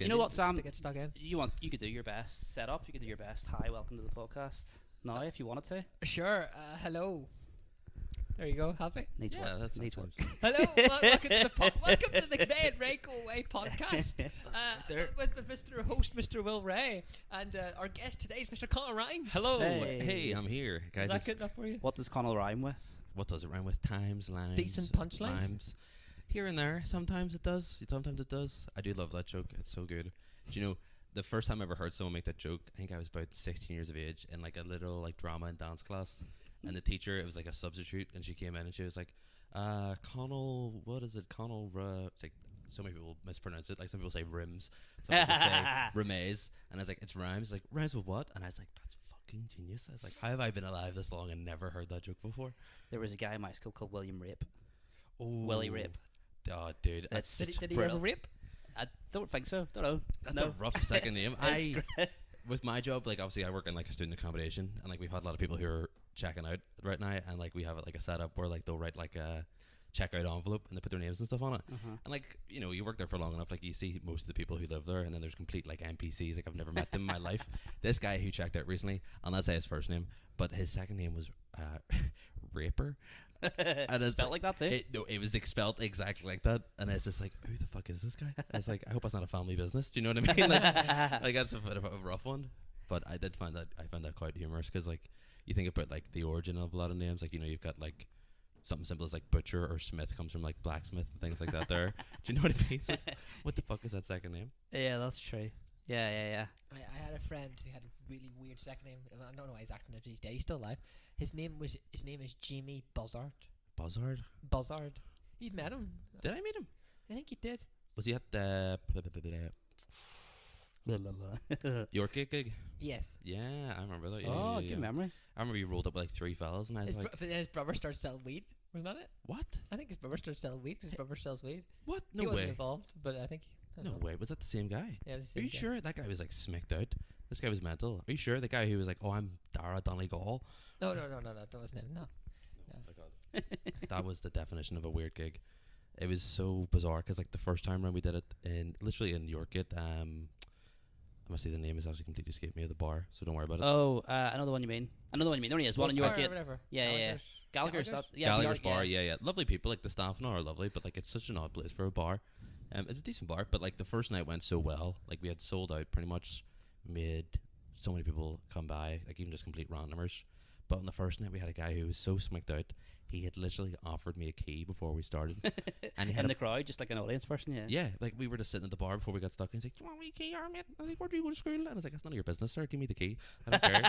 Do you know what, Sam? To get stuck in. You could do your best setup. You could do your best. Hi, welcome to the podcast. Now, if you wanted to. Sure. Hello. There you go. Happy. Needs Yeah, work. that's Needs work. Hello. Welcome to the McVeigh and Ray Go Away podcast. With Mr. Host, Mr. Will Ray, and our guest today is Mr. Connor Rhymes. Hello. Hey. Hey, I'm here, guys. Is that good enough for you? What does Connell rhyme with? What does it rhyme with? Times, lines, Decent punchlines? rhymes. Here and there. Sometimes it does. Sometimes it does. I do love that joke. It's so good. Do you know, the first time I ever heard someone make that joke, I think I was about 16 years of age in like a little like drama and dance class, and the teacher, it was like a substitute, and she came in and she was like, Connell, what is it? Connell, it's like, so many people mispronounce it. Like some people say rims, some people say rimes, and I was like, it's rhymes. Like, rhymes with what? And I was like, that's fucking genius. I was like, how have I been alive this long and never heard that joke before? There was a guy in my school called William Rape. Oh, Willie Rape. Oh, dude, That's Did he ever brutal. rip? I don't think so. Don't know. that's No. a rough second name. It's great. With my job, like obviously I work in like a student accommodation, and like we've had a lot of people who are checking out right now, and like we have like a setup where like they'll write like a checkout envelope and they put their names and stuff on it. And like, you know, you work there for long enough, like you see most of the people who live there, and then there's complete like NPCs. Like I've never met them in my life. This guy who checked out recently, I'll not say his first name, but his second name was Raper. And it's Spelled like that too. No, it was spelled exactly like that, and it's just like, who the fuck is this guy? I was like, I hope it's not a family business. Do you know what I mean? Like that's a bit of a rough one, but I found that quite humorous, because like you think about like the origin of a lot of names, like, you know, you've got like something simple as like butcher or smith comes from like blacksmith and things like that. There, do you know what I mean? So, what the fuck is that second name? Yeah, that's true. Yeah. I had a friend who had a really weird second name. I don't know why he's acting as he's dead. He's still alive. His name is Jamie Buzzard. Buzzard? Buzzard. You've met him. Did I meet him? I think you did. Was he at the York gig? Yes. Yeah, I remember that. Yeah, Oh, yeah, good yeah. memory. I remember you rolled up with like 3 fellas, and I was like, But then his brother started selling weed. Wasn't that it? what? I think his brother started selling weed because his brother sells weed. What? He No wasn't way. involved, but I think. I No don't know. way. Was that the same guy? Yeah, it was the Are same you guy. sure that guy was like smicked out? This guy was mental. Are you sure the guy who was like, "Oh, I'm Dara Donegal"? No, that wasn't him. No. That was the definition of a weird gig. It was so bizarre, because like the first time around we did it literally in Yorkgate. I must say the name is actually completely escaped me of the bar, so don't worry about it. Oh, I know the one you mean. I know the one you mean. There only is one in Sports bar York. or whatever. Yeah. Gallagher's. Yeah, Gallagher's York, bar, yeah. Lovely people, like the staff and all are lovely, but like it's such an odd place for a bar. It's a decent bar, but like the first night went so well. Like we had sold out pretty much mid. So many people come by, like even just complete randomers. But on the first night, we had a guy who was so smicked out. He had literally offered me a key before we started, and he had in a the crowd, just like an audience person. Yeah. yeah, like we were just sitting at the bar before we got stuck, and he's like, "Do you want me key, Armit?" I was like, "Where do you go to school?" And I was like, "That's none of your business, sir. Give me the key. I don't care."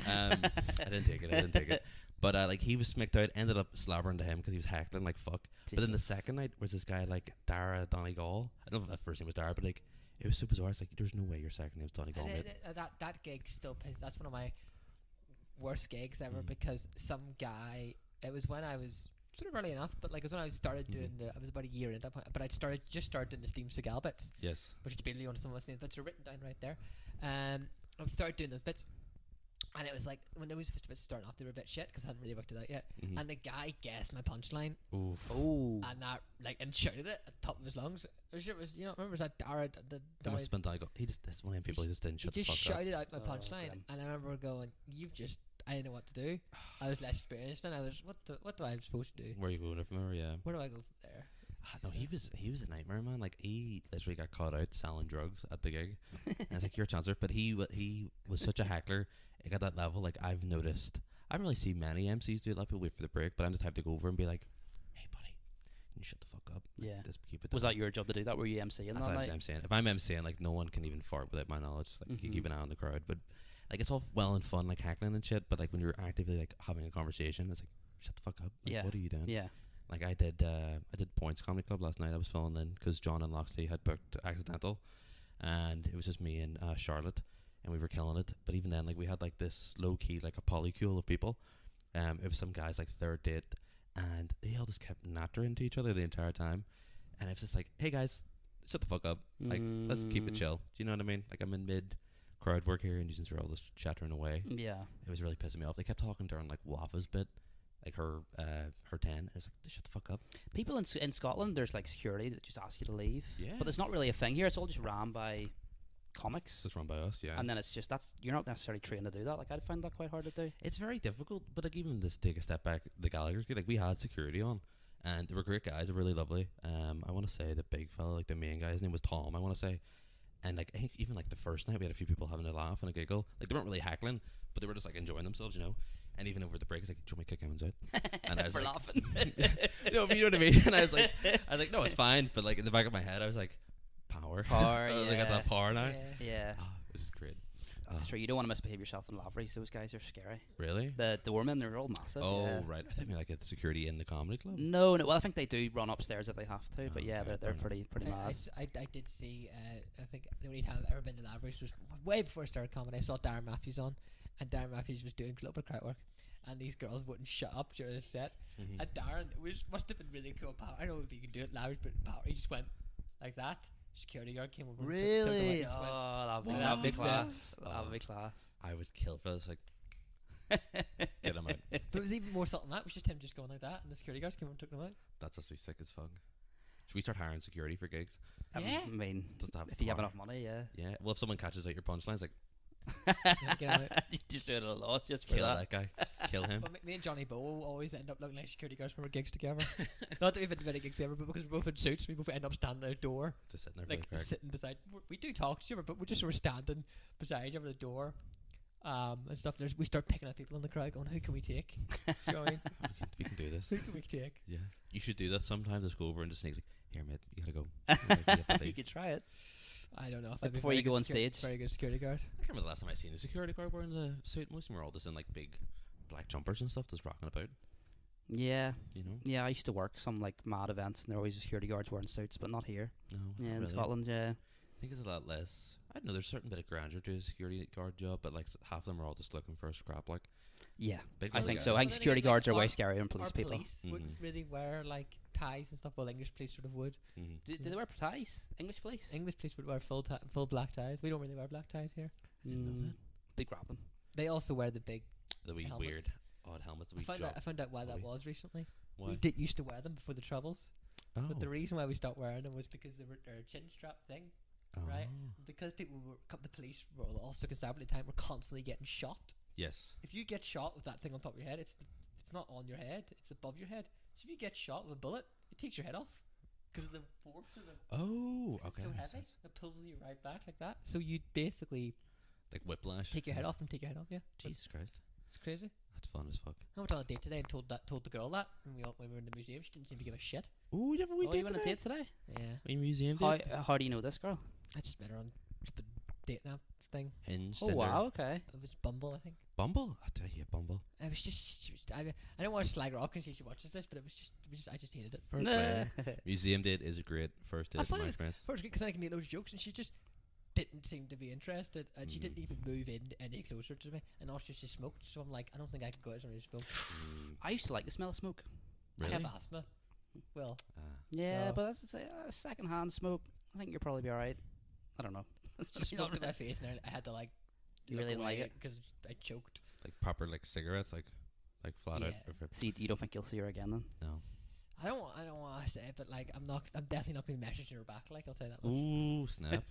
I didn't take it. But like he was smicked out, ended up slobbering to him because he was heckling like fuck. But then the second night was this guy like Dara Donegal. I don't know if that first name was Dara, but like it was so bizarre. It's like, there's no way your second name's Donegal, And mate. that gig still pisses. That's one of my worst gigs ever, because some guy. It was when I was sort of early enough, but like it was when I started doing I was about a year in at that point. But I'd started doing the Steam Seagal bits, Yes. which is barely on some of my Steam bits are written down right there. I started doing those bits, and it was like when those bits starting off, they were a bit shit because I hadn't really worked it out yet. Mhm. And the guy guessed my punchline, Oof. Oh. and that and shouted it at the top of his lungs. It was remember was that Dara the That must have been Donegal. That's one of them people who just didn't he shut the just fuck up. shouted out my Oh, punchline, damn. and I remember going, I didn't know what to do. I was less experienced, and I was, what do I supposed to do? Where are you going from there? Yeah. Where do I go from there? No, he was a nightmare, man. Like he literally got caught out selling drugs at the gig. And I was like, you're a chancer. But he was such a heckler. It got that level. Like I've noticed. I don't really see many MCs do it. A lot of people wait for the break, but I'm the type to go over and be like, "Hey, buddy, can you shut the fuck up? Like, Yeah. just keep it." Was down." that your job to do that? Were you MCing That's that what night? I'm saying. If I'm MCing, like no one can even fart without my knowledge. Like you Mhm. keep an eye on the crowd, but like it's all well and fun, like heckling and shit. But like when you're actively like having a conversation, it's like, shut the fuck up. Like, Yeah. What are you doing? Yeah. Like I did Points Comedy Club last night. I was filling in because John and Loxley had booked Accidental, and it was just me and Charlotte, and we were killing it. But even then, like we had like this low key, like a polycule of people. It was some guys like third date, and they all just kept nattering to each other the entire time, and it was just like, hey guys, shut the fuck up. Like let's keep it chill. Do you know what I mean? Like I'm in mid crowd work here, and you are all just chattering away. Yeah. It was really pissing me off. They kept talking during like Wafa's bit. like her 10. I was like, shut the fuck up. People in Scotland, there's like security that just ask you to leave. Yeah. But it's not really a thing here. It's all just ran by comics. It's just run by us, yeah. And then it's just you're not necessarily trained to do that. Like I'd find that quite hard to do. It's very difficult, but like even just take a step back, the Gallagher's good. Like we had security on, and they were great guys. They're really lovely. I want to say the big fella, like the main guy, his name was Tom. I want to say, and like I think even like the first night we had a few people having a laugh and a giggle. Like they weren't really heckling, but they were just like enjoying themselves, you know. And even over the break, it's like, do you want me to kick Evans out? And I was For like, laughing. no, but you know what I mean. And I was like, no, it's fine. But like in the back of my head, I was like, power. Power, I got that power now. Yeah. Oh, this is great. That's true. You don't want to misbehave yourself in Lavery's. Those guys are scary. Really? The women, they're all massive. Oh, yeah. right. I think we like get the security in the comedy club. No. Well, I think they do run upstairs if they have to. But yeah, Okay, they're fair enough. pretty mad. I did see. I think the only time I've ever been to Lavery's was way before I started comedy. I saw Darren Matthews on, and Darren Matthews was doing global crowd work, and these girls wouldn't shut up during the set. Mm-hmm. And Darren, must have been really cool power. I don't know if you can do it Lavery's, but power. He just went like that. Security guard came over. And took the mic and just went, Oh, Wow. that'd be Makes class. sense. That'd be class. I would kill for this. Like, get him out. but it was even more subtle than that. It was just him just going like that, and the security guards came over and took them out. That's actually sick as fuck. Should we start hiring security for gigs? Yeah. I mean, Just to have if the you have power. enough money, yeah. Yeah. Well, if someone catches out your punchlines, like, Yeah, get 'em out. You just do it at a loss just for kill that. that guy, kill him. Well, me and Johnny Bow always end up looking like security guards when we're gigs together. Not that we've been to many gigs ever, but because we're both in suits, we both end up standing outdoor, Just sitting there for like the crack. sitting beside. We do talk to each other, but we're just sort of standing beside each other at the door, and stuff. We start picking at people in the crowd, going, "Who can we take? Do you know what I mean? We can do this. Who can we take?" Yeah. You should do that sometimes. Just go over and just sneak like, here, mate, you gotta go. You have to You leave. could try it. I don't know if Like I'd be before very you go good on security- stage. Very good security guard. I can't remember the last time I seen a security guard wearing the suit. Most of them were all just in like big black jumpers and stuff, just rocking about. Yeah. You know? Yeah, I used to work some like mad events and there were always security guards wearing suits, but not here. No. Yeah, not in really. Scotland, yeah. I think it's a lot less. I don't know. There's a certain bit of grandeur to a security guard job, but like half of them are all just looking for a scrap. Like, Yeah. big I leather think guys. so. I Well, think then security again, like, guards are way our- scarier than Our police people. police wouldn't really wear like ties and stuff. Well, English police sort of would. Mhm. Do they wear ties? English police? English police would wear full black ties. We don't really wear black ties here. Didn't know that. They grab them. They also wear the big. The wee Helmets. weird odd helmets. The I wee found out why that body. was recently. Why? We did used to wear them before the Troubles, Oh. but the reason why we stopped wearing them was because they're a chin strap thing. right? Oh. Because the police were also concerned at the time were constantly getting shot. Yes. If you get shot with that thing on top of your head, it's not on your head; it's above your head. So if you get shot with a bullet, it takes your head off because of the force of the. Oh. 'cause Okay. It's so that makes heavy, sense. it pulls you right back like that. So you basically Like whiplash. take your head off and take your head off. Yeah, Jesus Christ. it's crazy. That's fun as fuck. I went on a date today and told the girl that when we were in the museum. She didn't seem to give a shit. Ooh, you have a wee Oh, date you went on a today? date today? Yeah, A museum How, date? how do you know this girl? I just met her on the dating app thing. Hinge. Oh, Tinder. wow, okay. It was Bumble, I think. Bumble? I tell you, Bumble. It was just I don't want to slag her off because she watches this, but it was just I just hated it. Fair play. Museum date is a great first date I from thought my it was experience. first because I can make those jokes, and she just didn't seem to be interested, and she didn't even move in any closer to me. And also she smoked, so I'm like, I don't think I could go out with someone who smokes. Mm, I used to like the smell of smoke. really? I have asthma. Well, Ah. Yeah, So- but that's second-hand smoke. I think you'll probably be alright. I don't know. she smoked in my face, and I had to like. You really didn't like it? because I choked. Like proper like cigarettes, like flat out. Yeah. Or for- See, you don't think you'll see her again then? no. I don't want to say it, but like I'm definitely not going to message her back. Like I'll tell you that much. Ooh, snap.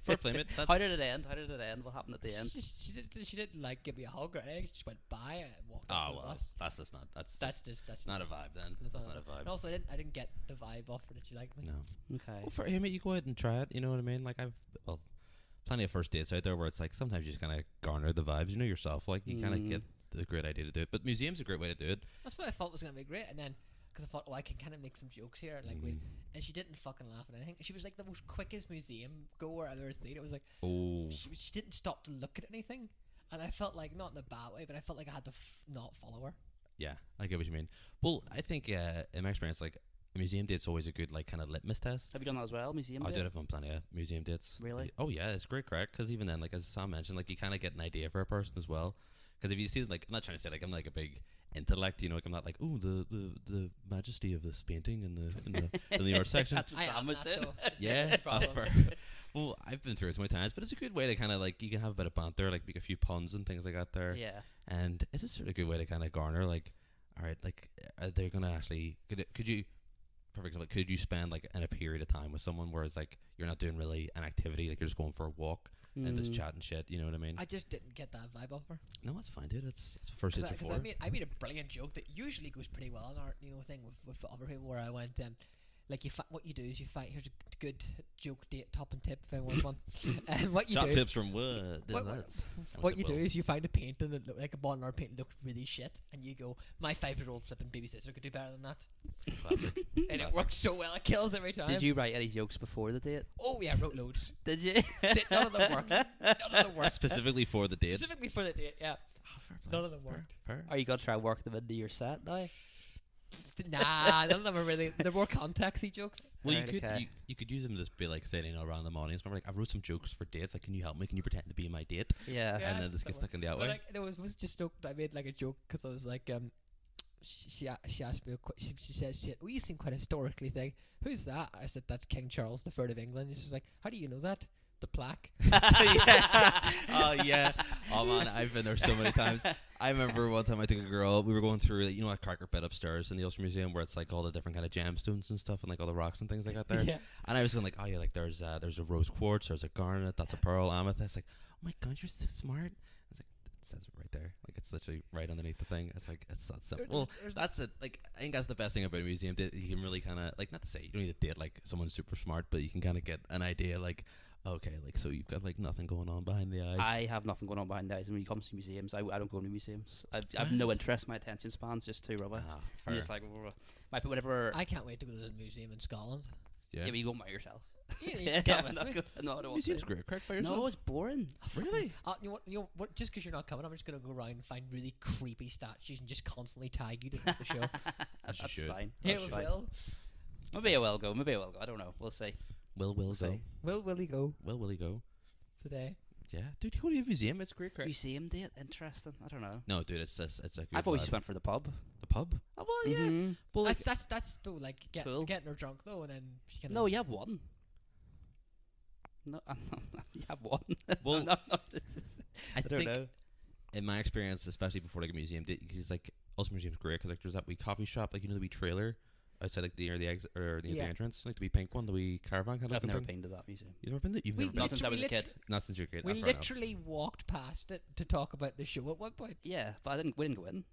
Fair play, mate. That's, How did it end? How did it end? What happened at the end? She didn't like give me a hug or anything. She just went by and walked. oh off the well, bus. that's just not. That's That's not a vibe then. That's That's not not a vibe. And also, I didn't get the vibe off her that she liked me. No. Okay. Well, for him, you go ahead and try it. You know what I mean? Like plenty of first dates out there where it's like sometimes you just kind of garner the vibes. You know yourself. Like you kind of Mm. get the great idea to do it. But museum's a great way to do it. That's what I thought was gonna be great, and then because I thought, oh, I can kind of make some jokes here, like we. And she didn't fucking laugh at anything. She was like the most quickest museum goer I've ever seen. It was like Oh. she didn't stop to look at anything, and I felt like not in a bad way, but I felt like I had to not follow her. Yeah, I get what you mean. Well, I think in my experience, like a museum date's always a good like kind of litmus test. Have you done that as well, museum? I date? did have on plenty of museum dates. Really? Oh yeah, it's great crack. Because even then, like as Sam mentioned, like you kind of get an idea for a person as well. Because if you see, like, I'm not trying to say like I'm like a big intellect, you know, like I'm not like, oh, the majesty of this painting in the art section. That's what I Sam am was that, doing. though. That's Yeah. the problem. Well, I've been through it so many times, but it's a good way to kind of like you can have a bit of banter, like make a few puns and things like that there. Yeah. And it's just sort of a good way to kind of garner like all right, like they're gonna actually could you perfect example, could you spend like in a period of time with someone where it's like you're not doing really an activity, like you're just going for a walk and just chatting shit, you know what I mean? I just didn't get that vibe off her. No, that's fine, dude. It's first is Because before. I made a brilliant joke that usually goes pretty well in our thing with other people, where I went like what you do is you find, here's a good joke date top and tip if anyone's one. And what you Top do tips from what? what you do is you find a painting that look like a modern art painting looks really shit, and you go, my 5-year-old flipping baby sister could do better than that. Classic. And it works so well, it kills every time. Did you write any jokes before the date? Oh yeah, I wrote loads. Did you? None of them worked. None of them worked. Specifically for the date. Specifically for the date, yeah. None of them worked. Fair. Are you gonna try and work them into your set now? Nah, none of them are really. They're more contexty jokes. Well, Right, okay. you could use them to just be like saying, you know, around the audience. Remember, like I wrote some jokes for dates. Like, can you help me? Can you pretend to be my date? Yeah. Yeah. And then that's this gets the one. stuck in the But outway. like, there was just joke. I made like a joke because I was like, she asked me she said, "Oh, you seem quite historically thing. Who's that?" I said, "That's King Charles the Third of England." And she's like, "How do you know that?" The plaque. Yeah. Oh yeah. Oh man, I've been there so many times. I remember one time I took a girl. We were going through, you know, a cracker pit upstairs in the Ulster Museum where it's like all the different kind of gemstones and stuff, and like all the rocks and things like that there. Yeah. And I was going like, oh yeah, like there's a rose quartz, there's a garnet, that's a pearl, amethyst. Like, oh my god, you're so smart. I was like, it says it right there. Like it's literally right underneath the thing. It's like it's that simple. Well, that's it. Like I think that's the best thing about a museum. That you can really kind of like, not to say you don't need to date like someone super smart, but you can kind of get an idea like. Okay, like so you've got like nothing going on behind the eyes. I have nothing going on behind the eyes. And when it comes to museums, I don't go to museums. I have no interest. My attention span's just too rubber. Ah, I'm fair. just like, might put whatever. I can't wait to go to the museum in Scotland. Yeah. Yeah, but you go by yourself. You can come with I'm me. not no, I don't want Museum's to. great. Correct by yourself. No, it's boring. Really? You know what? Just because you're not coming, I'm just gonna go around and find really creepy statues and just constantly tag you to the show. As you That's should. fine. Here That's we fine. will. Maybe I will go. Maybe I will go. I don't know. We'll see. Will go. see. Will he go Will he go? today? Yeah, dude, you go to a museum. It's great. Correct. Museum date? Interesting. I don't know. No, dude, it's a good I've always vibe. just went for the pub. The pub. Oh well, yeah. Mhm. Well, like, That's though, like Cool. getting her drunk though, and then she can. No, you have one. No, you have one. Well, no, I don't think know. in my experience, especially before like a museum, because like Ulster Museum's great because like there's that wee coffee shop, like you know the wee trailer outside like near the exit or near Yeah. the entrance, like the wee pink one, the wee caravan kind of I've looking never thing. been to that museum. You've never been there? You've We never been? Not since I was a kid. Not since you were a kid. We fair enough. literally walked past it to talk about the show at one point. Yeah, but we didn't go in.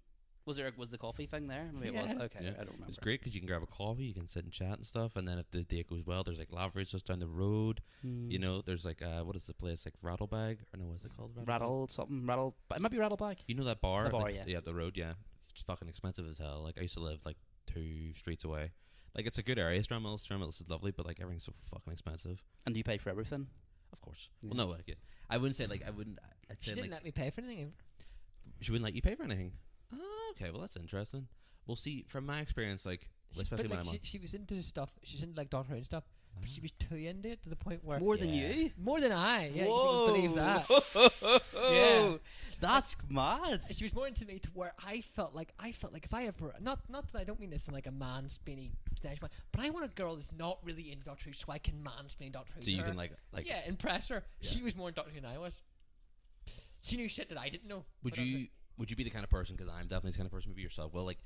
Was the coffee thing there? Maybe it was. Yeah. Okay, Yeah. I don't remember. It's great because you can grab a coffee, you can sit and chat and stuff, and then if the date goes well, there's like Lavery's just down the road. You know, there's like what is the place like Rattlebag or no, what's it called? Rattle something. Rattle. It might be Rattlebag. You know that bar? The bar, like, yeah. Yeah, the road. Yeah, it's fucking expensive as hell. Like I used to live like 2 streets away. Like it's a good area. Stranmillis is lovely, but like everything's so fucking expensive. And do you pay for everything? Of course. Yeah. Well, no, like I wouldn't say like I wouldn't. I'd She say didn't like let me pay for anything. she wouldn't let you pay for anything. Oh, okay. Well, that's interesting. Well, see, from my experience, like especially when I'm on. She was into stuff. She's into like Doctor Who and stuff. But she was too into it to the point where More than Yeah. you? more than I. Yeah, Whoa. you can believe that. Yeah. That's mad. She was more into me to where I felt like if I ever not that I don't mean this in like a mansplaining way, but I want a girl that's not really into Doctor Who so I can mansplain Doctor Who. So to you her. can like yeah, impress her. Yeah. She was more in Doctor Who than I was. She knew shit that I didn't know. Would but I was you like, would you be the kind of person? Because I'm definitely the kind of person. Maybe yourself. Well, like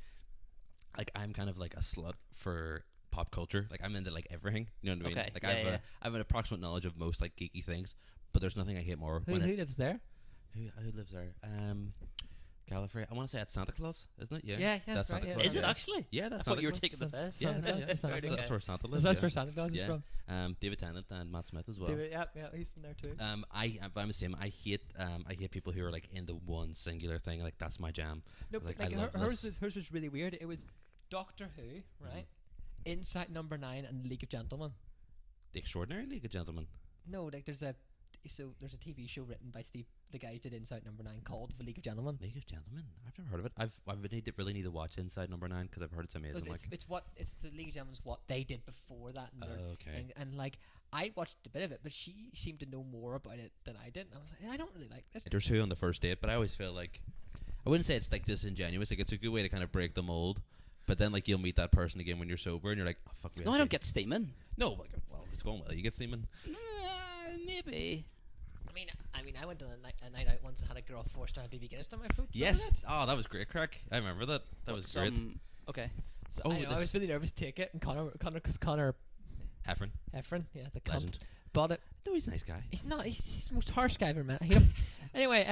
I'm kind of like a slut for pop culture. Like I'm into like everything. You know what I mean? Okay, Like yeah, yeah. I have an approximate knowledge of most like geeky things, but there's nothing I hate more. who lives there? Who lives there? Gallifrey. I want to say it's Santa Claus, isn't it? Yeah. Yeah, That's that's right. Santa Yeah, Claus, Is it yeah. actually? Yeah, I that's thought Santa you were Claus. taking the piss. Yeah, Santa yeah, Claus, yeah. Santa Claus. That's where Santa lives. That's yeah. where Santa Claus is Yeah. from. David Tennant and Matt Smith as well. David, yeah, he's from there too. I'm the same. I hate people who are like into one singular thing. Like that's my jam. No, I was but like, like I love hers this. was really weird. It was Doctor Who, right? Inside Number 9 and League of Gentlemen. The Extraordinary League of Gentlemen. No, like there's a TV show written by Steve, the guy who did Inside Number 9, called The League of Gentlemen. League of Gentlemen. I've never heard of it. I would really need to watch Inside Number 9 because I've heard it's amazing. It's the League of Gentlemen's what they did before that, and, okay. and like I watched a bit of it, but she seemed to know more about it than I did, and I was like, I don't really like this. There's two on the first date, but I always feel like I wouldn't say it's like disingenuous. Like it's a good way to kind of break the mold. But then like you'll meet that person again when you're sober, and you're like, oh fuck. No, I don't get steaming. No, like, well, it's going well. You get steaming. Maybe. I mean, I went to a night out once and had a girl force down a BB Guinness down my throat. Yes. Oh, that was great crack. I remember that. That was great. Okay. So Oh, I know, I was really nervous to take it, and Connor Heffron. Heffron, yeah, the cunt, Legend. bought it. No, he's a nice guy. He's not. He's the most harsh guy I've ever met. I hate him. Anyway,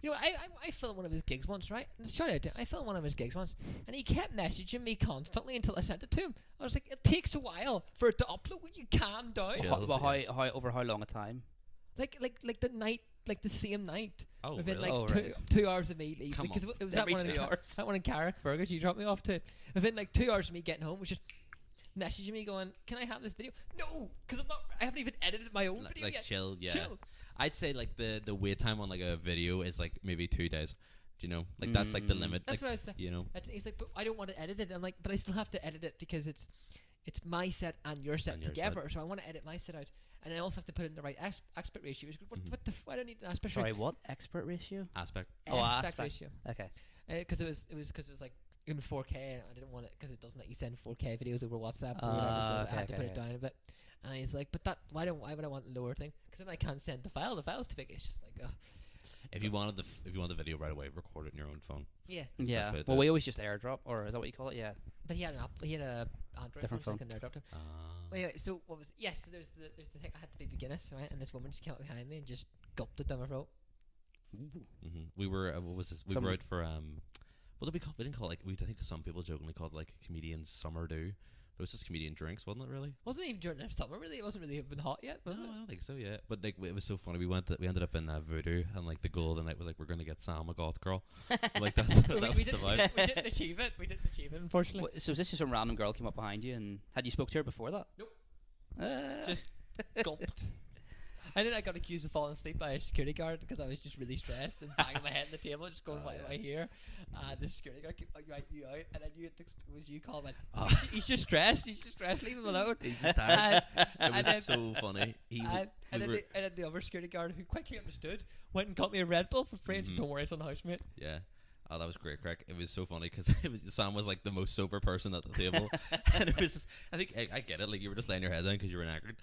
you know, I filmed one of his gigs once, right? And shout out to him. I filmed one of his gigs once, and he kept messaging me constantly until I sent it to him. I was like, it takes a while for it to upload. Will you calm down? Chill. Well, how over how long a time? Like the night, like the same night. Oh, Within really? like Oh, two, right. 2 hours of me leaving, Come because on. it was Every that one 2 in hours. that one in Carrick Fergus you dropped me off to. Within like 2 hours of me getting home, was just messaging me going, "Can I have this video?" No, because I haven't even edited my own video Like yet. chill, yeah. Chill. I'd say like the wait time on like a video is like maybe 2 days. Do you know? Like that's like the limit. That's like, what I was saying. you know. He's like, but I don't want to edit it. I'm like, but I still have to edit it because it's my set and your set And your together. So I want to edit my set out, and I also have to put in the right aspect ratio. He's like, what the? Why do I need an aspect Sorry, ratio? what expert ratio? Aspect. Oh, aspect aspect. ratio. Okay. Because it was like in 4K, and I didn't want it because it doesn't let you send 4K videos over WhatsApp or whatever. So I had to put it down a bit. And he's like, but that why would I want a lower thing? Because then I can't send the file. The file's too big. It's just like, If you wanted the video right away, record it on your own phone. yeah. Yeah. way to Well, do we always just airdrop, or is that what you call it? Yeah. But he had a Android Different phone. phone. So I couldn't airdrop him. Well, anyway, so what was? Yes, so there's the thing. I had the baby Guinness, right? And this woman just came up behind me and just gulped it down my throat. We were what was this? We Some- were out for what did we call? We didn't call it, like I think some people jokingly called it, like comedians summer do. But it was just comedian drinks, wasn't it? Really? Wasn't even during the summer, really. It wasn't really even hot yet, was No, it? I don't think so. Yeah, but like it was so funny. We ended up in Voodoo, and like the goal of the night was like we're gonna get Sam a goth girl. Like that's we, that we was the didn't, vibe. we didn't achieve it. We didn't achieve it, unfortunately. So is this just some random girl came up behind you, and had you spoke to her before that? Nope. Just Just gulped. And then I got accused of falling asleep by a security guard because I was just really stressed and banging my head on the table, just going, Oh, "Why am yeah. I here?" The security guard kept you out, and I knew it was you, Colin. Oh. He's just stressed. He's just stressed. Leave him alone. He's just tired. And, It was and then, so funny. and then the other security guard, who quickly understood, went and got me a Red Bull for free and said, Mhm. "Don't worry, it's on the house, mate." Yeah. Oh, that was great crack. It was so funny because Sam was like the most sober person at the table, and it was. Just, I think I get it. Like you were just laying your head down because you were knackered,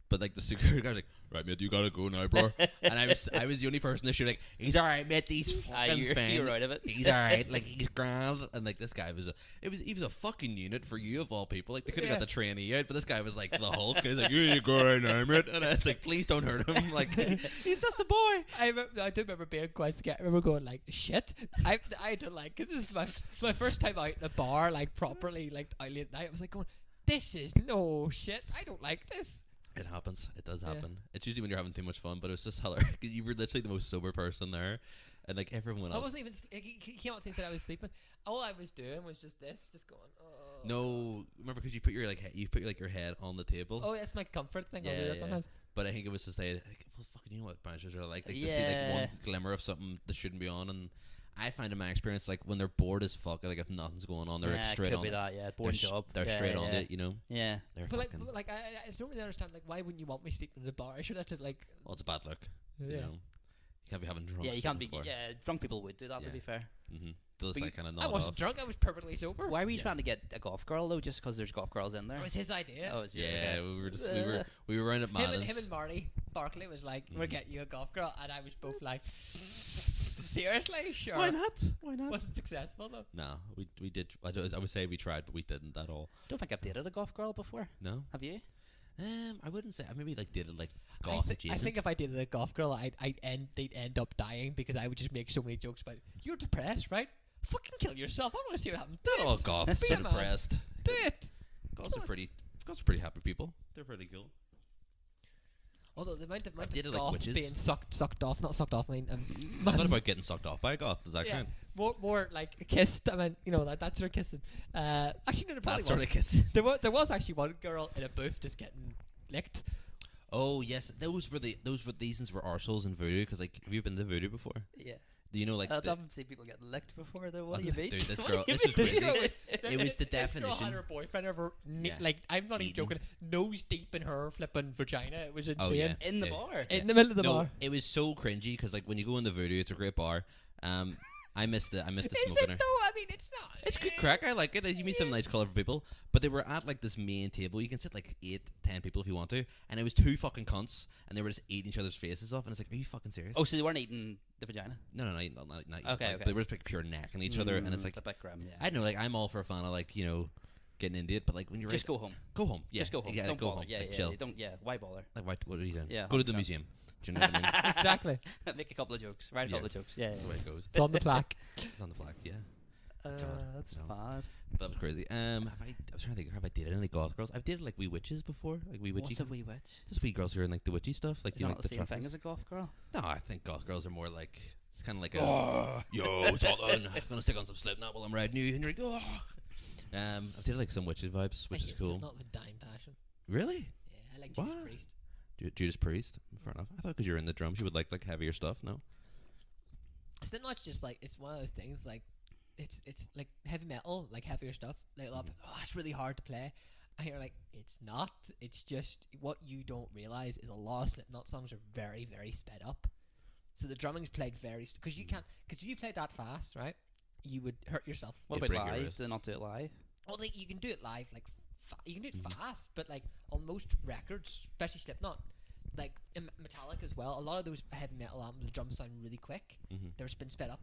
but like the security guard was like, "Right, mate, you gotta go now, bro." And I was the only person that should like, "He's all right, mate. He's fucking fine. you're out of it. He's all right. Like he's grand." And like this guy was he was a fucking unit for you of all people. Like they could have got Yeah. the trainee out, but this guy was like the Hulk. He's like, "You go right now, mate." And I was like, "Please don't hurt him. Like he's just a boy." I do remember being quite scared. I remember going like, "Shit!" I don't like, cause this is my first time out in a bar, like properly, like out late night. I was like going, "This is no shit. I don't like this." It happens. It does Yeah. happen. It's usually when you're having too much fun, but it was just hilarious. You were literally the most sober person there, and like everyone I else. wasn't even. He came out and said I was sleeping. All I was doing was just this, just going. Oh. No, remember because you put your your head on the table. Oh, that's my comfort thing. I'll Yeah, do that yeah. managers. But I think it was just like, well, fucking, you know what managers are like. They see like Yeah. one glimmer of something that shouldn't be on, and I find in my experience, like when they're bored as fuck, like if nothing's going on, they're like Yeah, straight could on be it. that. Yeah, They're, boring job. they're Yeah, straight on yeah. it, you know. Yeah. They're But like, fucking. I don't really understand. Like, why wouldn't you want me sleeping in the bar? I should have to like. Well, it's a bad look. Yeah. You know, you can't be having drunk. Yeah, you can't be. Yeah, drunk people would do that. Yeah. To be fair. Mm-hmm. Just But like kind of I nod wasn't off. drunk. I was perfectly sober. Why were you Yeah. trying to get a golf girl though? Just because there's golf girls in there? It was his idea. Oh, it's Yeah, we were just we were around at Madden's. Him and Marty Barkley was like, "We're Mhm. getting you a golf girl," and I was both like, "Seriously, sure." Why not? Why not? Wasn't successful though. No, we did. I would say we tried, but we didn't at all. Don't think I've dated a golf girl before. No. Have you? I wouldn't say. I maybe like dated like I, goth I adjacent. think if I dated a golf girl, they'd end up dying because I would just make so many jokes about, "You're depressed, right? Fucking kill yourself. I want to see what happens. Do Not all it. goths Be are a man. depressed. Do it." Goths Kill are it. pretty. Goths are pretty happy people. They're pretty cool. Although the amount of dated, like, goths witches. being sucked off, not sucked off. I mean, It's not about getting sucked off by a goth. Does that yeah, count? more like kissed. I mean, you know, that sort of kissing. Actually, no, there probably That sort was. of kiss. There was actually one girl in a booth just getting licked. Oh yes, those were these were arseholes in voodoo. Because like, have you been to voodoo before? Yeah. Do you know like? I the- haven't seen people get licked before though. What Oh, do you mean? dude, this What girl- do you this was mean? crazy. Girl It was the This girl definition. had her boyfriend of her, Yeah. like, I'm not even Eating. joking, nose deep in her flipping vagina. It was insane. Oh yeah. In the Yeah. bar. In the middle of the No, bar. it was so cringy because like when you go into voodoo, it's a great bar, I missed the Is smoking it there. though? I mean, it's not. It's good crack. I like it. You meet some nice, colourful people. But they were at like this main table. You can sit like 8-10 people if you want to. And it was two fucking cunts, and they were just eating each other's faces off. And it's like, are you fucking serious? Oh, so they weren't eating the vagina? No, not Okay, like, okay. They were just like pure necking each other, and it's like, a bit grim. Yeah. I don't know. Like I'm all for a fan of like getting into it, but like when you're Just go home. go home. Yeah, Just go home. Yeah, don't go bother. home. Yeah, like, yeah. chill. Don't. Yeah. Why bother? Like what are you doing? Yeah, Go to the 100%. museum. Do you know what I mean? Exactly. Make a couple of jokes. Write a Yeah. couple of jokes. Yeah. That's the way it goes. It's on the plaque. It's on the plaque. Yeah. That's no. bad. But that was crazy. I was trying to think. Have I dated any goth girls? I've dated like wee witches before. Like wee witchy. What's a wee witch? Just wee girls who are in like the witchy stuff. Like Is you know, that like not the same thing Traffers. as a goth girl? No, I think goth girls are more like it's kind of like a yo, Scotland. I'm gonna stick on some Slipknot while I'm riding you, and you're like, oh. I've dated like some witches vibes, which is cool. Not with Dying Passion. Really? Yeah, I like What? Judas Priest. Judas Priest. Fair enough. I thought because you're in the drums, you would like heavier stuff. No. It's not just like it's one of those things like it's like heavy metal, like heavier stuff. Like a lot of people, it's really hard to play. And you're like, it's not. It's just what you don't realize is a lot of Slipknot songs are very, very sped up. So the drumming's played very because you can't because if you play that fast, right, you would hurt yourself. What Yeah, about break your live? wrists. Do they not do it live? Well, like you can do it live, like you can do it fast, but like on most records, especially Slipknot, like in Metallica as well, a lot of those heavy metal albums, the drums sound really quick. Mm-hmm. They're been sped up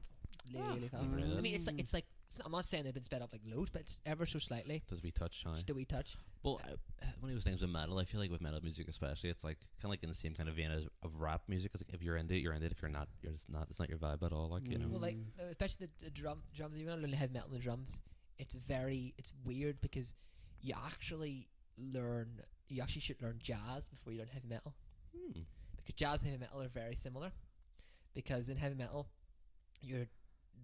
really fast. Really? I mean, it's like I'm not saying they've been sped up like loads, but it's ever so slightly. Does we touch? Huh? Just a wee touch. Well, one of those things with metal, I feel like with metal music especially, it's like kind of like in the same kind of vein as of rap music. It's like if you're into it, you're into it. If you're not, you're just not. It's not your vibe at all. Like you know. Well, like especially the drums. Even though I learn heavy metal and the drums, it's weird because you actually should learn jazz before you learn heavy metal. Because jazz and heavy metal are very similar. Because in heavy metal,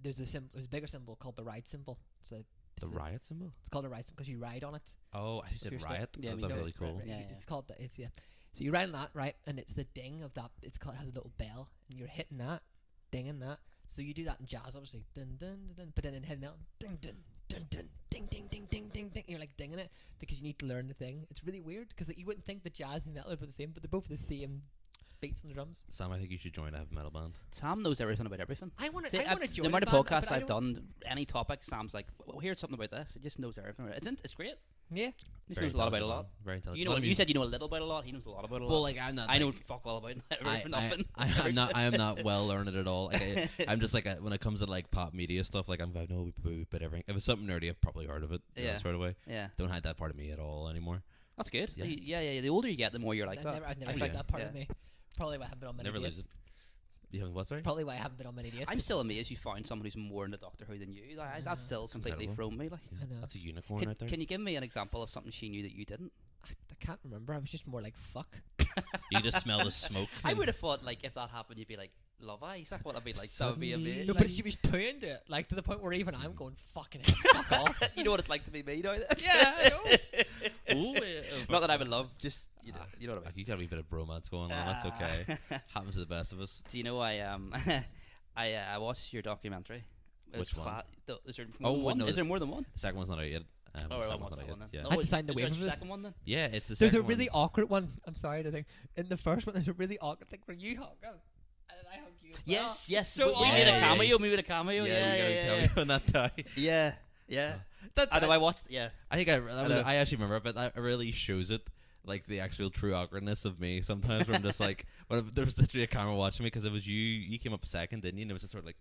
there's a bigger symbol called the ride symbol. The riot symbol? It's called a ride symbol because you ride on it. Oh, I If said you're riot. Yeah, we That's do. really cool. Right. Yeah, yeah. It's called So you ride on that, right? And it's the ding of that. It has a little bell, and you're hitting that, dinging that. So you do that in jazz, obviously, dun dun dun, dun. But then in heavy metal, ding dun dun dun, ding ding ding ding ding ding. You're like dinging it because you need to learn the thing. It's really weird because like, you wouldn't think the jazz and metal are both the same, but they're both the same beats on the drums. Sam, I think you should join a heavy metal band. Sam knows everything about everything. I want See, to join the amount a of band, podcasts but I I've don't- done, any topic, Sam's like, well, here's something about this. He just knows everything. It's great. Yeah, He knows a lot about a lot. Very intelligent. You know, Well, I you mean- said you know a little about a lot. He knows a lot about a lot. Well, like I'm not. I know like, fuck all about I, for nothing. I am not well learned at all. Like, I'm just like when it comes to like pop media stuff. Like I know a bit everything. If it's something nerdy, I've probably heard of it. Yeah. Straight away. Yeah, Don't hide that part of me at all anymore. that's good. Yes. Yeah. The older you get, the more you're like I've that. never I heard think- that part of yeah. me. Probably why I haven't been on many Never dates. lose it. You haven't what? Sorry. Probably why I haven't been on many dates. I'm 'cause still amazed you found someone who's more into Doctor Who than you. Like, that's still That's completely incredible. thrown me. Like, Yeah, I know. that's a unicorn can, right there. can you give me an example of something she knew that you didn't? I can't remember. I was just more like fuck. You just smell the smoke. I and- would have thought like if that happened, you'd be like, "Love Isaac." What would be like? That would be Suddenly- amazing. No, like, but she was too into it, like to the point where even I'm going fucking hell, fuck off. you know what it's like to be me now. Yeah, I know. Ooh, Not that I would love, just you know what I mean. Like, you got a wee bit of bromance going on. That's okay. Happens to the best of us. Do you know I watched your documentary. It was Which one? Is there Oh, more than one? no, Is there this- more than one? The second one's not out yet. Oh, The right, second I'll one's watch not that out one yet. then. Yeah. No, I had to is- sign the is there waiver a for this. second one then. Yeah, it's the There's a second really one. awkward one. I'm sorry to think. In the first one, there's a really awkward thing where you hug him, and then I hug you. As well. Yes. So we made a awkward. cameo. We made a cameo. Yeah. on that time. Yeah. That, I know. I watched. Yeah. I think know. I actually remember it, but that really shows it, like the actual true awkwardness of me. Sometimes where I'm just like, there was literally a camera watching me because it was you. You came up second, didn't you? And it was just sort of like,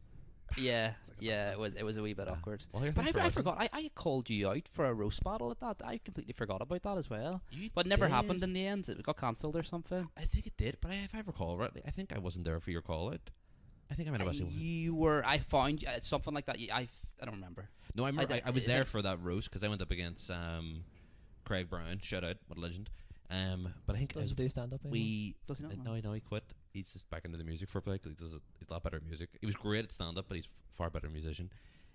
Yeah. like Yeah. It was a wee bit awkward. well, here, But thanks for I watching. forgot. I called you out for a roast battle at that. I completely forgot about that as well. You But it never did. happened in the end. It got cancelled or something. I think it did, but if I recall rightly, I think I wasn't there for your call out. I think I might have actually. You were. I found something like that. I don't remember. No, I remember. did- I was it- there for that roast because I went up against Craig Brown. Shout out, what a legend. But I think Doesn't do stand up anymore. we. Does he not? No, he quit. He's just back into the music for play. He's a lot better at music. He was great at stand up, but he's far better musician.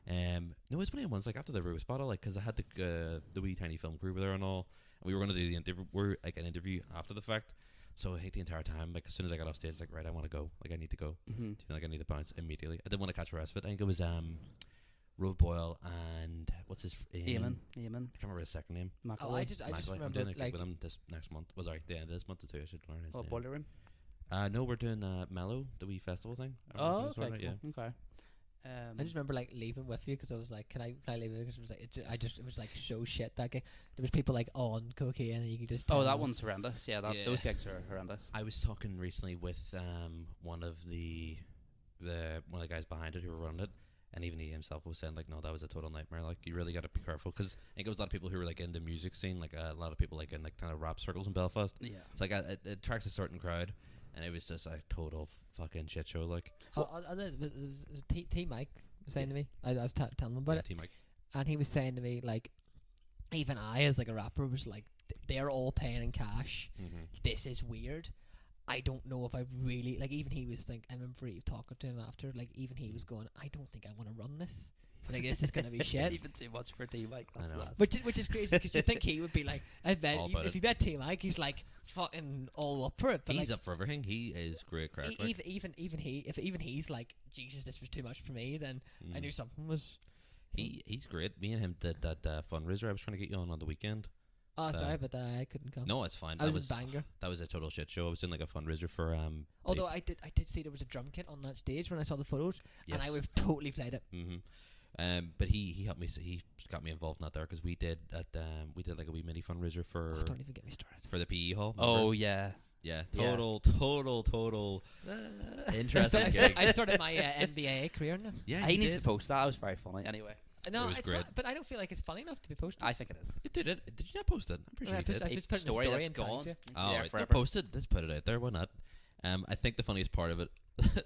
No, it's one of the ones like after the roast battle, like because I had the wee tiny film crew were there and all, and we were going to do the interview. We're like an interview after the fact. So I hate the entire time. Like as soon as I got off stage, it's like right, I want to go. Like I need to go. Mm-hmm. Like I need to bounce immediately. I didn't want to catch the rest of it. I think it was Road Boyle and what's his Eamon. I can't remember his second name. Oh, I just Macaulay. I'm remember doing a gig like with him this next month. Well, sorry, the end of this month too. I should learn his Oh, name. Boiler Room. No, we're doing Mellow, the wee festival thing. Oh, Sorry, okay. yeah. Cool. Okay. I just remember like leaving with you because I was like, can I leave? Because it was like it was like so shit that gig. There was people like on cocaine and you could just Oh, that tell. one's horrendous. Yeah, Yeah. those gigs are horrendous. I was talking recently with one of the one of the guys behind it who were running it, and even he himself was saying like, no, that was a total nightmare. Like, you really got to be careful because I think it was a lot of people who were like in the music scene, like a lot of people like in like kind of rap circles in Belfast. Yeah. It's like it attracts a certain crowd, and it was just a total fucking shit show. Like, T Mike was saying to me, I was telling him about it, T-Mike. and he was saying to me like, even I as like a rapper was like, they're all paying in cash. Mm-hmm. This is weird. I don't know if I really like. Even he was like, I remember talking to him after. Like, even he was going, I don't think I want to run this. Like, this is gonna be shit. Even too much for T Mike. I know. Which is crazy because you think he would be like, I bet All about if you bet T Mike, he's like fucking all up for it. But He's like, up for everything. He is great crack. like. even he's like, Jesus, this was too much for me. Then I knew something was. He's great. Me and him did that fundraiser I was trying to get you on the weekend. Oh, sorry, but I couldn't come. No, it's fine. I was in Bangor. That was a total shit show. I was doing like a fundraiser for Although I did see there was a drum kit on that stage when I saw the photos, and I would have totally played it. But he helped me. He got me involved in that there because we did like a wee mini fundraiser for Oh, don't even get me started. for the PE hall. Oh remember? yeah. Yeah, Yeah. total interesting. I started my NBA career now. Yeah, He you needs did. to post that. It was very funny. Anyway, No, It was it's great. not. But I don't feel like it's funny enough to be posted. I think it is. You did it. Did you not post it? I'm pretty sure I you just- did. I just put it in the story story that's and tagged gone. you. It's Oh, there right. forever. Post it. Let's put it out there. Why not? I think the funniest part of it,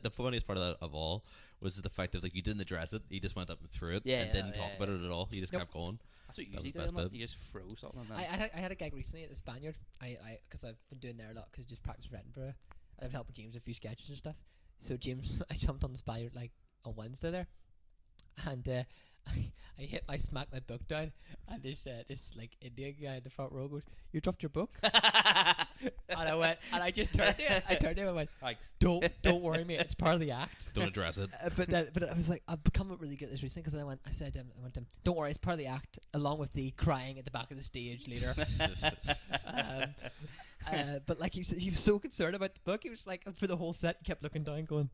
the funniest part of that of all, was the fact that like you didn't address it. You just went up and threw it Yeah, and didn't yeah, talk yeah. about it at all. You just Nope. kept going. That's what you That was usually the do. best Isn't it? bit. You just throw something. And I had a gig recently at the Spaniard. Because I've been doing there a lot because just practice for Edinburgh, and I've helped James with a few sketches and stuff. So James, I jumped on the Spaniard like on Wednesday there, and I smacked my book down, and this like Indian guy in the front row goes, "You dropped your book," and I went, and I just turned to him. I turned to him and went, Thanks. Don't worry, mate. It's part of the act." Don't address it. But I was like, I've become really good at this recently because I went to him, "Don't worry, it's part of the act," along with the crying at the back of the stage later. But like he was so concerned about the book, he was like for the whole set, he kept looking down, going,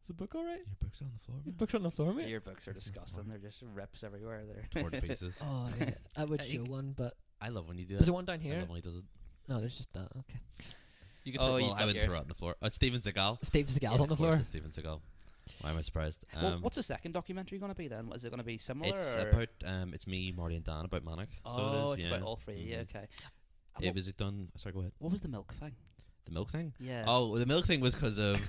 "Is the book all right? Your book's on the floor, Your man. book's on the floor, mate." Your books are disgusting. They're just rips everywhere. They're Torn to pieces. Oh, yeah. I would I show think- one, but I love when you do there's that. a one down I here. love when he does it. No, there's just that. Okay. You can Oh, throw, you well, I got would your- throw it on the floor. It's Steven Seagal. Steve Seagal's Yeah, on the Of course floor. it's Steven Seagal. Why am I surprised? what's the second documentary going to be then? Is it going to be similar? It's or? about it's me, Marty, and Dan about Manic. Oh, so it is, it's yeah. about all three. Yeah, Mhm. okay. It was it done. Sorry, go ahead. What was the milk thing? The milk thing. Yeah. Oh, the milk thing was because of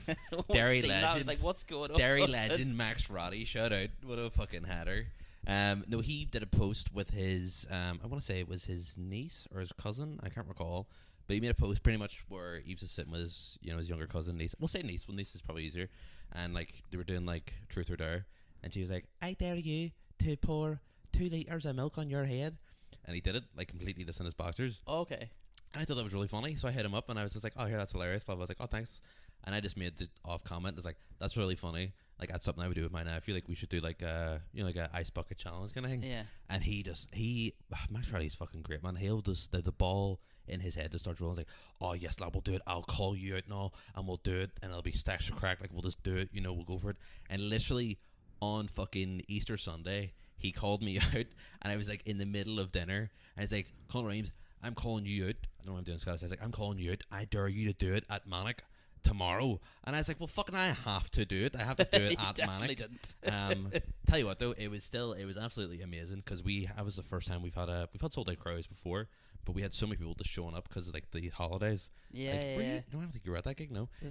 Dairy Seen that, I was Legend. like, what's going on? Dairy legend Max Roddy. Shout out! What a fucking hatter. No, he did a post with his. I want to say it was his niece or his cousin. I can't recall. But he made a post pretty much where he was just sitting with his, his younger cousin, niece. We'll say niece. Well, niece is probably easier. And like they were doing like truth or dare, and she was like, "I dare you to pour 2 liters of milk on your head," and he did it like completely just in his boxers. Oh, okay. And I thought that was really funny, so I hit him up and I was just like, "Oh, here, that's hilarious." But I was like, "Oh, thanks." And I just made the off comment. I was like, "That's really funny. Like that's something I would do with mine. I feel like we should do like like a ice bucket challenge kind of thing." Yeah. And Max Riley's fucking great, man. He'll just the ball in his head just starts rolling. He's like, "Oh yes, lad, we'll do it. I'll call you out now, and we'll do it, and it'll be stacks of crack. Like we'll just do it. We'll go for it." And literally on fucking Easter Sunday, he called me out, and I was like in the middle of dinner, and he's like, "Colin Reams, I'm calling you out." I don't know what I'm doing, Scottish. I was like, "I'm calling you out. I dare you to do it at Manic tomorrow." And I was like, "Well, fucking, I have to do it. I have to do it You at definitely Manic." didn't. Tell you what though, it was absolutely amazing because that was the first time we've had sold out crowds before, but we had so many people just showing up because of like the holidays. Yeah, Like, were yeah. you? No, I don't think you were at that gig. No, I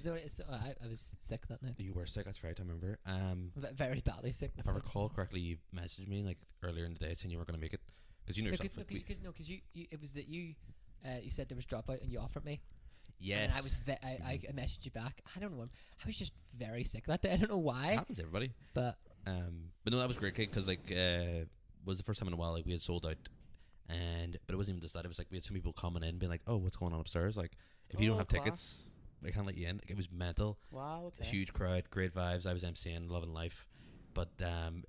was sick that night. you were sick. That's right. I remember. Very badly sick. If I recall correctly, you messaged me like earlier in the day saying you weren't going to make it because you knew yourself. Like, Because you it was that you said there was dropout and you offered me. yes, And I was I messaged you back. I don't know. I was just very sick that day. I don't know why. it happens to everybody. But But no, that was a great gig because like was the first time in a while like we had sold out, but it wasn't even just that. It was like we had some people coming in being like, "Oh, what's going on upstairs?" Like if you don't Oh, have class. tickets, they can't let you in. Like, it was mental. Wow. A Okay. huge crowd, great vibes. I was MCing, loving life. But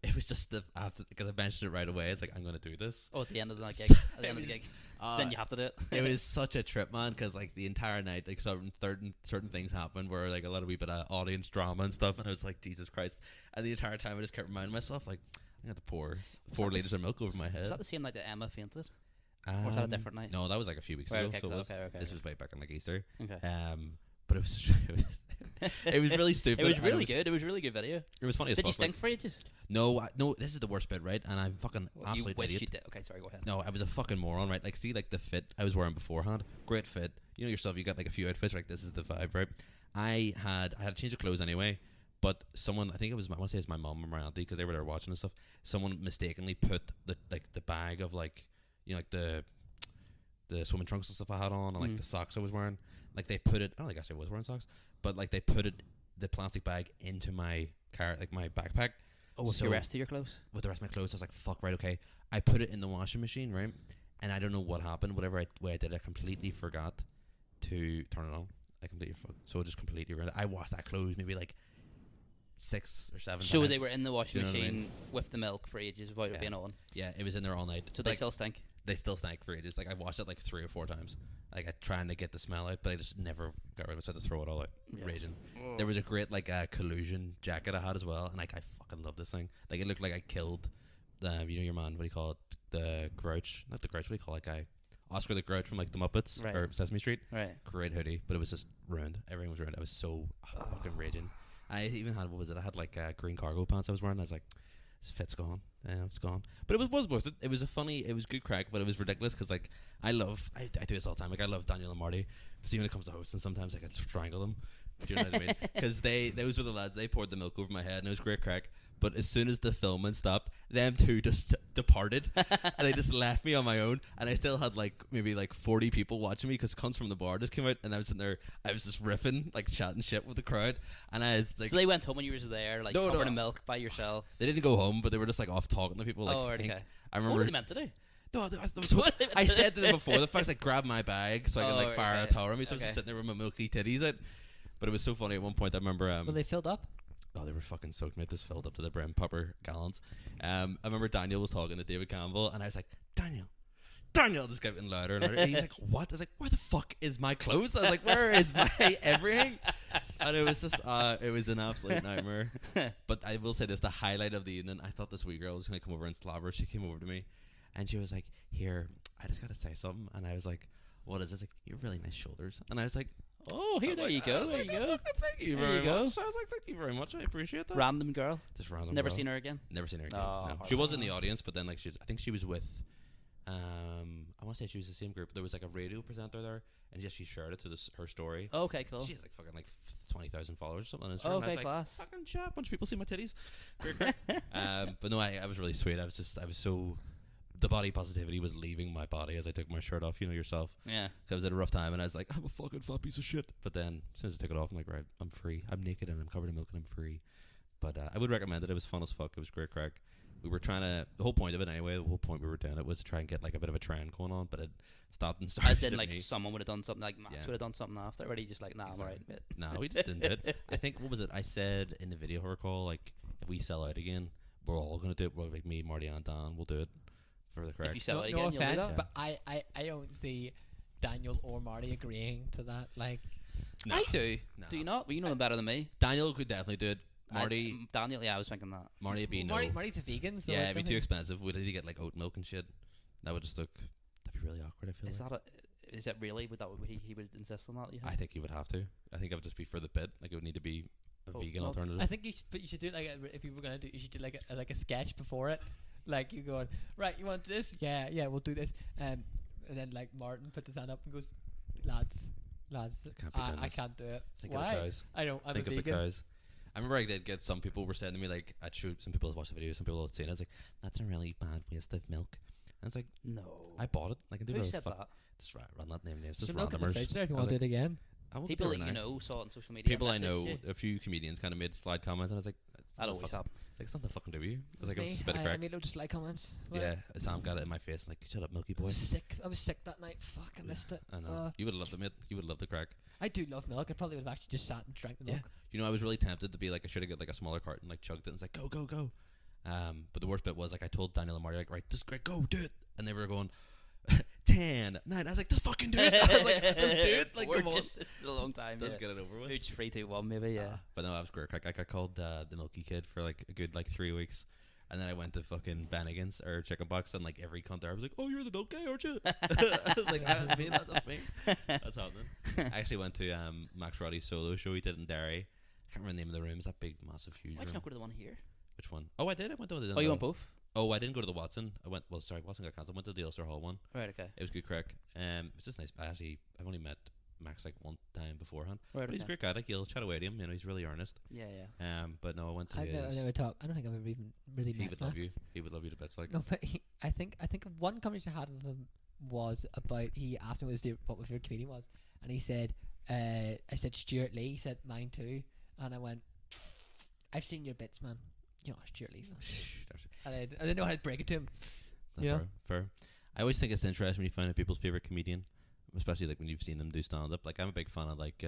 it was just the after because I mentioned it right away. It's like I'm gonna do this. Oh, at the end of the gig. At the end of the gig. So then you have to do it. It was such a trip, man, because like the entire night, like certain things happened where like a lot of wee bit of audience drama and stuff, and I was like, Jesus Christ! And the entire time I just kept reminding myself, like, I got to pour 4 liters of milk over my head. Was that the same night that Emma fainted? Or was that a different night? No, that was like a few weeks Right, ago. okay, So it was, okay. this was way back on like Easter. Okay. But it was it was really stupid. It was and really good. It was a really good video. It was funny as Did you fuck. stink for ages? No, no. This is the worst bit, right? And I'm fucking You absolute wish idiot. you did. Okay, sorry, go ahead. No, I was a fucking moron, right? Like, see, like the fit I was wearing beforehand, great fit. You know yourself, you got like a few outfits, like this is the vibe, right? I had a change of clothes anyway, but someone, I think it was, I want to say it's my mom or my auntie, because they were there watching and stuff. Someone mistakenly put the bag of like, you know, like the swimming trunks and stuff I had on, and like the socks I was wearing, like they put it. I don't think actually I was wearing socks, but like they put the plastic bag into my car, like my backpack. Oh, with So- the rest of your clothes? With the rest of my clothes, I was like, fuck, right, okay. I put it in the washing machine, right? And I don't know what happened. Whatever way I did, I completely forgot to turn it on. I completely so it just completely ruined it. I washed that clothes maybe like 6 or 7 So times. they were in the washing Do you know what I machine mean? with the milk for ages without it being on. Yeah, it was in there all night. So they like, still stink. they still stank for ages. Like I washed it like 3 or 4 times. Like I trying to get the smell out, but I just never got rid of it. So I had to throw it all out. Yeah. Raging. There was a great like collusion jacket I had as well, and like I fucking love this thing. Like it looked like I killed, you know your man. What do you call it? The Grouch, not the Grouch. What do you call that guy? Oscar the Grouch from like the Muppets Right. or Sesame Street. Right. Great hoodie, but it was just ruined. Everything was ruined. I was so fucking raging. I even had, what was it? I had like green cargo pants I was wearing. I was like, this fit's gone. Yeah, it's gone. But it was worth it. It was it was good crack, but it was ridiculous because like I do this all the time. Like I love Daniel and Marty. See when it comes to hosting, sometimes I could strangle them. Do you know what I mean? Because those were the lads. They poured the milk over my head, and it was great crack. But as soon as the filming stopped, them two just departed, and they just left me on my own. And I still had like maybe like 40 people watching me because cunts from the bar just came out, and I was sitting there. I was just riffing, like chatting shit with the crowd, and I was like, So they went home when you were just there, like No, covered no. in milk by yourself. they didn't go home, but they were just like off talking to people. Like, Oh, right, I think- okay. I What remember. were they meant to do? No, What are they meant I to said do? to them before the fact, like, grab my bag so I can Oh, like right, fire okay. a tower on me. So I was Okay. just sitting there with my milky titties out. But it was so funny at one point. I remember. Well, they filled up. Oh, they were fucking soaked, mate. This filled up to the brim, proper gallons. I remember Daniel was talking to David Campbell, and I was like, Daniel, this guy getting louder and louder. And he's like, what? I was like, where the fuck is my clothes? I was like, where is my everything? And it was just, it was an absolute nightmare. But I will say this, the highlight of the evening, I thought this wee girl was going to come over and slobber. She came over to me, and she was like, here, I just got to say something. And I was like, what is this? Like, you have really nice shoulders. And I was like, Oh, here, there you go. There you go. Thank you There very you go. much. I was like, thank you very much. I appreciate that. Random girl. Just random. Never girl. seen her again. Never seen her again. Oh, No. She was in the audience, but then like I think she was with, I want to say she was the same group. There was like a radio presenter there, and she shared it to her story. Okay, cool. She has like fucking like 20,000 followers or something on Instagram. and I Okay, was like, class. fucking shit, a bunch of people see my titties. Great, great. But no, I was really sweet. I was so, the body positivity was leaving my body as I took my shirt off. You know yourself. Yeah. 'Cause I was at a rough time, and I was like, I'm a fucking fat piece of shit. But then as soon as I took it off, I'm like, right, I'm free. I'm naked and I'm covered in milk and I'm free. But I would recommend it. It was fun as fuck. It was great crack. We were trying to, the whole point of it anyway, the whole point we were doing it was to try and get like a bit of a trend going on, but it stopped and started. As in, at like, me. someone would have done something, like Max Yeah. would have done something after. Already just like, nah, I'm Exactly. alright. No, we just didn't do it. I think, what was it? I said in the video recall, like, if we sell out again, we're all going to do it. Well, like me, Marty, and Dan will do it for the If crack. you sell No, it no again, you'll do offense, that. but I don't see Daniel or Marty agreeing to that. Like, No. I do. No. Do you not? Well, you know them better than me. Daniel could definitely do it. Marty, Daniel, yeah, I was thinking that. Marty would be no. Marty's a vegan, so Yeah, like, it'd be I too think- expensive. We'd need to get like oat milk and shit. That would just look. That'd be really awkward. I feel. Is like. that a? Is it really? Would that? He would insist on that? You I think he would have to. I think it would just be for the bit. Like it would need to be a Oat vegan milk. alternative. I think you should, but you should do it like if you were gonna do, you should do like a sketch before it, like you going right. You want this? Yeah, we'll do this. And then like Martin put his hand up and goes, lads, Can't be doing I this. can't do it. Think of Why? the cows. I don't. I'm Think a of the vegan. cows. I remember I did get some people were saying to me like I'd shoot some people had watched the video, some people had seen it. I was like, that's a really bad waste of milk. And it's like No. I bought it. Like I did Who really said fuck. that? Just run that name names. Some Just milk in the randomers. fridge there if you I want was to do it again. I will People do that it you now. know saw it on social media. People I messaged know, you. a few comedians kind of made slide comments, and I was like, That always happens. Like, it's not the fucking W. I was like, me. it was just a bit of I crack. made no dislike comments. Well, Yeah, Sam got it in my face and like, shut up, Milky I Boy. was sick. I was sick that night. Fuck, I missed it. I know. You would have loved it, mate. You would have loved the crack. I do love milk. I probably would have actually just sat and drank the Yeah. milk. You know, I was really tempted to be like, I should have got like a smaller carton, like chugged it, and it's like, go, go, go. But the worst bit was like, I told Daniel and Marty, like, right, this is great, go, do it. And they were going, 10, 9. I was like, just fucking do it. I was like, just do it. Like, We're come on. just a long time. Let's Yeah. get it over with. Hooch 3, 2, 1, maybe. Yeah. But no, I was great. Like, I called the Milky Kid for like a good like 3 weeks. And then I went to fucking Bennigan's or Chicken Box, and like every cunt there, I was like, "Oh, you're the milk guy, aren't you?" I was like, "That's me, that's me." That's happening. I actually went to Max Roddy's solo show he did in Derry. I can't remember the name of the room. It's that big, massive, huge Why did you room. not go to the one here? Which one? Oh, I did. I went to the. Oh, you went both? Oh, I didn't go to the Watson. I went. Well, sorry, Watson got cancelled. I went to the Ulster Hall one. Right. Okay. It was good crack. It's just nice. I've only met Max like one time beforehand. Right. But he's a Okay. great guy. Like, you'll chat away to him. You know, he's really earnest. Yeah. Yeah. But no, I went to I his. never talked. I don't think I've ever even really He met would love you. Max. He would love you to bits. Like. No, but I think one conversation I had with him was about, he asked me what my favorite comedian was, and he said, I said Stuart Lee. He said mine too, and I went, I've seen your bits, man. You know, Stuart Lee. And I didn't know how to break it to him. Yeah. Fair. I always think it's interesting when you find out people's favorite comedian, especially like when you've seen them do stand up. Like, I'm a big fan of like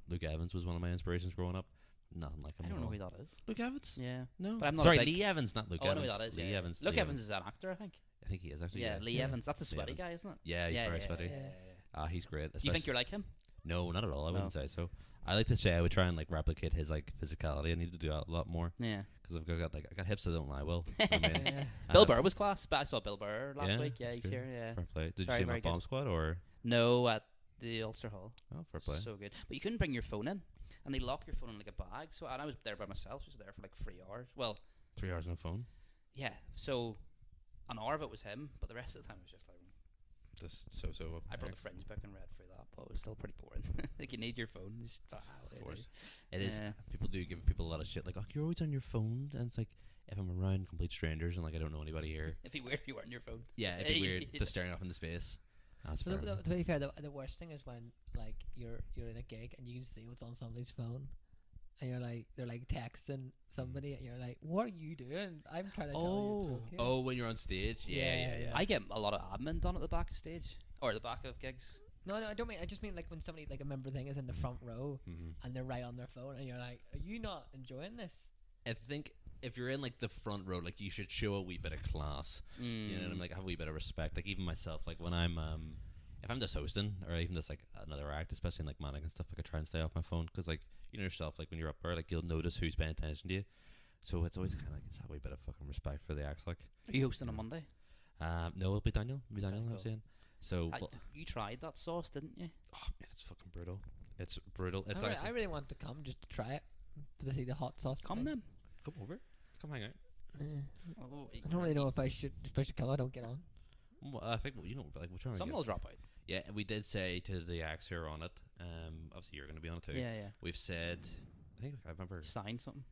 Luke Evans was one of my inspirations growing up. Nothing like him. I don't at know all. who that is. Luke Evans? Yeah. No, But I'm not sorry, a big- Lee Evans, not Luke Oh, I Evans. know who that is. Lee yeah. Evans. Luke Lee Evans is an actor, I think. I think he is actually. Yeah. Lee Yeah. Evans. That's a Lee sweaty Evans. guy, isn't it? Yeah, he's very sweaty. Yeah. He's great. Do you think you're like him? No, not at all. I No. wouldn't say so. I like to say I would try and like replicate his like physicality. I need to do that a lot more Yeah. because I got hips that don't lie well. I mean, Yeah. Bill Burr was class, but I saw Bill Burr last Yeah, week. Yeah, he's good. here. Yeah. Fair play. Did you Very, see him very at Bomb good. Squad or? No, at the Ulster Hall. Oh, fair play. So good. But you couldn't bring your phone in, and they lock your phone in like a bag. So and I was there by myself. Just there for like 3 hours. Well, 3 hours on the phone. yeah. So an hour of it was him, but the rest of the time was just like Just so. I brought the Fringe book and read through that, but it was still pretty boring. Like, you need your phone. Just, Of course. It is. Yeah. People do give people a lot of shit. Like, oh, you're always on your phone, and it's like if I'm around complete strangers and like I don't know anybody here. It'd be weird if you weren't on your phone. Yeah, it'd be weird just staring off into space. That's fair. To be fair, the worst thing is when like you're in a gig and you can see what's on somebody's phone, and you're like, they're like texting somebody, and you're like, what are you doing? I'm trying to tell you. a joke here." Oh, when you're on stage. Yeah. Yeah. I get a lot of admin done at the back of stage or the back of gigs. No, I don't mean. I just mean like when somebody, like a member thing, is in the front row Mhm. and they're right on their phone, and you're like, are you not enjoying this? I think if you're in like the front row, like you should show a wee bit of class. You know what I mean? Like have a wee bit of respect. Like even myself, like when I'm if I'm just hosting or even just like another act, especially in like manic and stuff, like I try and stay off my phone because like you know yourself, like when you're up there, like you'll notice who's paying attention to you. So it's always kind of like it's that wee bit of fucking respect for the acts. Like Are you hosting on Monday? no, it'll be Daniel. It'll be Daniel. Okay, I'm cool. saying. So You tried that sauce, didn't you? oh man, it's fucking brutal. It's brutal. It's I actually really want to come just to try it, to see the hot sauce. Come thing. then. come over. Come hang out. Oh, I don't really know if I should come. I don't get on. Well, I think you know like we're trying to Some get. will drop out. Yeah, we did say to the acts who are on it. Obviously you're going to be on it too. Yeah. We've said, I think I remember Sign something.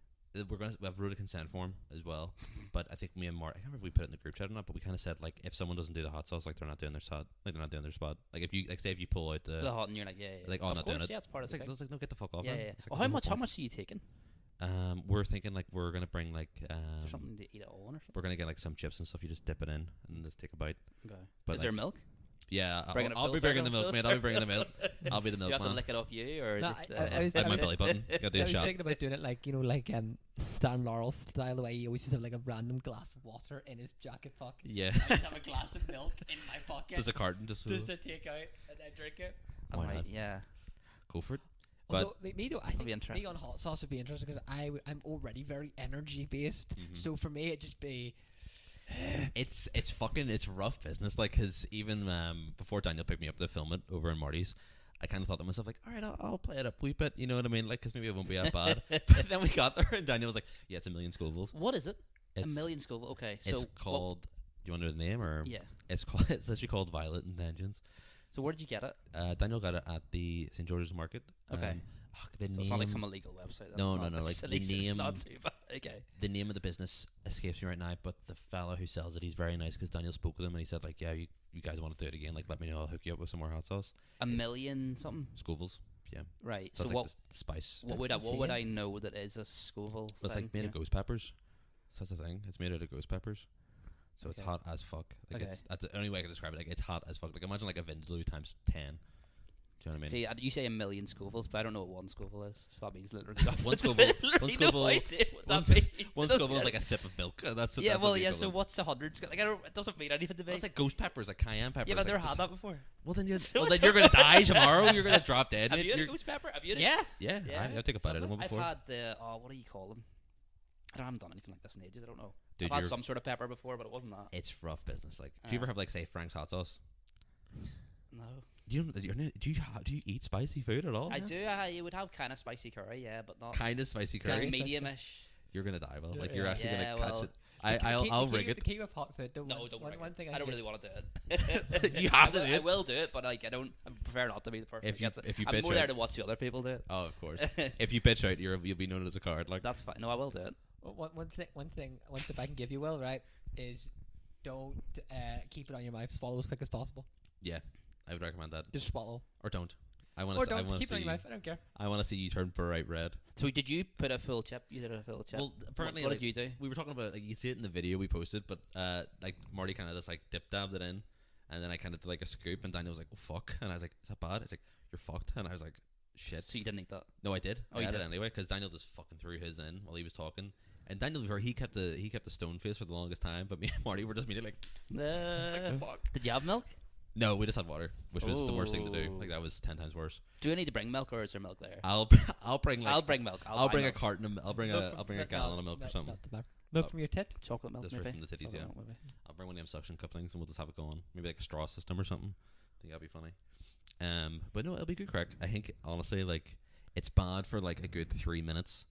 I've wrote a consent form as well. But I think me and Mark, I can't remember if we put it in the group chat or not. But we kind of said like if someone doesn't do the hot sauce, like they're not doing their spot, like they're not doing their spot. Like if you like say if you pull out The hot, and you're like, yeah. like, oh, of not course, doing it. Yeah, it's part of it's the like, gig. no, get the fuck off. Yeah, man. yeah. It's like, Oh, there's how no much? How point. much are you taking? We're thinking like we're gonna bring like Is there something to eat it on or something? we're gonna get like some chips and stuff. You just dip it in and just take a bite. Okay. But Is there like, milk? Yeah, Bringing it I'll full be bringing the circle? milk, mate. I'll be bringing the milk. I'll be the Do you milk have to man. lick it off you, or is No, it? I was- Like my was- belly button. You got to do I a was shot. thinking about doing it like, you know, like Stan Laurel style, the way he always just have like a random glass of water in his jacket pocket. Yeah. I just have a glass of milk in my pocket There's a carton just just to take out and then drink it. Why Right, not? yeah. Go for it. But Although me though, I think be me interesting. on hot sauce would be interesting because I'm already very energy based. Mhm. So for me, it'd just be it's fucking it's rough business. Like, cause even before Daniel picked me up to film it over in Marty's, I kind of thought to myself like, all right, I'll play it up a wee bit. You know what I mean? Like, cause maybe it won't be that bad. But then we got there and Daniel was like, yeah, it's 1,000,000 Scovilles. What is it? It's, a million Scoville. Okay, so It's called. Do you want to know the name or? yeah. It's called. It's actually called Violet Intentions. So where did you get it? Daniel got it at the St George's Market. Okay. The So name. it's not like some illegal website. No, That's no, not- no, that's like at least the it's name- not too bad. Okay. The name of the business escapes me right now, but the fella who sells it, he's very nice because Daniel spoke with him and he said like, yeah, you guys want to do it again? Like, let me know. I'll hook you up with some more hot sauce. 1,000,000 something. Scovilles. yeah. Right. So, So it's what like the spice. what would I know that is a Scoville? It's thing? like made of ghost peppers. So that's the thing. It's made out of ghost peppers. So it's Okay. hot as fuck. Like Okay. it's that's the only way I can describe it. Like it's hot as fuck. Like imagine like a Vindaloo times 10. Do you know what I mean? See, you say a million Scovilles, but I don't know what one Scoville is. So that means literally One Scoville- literally one no Scoville- idea what one that means. One I don't Scoville is get like it. a sip of milk. That's Yeah, that's well, the yeah. So equivalent. what's 100? Like, I don't. It doesn't mean anything to me. It's like ghost peppers, like cayenne peppers. yeah, but I've like never just- had that before. Well, then you're So well, it's then you're gonna die tomorrow. You're gonna drop dead. Have mate. you had a You're- ghost pepper? Have you had it? Yeah. yeah, Yeah. I'll take a bite out of one I've before. had the what do you call them? I haven't done anything like this in ages. I don't know. Dude, I've had you're- some sort of pepper before, but it wasn't that. It's rough business. Like, do you ever have like say Frank's hot sauce? No. Do you eat spicy food at all? I do. You would have kind of spicy curry, yeah, but not Kind of spicy Kinda curry. spicy. medium-ish. You're gonna die, well. Like Yeah. you're actually Yeah, gonna catch well, it. I'll rig The it. key with hot food. No, don't one, rig one it. thing I don't give- really want to do it. You have to I do will, it. I will do it, but like I don't. I prefer not to be the person If who you gets it. if you I'm bitch more there out, to watch the other people do it. oh of course. If you bitch out, you'll be known as a card. Like That's fine. No, I will do it. One thing, one tip I can give you, Will, right, is don't keep it on your mouth. Swallow as quick as possible. yeah, I would recommend that. Just swallow. Or don't. I Or want to. I don't want to keep it on see. your mouth. I don't care. I want to see you turn bright red. So did you put a full chip? You did a full chip. Well, apparently, what like, did you do? we were talking about like you see it in the video we posted, but like Marty kind of just like dip dabbed it in, and then I kind of did like a scoop, and Daniel was like, "Oh fuck," and I was like, "Is that bad?" It's like, "You're fucked," and I was like, "Shit." So you didn't eat that. No, I did. Oh, I you had it did? anyway because Daniel just fucking threw his in while he was talking, and Daniel he kept the stone face for the longest time, but me and Marty were just immediately like, "Fuck." Did you have milk? No, we just had water, which was the worst thing to do. Oh. Like that was 10 times worse. Do I need to bring milk, or is there milk there? I'll bring like I'll bring milk. I'll buy bring a milk. carton of I'll bring a gallon of milk or something. Milk from your tit. chocolate milk. That's maybe? right from the titties, Chocolate yeah. milk, maybe. I'll bring one of them suction cup things and we'll just have it going. Maybe like a straw system or something. I think that'd be funny. But no, it'll be good crack. I think honestly, like it's bad for like a good 3 minutes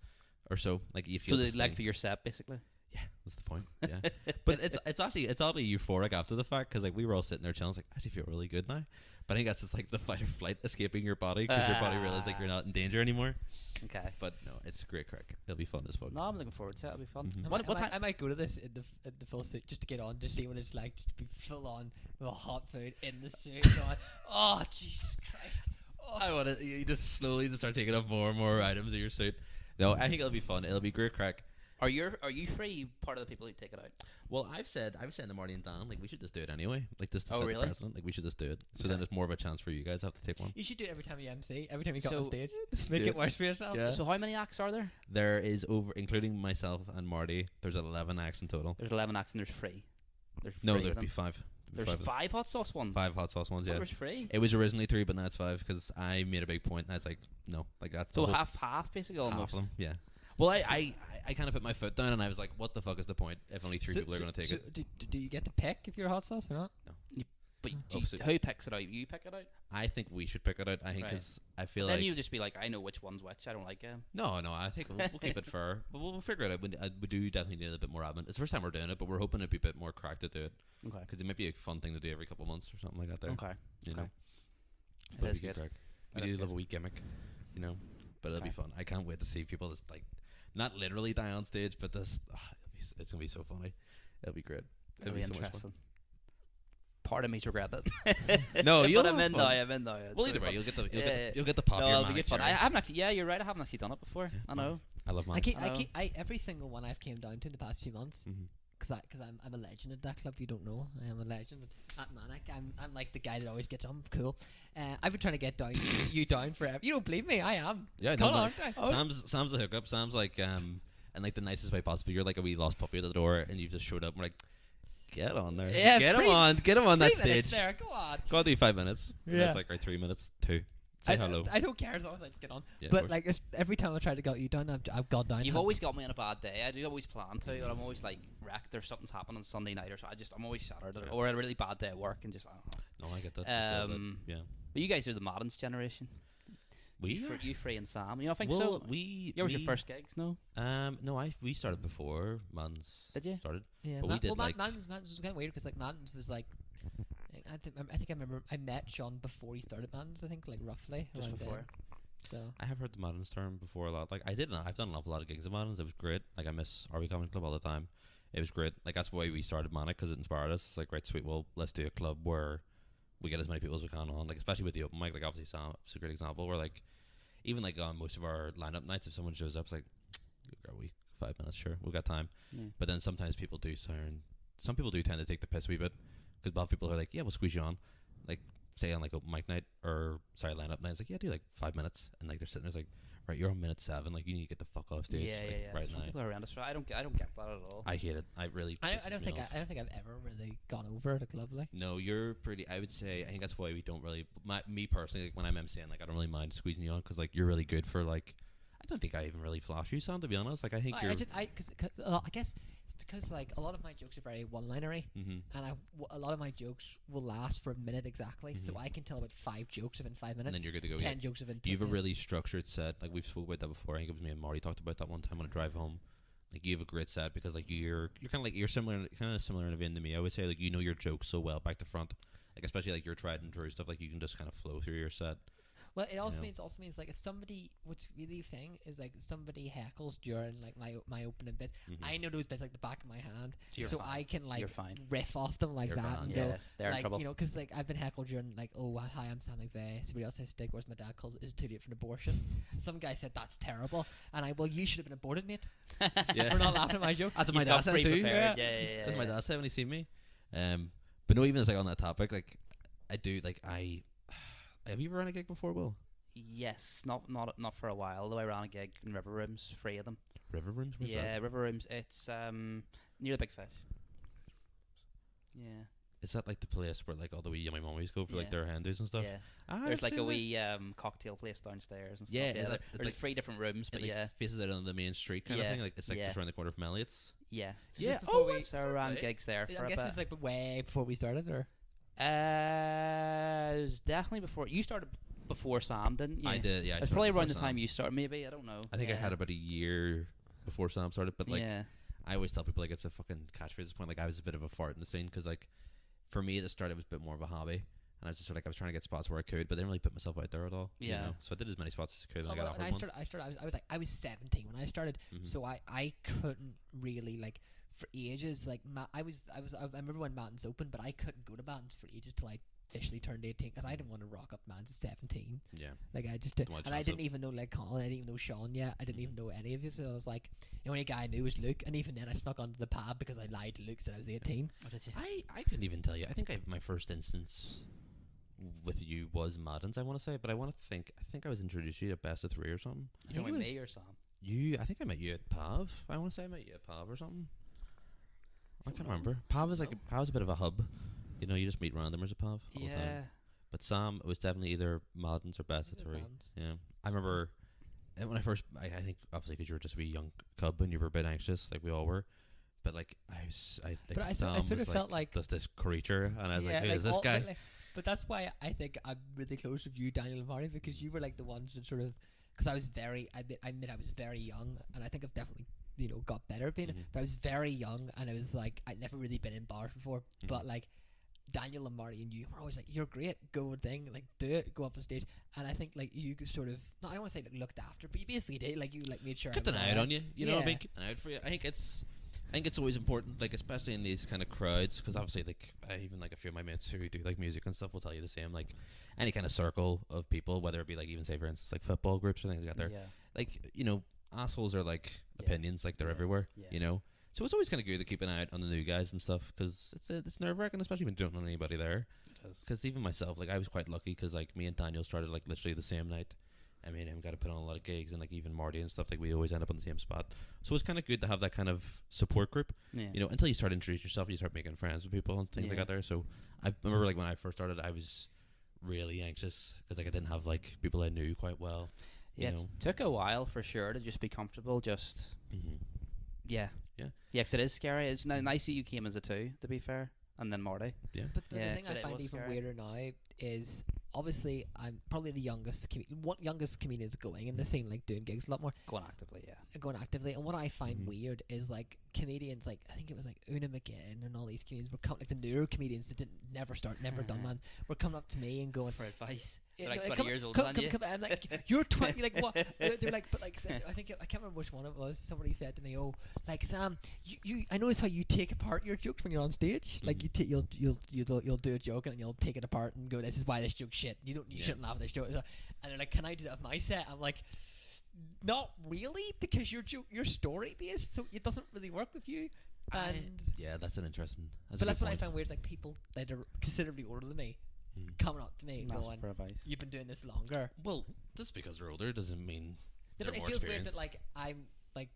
or so. Like you feel So this the leg thing. for your set, basically. Yeah, that's the point. Yeah, but it's oddly euphoric after the fact because like we were all sitting there chilling. Like I actually feel really good now. But I think that's just like the fight or flight escaping your body because your body realizes like you're not in danger anymore. Okay. But no, it's great crack. It'll be fun as fuck. No, I'm looking forward to it. It'll be fun. Mhm. What time? I might go to this in the full suit just to get on, just see what it's like, just to be full on with hot food in the suit. Going, oh Jesus Christ! Oh. I want to. You just slowly just start taking off more and more items of your suit. No, I think it'll be fun. It'll be great crack. Are you free? Part of the people who take it out. Well, I've said to Marty and Dan, like we should just do it anyway. Like just to Oh, set really? the precedent. Like we should just do it. So then Okay. it's more of a chance for you guys to have to take one. You should do it every time you MC, every time you come So- on stage. Make do it worse for yourself. Yeah. So how many acts are there? There is over, including myself and Marty. There's 11 acts in total. There's 11 acts and there's free. There's No, three of there'd them. be 5. There's 5 hot sauce ones. 5 hot sauce ones. I thought Yeah. It was free. It was originally 3, but now it's 5 because I made a big point. And I was like, no, like that's So the whole half basically half almost. of them. Yeah. Well, I kind of put my foot down and I was like, what the fuck is the point if only 3 people are going to take it? Do you get to pick if you're a hot sauce or not? But Obviously. who picks it out? You pick it out. I think we should pick it out. I think Right. because I feel Then like you just be like, I know which one's which. I don't like it. no. I think we'll keep it fair, but we'll figure it out. We do definitely need a bit more admin. It's the first time we're doing it, but we're hoping it'd be a bit more crack to do it Okay. because it might be a fun thing to do every couple of months or something like that. There, Okay. you okay. know, It But is we good. crack. We It do is love good. a wee gimmick, you know, but it'll be Okay. fun. I can't wait to see people just like not literally die on stage, but this it's gonna be so funny. It'll be great. It'll It'll be be so much fun. interesting. Part of me's regret it. No, you'll but I'm have in fun. now. I'm in now. It's Well, really either way, fun. you'll get the pop. No, your it'll be manic good fun. cherry. I haven't actually. Yeah, you're right. I haven't actually done it before. I know. I love mine. I every single one I've came down to in the past few months, Mhm. because I'm a legend at that club. You don't know, I am a legend at Manic. I'm like the guy that always gets on. Cool. I've been trying to get down you down forever. You don't believe me? I am. Yeah, Come no, on. but Oh. Sam's the hookup. Sam's like and like the nicest way possible. You're like a wee lost puppy at the door, and you've just showed up. And we're like, get on there, Yeah, get him free- on that 3 minutes stage. there. Go on. Go on, do 5 minutes. And Yeah. that's like right 3 minutes. 2. Say hello. I don't care as long as I just get on. Yeah, of but course. like every time I try to get you down, I've got down. You've always got me on a bad day. I do always plan to, but I'm always like wrecked or something's happening on Sunday night or so. I'm always shattered Yeah. or a really bad day at work and just I don't know. No, I get that. I feel that. Yeah. But you guys are the Maddens generation. We You three and Sam. You know, I think well, so. we Yours your we- first gigs, no? no, we started before Man's Did you? started. Yeah, But we did, like- Mans was kind of weird because like Mans was like, I think I remember I met Sean before he started Mans. I think like roughly Just around before. then. So I have heard the Madden's term before a lot. Like I've done an awful lot of gigs at Madden's. It was great. Like I miss RB Comedy Club all the time. It was great. Like that's why we started Manic because it inspired us. It's like right, sweet. Well, let's do a club where we get as many people as we can on. Like especially with the open mic. Like obviously Sam is a great example. Where like even like on most of our lineup nights, if someone shows up, it's like, "Are we 5 minutes? Sure, we've got time." Yeah. But then sometimes people do some people do tend to take the piss a wee bit, because a lot of people are like, "Yeah, we'll squeeze you on," like say on like open mic night or sorry lineup night. It's like, "Yeah, do like 5 minutes," and like they're sitting there, it's like, "Right, you're on minute 7. Like you need to get the fuck off stage." Yeah, like, yeah, yeah. Right Some now, people are around us. I don't get that at all. I hate it. I really. I pisses don't me think off. I don't think I've ever really gone over at a club like. No, you're pretty. I would say. I think that's why we don't really. Me personally, like when I'm emceeing, like I don't really mind squeezing you on because like you're really good for like. I don't think I even really flash you, Sam. To be honest, like I think you're. I guess it's because like a lot of my jokes are very one-linery, Mhm. and a lot of my jokes will last for a minute exactly, so I can tell about 5 jokes within 5 And then minutes. you're good to go. 10 Yeah. jokes within. You have a 10. really structured set. Like we've spoke about that before. I think it was me and Marty talked about that one time on a drive home. Like you have a great set because like you're kind of like you're similar in a vein to me. I would say like you know your jokes so well back to front. Like especially like your tried and true stuff. Like you can just kind of flow through your set. Well, it also know. means like if somebody, what's really a thing is like somebody heckles during like my opening bits. Mhm. I know those bits like the back of my hand, You're so fine. I can like You're fine. riff off them like You're that grand, and Yeah, go. they're in Like, trouble. you know, because like I've been heckled during like, oh hi, I'm Sam McVeigh, severely autistic, or as my dad calls it, is too late for an abortion. Some guy said that's terrible, and you should have been aborted, mate, Yeah. for not laughing at my joke. That's what You've my got dad says too. pre-prepared. Yeah. That's what my dad said when he seen me. But no, even as like on that topic, like I do like I. Have you ever run a gig before, Will? Yes, not for a while. Though I ran a gig in River Rooms, 3 of them. River Rooms? Where's Yeah, that? River Rooms. It's near the Big Fish. Yeah. Is that like the place where like all the wee yummy mummies go for like Yeah. their handus and stuff? Yeah. Ah, There's I've like a seen that. wee cocktail place downstairs and stuff. Yeah, there- it's there's like- 3 different rooms, It but like yeah, faces out on the main street kind Yeah, of thing. Like it's like yeah. just around the corner from Elliott's. yeah. So just before we- So I ran fair play. gigs there for I'm a guessing bit. it's like way before we started, or It was definitely before you started. Before Sam, didn't you? I did, yeah. I It's started probably before around the Sam. time you started. Maybe I don't know. I think I Yeah. had about a year before Sam started, but like yeah. I always tell people like it's a fucking catchphrase at this point. Like I was a bit of a fart in the scene because like for me at the start it was a bit more of a hobby, and I was just sort of like I was trying to get spots where I could, but I didn't really put myself out there at all. You Yeah. know? So I did as many spots as I could. And I got when I offered one. started, I was 17 when I started, Mhm. so I couldn't really like for ages like I remember when Matins opened, but I couldn't go to Matins for ages till I officially turned 18 because I didn't want to rock up Matins at 17. Yeah. Like I just did, Don't want and I chance didn't it. even know like Colin, I didn't even know Sean yet. I didn't Mhm. even know any of you. So I was like, the only guy I knew was Luke, and even then I snuck onto the pub because I lied to Luke said I was 18. Oh, did you? I couldn't even tell you. I think my first instance with you was Madden's, I want to say, but I think I was introduced to you at Best of 3 or something. You think know it was- me or Sam? I think I met you at Pav. I want to say I met you at Pav or something. I can't know. remember. Pav is Pav's a bit of a hub. You know, you just meet randomers at Pav all the time. Yeah. But Sam, it was definitely either Madden's or Best of There's 3. Matins. Yeah, I remember when I first. I think obviously because you were just a wee young cub and you were a bit anxious, like we all were. But like like But I Sam sort of was felt like this creature, and I was like, who like is this all- guy? but that's why I think I'm really close with you, Daniel and Marty, because you were like the ones that sort of, because I was I admit I was very young, and I think I've definitely got better at being, Mhm. but I was very young, and I was like I'd never really been in bars before, Mhm. but like Daniel and Marty and you were always like, you're great, go thing, like do it, go up on stage, and I think like you sort of, no, I don't want to say like looked after, but you basically did, like you like made sure Kept I an was eye out alright. on you. You know, what I Yeah. mean, keep an eye out for you. I think it's always important, like especially in these kind of crowds, because obviously, like even like a few of my mates who do like music and stuff will tell you the same. Like any kind of circle of people, whether it be like even say for instance like football groups or things like that. Yeah. Like assholes are like Yeah. opinions, like they're Yeah. everywhere. Yeah. You know, so it's always kind of good to keep an eye out on the new guys and stuff, because it's nerve wracking, especially when you don't know anybody there. It does. Because even myself, like I was quite lucky, because like me and Daniel started like literally the same night. I mean, him got to put on a lot of gigs, and like even Marty and stuff. Like we always end up on the same spot, so it's kind of good to have that kind of support group. Yeah. You know, until you start introducing yourself, you start making friends with people and things like Yeah. that there. So I remember like when I first started, I was really anxious because like I didn't have like people I knew quite well. Yeah, You it know. took a while for sure to just be comfortable. Just yeah, Yeah. yeah, 'cause it is scary. It's nice that you came as a 2, to be fair, and then Marty. But the Yeah, thing I but it find was even scary. weirder now is obviously I'm probably the youngest youngest comedians going in the scene, like doing gigs a lot more, Going actively, yeah. going actively. And what I find Mhm. weird is like comedians, like I think it was like Una McGinn and all these comedians were coming, like the newer comedians that never done man, were coming up to me and going, For advice. They're like no, 20 years older than you. and like you're 20. Like what? They're like, but like I think I can't remember which one it was. Somebody said to me, "Oh, like Sam, you I notice how you take apart your jokes when you're on stage. Like you take you'll do a joke and you'll take it apart and go, this is why this joke's shit. You shouldn't laugh at this joke." And they're like, "Can I do that with my set?" I'm like, not really, because your story based, so it doesn't really work with you. And yeah, that's an interesting. but that's what I find weird. Is like people that are considerably older than me coming up to me Asking going, for advice. "You've been doing this longer." Well, just because they're older doesn't mean Yeah, they're but it more feels weird experienced. that like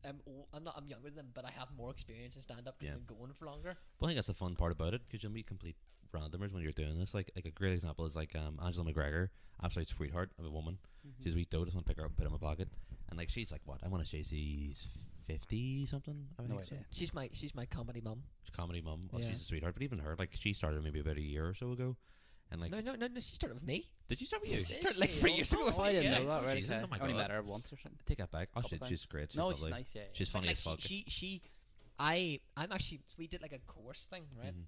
I'm old, I'm younger than them, but I have more experience in stand up because Yeah. I've been going for longer. Well, I think that's the fun part about it, because you'll meet complete randomers when you're doing this. Like a great example is like Angela McGregor, absolute sweetheart of a woman. She's a wee doe. Just want to pick her up, put her in my pocket, and like she's like, what? I want to say she's 50 something. I No think so. idea. She's my comedy mum. She's a comedy mum. Well, Yeah. she's a sweetheart. But even her, like she started maybe about a year or so ago, and like, No. She started with me. did she start with you? She started like 3 years ago. Oh, I didn't Yeah. know that. Right, Jesus, okay. oh my I only God. met her once or something. Take that back. Oh, Couple she's great. She's No, lovely. she's nice. Yeah. She's funny Like, as fuck. I'm actually. So we did like a course thing, right? Mhm.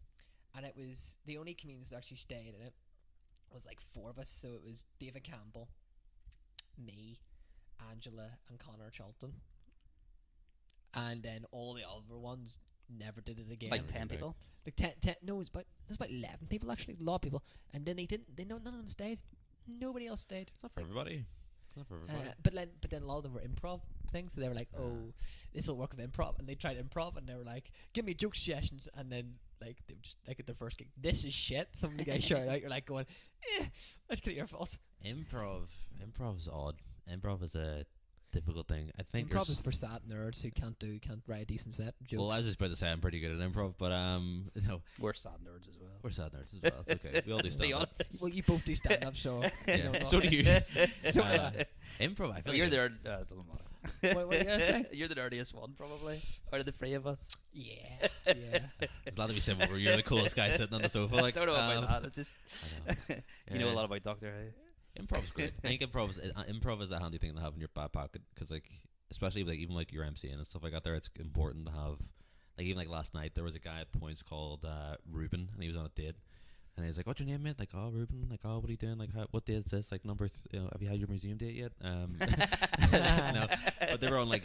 And it was the only comedians that actually stayed in it was like 4 of us. So it was David Campbell, me, Angela, and Connor Charlton. And then all the other ones never did it again. Like Never 10 came back. people. Like 10 no, it was about 11 people actually, a lot of people. And then none of them stayed. Nobody else stayed. It's not for everybody. It's not for everybody. But then a lot of them were improv things, so they were like, "Oh, this will work with improv," and they tried improv, and they were like, "Give me joke suggestions," and then like they were just like at their first gig, "This is shit." Some of the guys shout out, you're like going, "That's kind of your fault." Improv is odd. Improv is a difficult thing. I think Improv is for sad nerds who can't write a decent set of jokes. Well, I was just about to say I'm pretty good at improv, but no, We're sad nerds as well. we're sad nerds as well. It's okay. We all do Let's be stand up. honest. Well, you both do stand up, so Yeah. you know, So do you. So do I. Improv. I feel Well, you're like the nerd. It doesn't matter. What are you gonna say? You're the nerdiest one, probably, out of the 3 of us. Yeah, yeah. I'm glad to be simple. Where you're the coolest guy sitting on the sofa. Like, I don't know about that. It's just I know. you know a Yeah. lot about Doctor Who. Improv's great. I think improv is a handy thing to have in your back pocket, because like, especially like even like your MCing and stuff like that. There, it's important to have. Like even like last night, there was a guy at points called Ruben, and he was on a date. And he was like, "What's your name, mate?" Like, "Oh, Ruben." Like, "Oh, what are you doing? Like, what date is this? Like, have you had your museum date yet?" No, but they were on like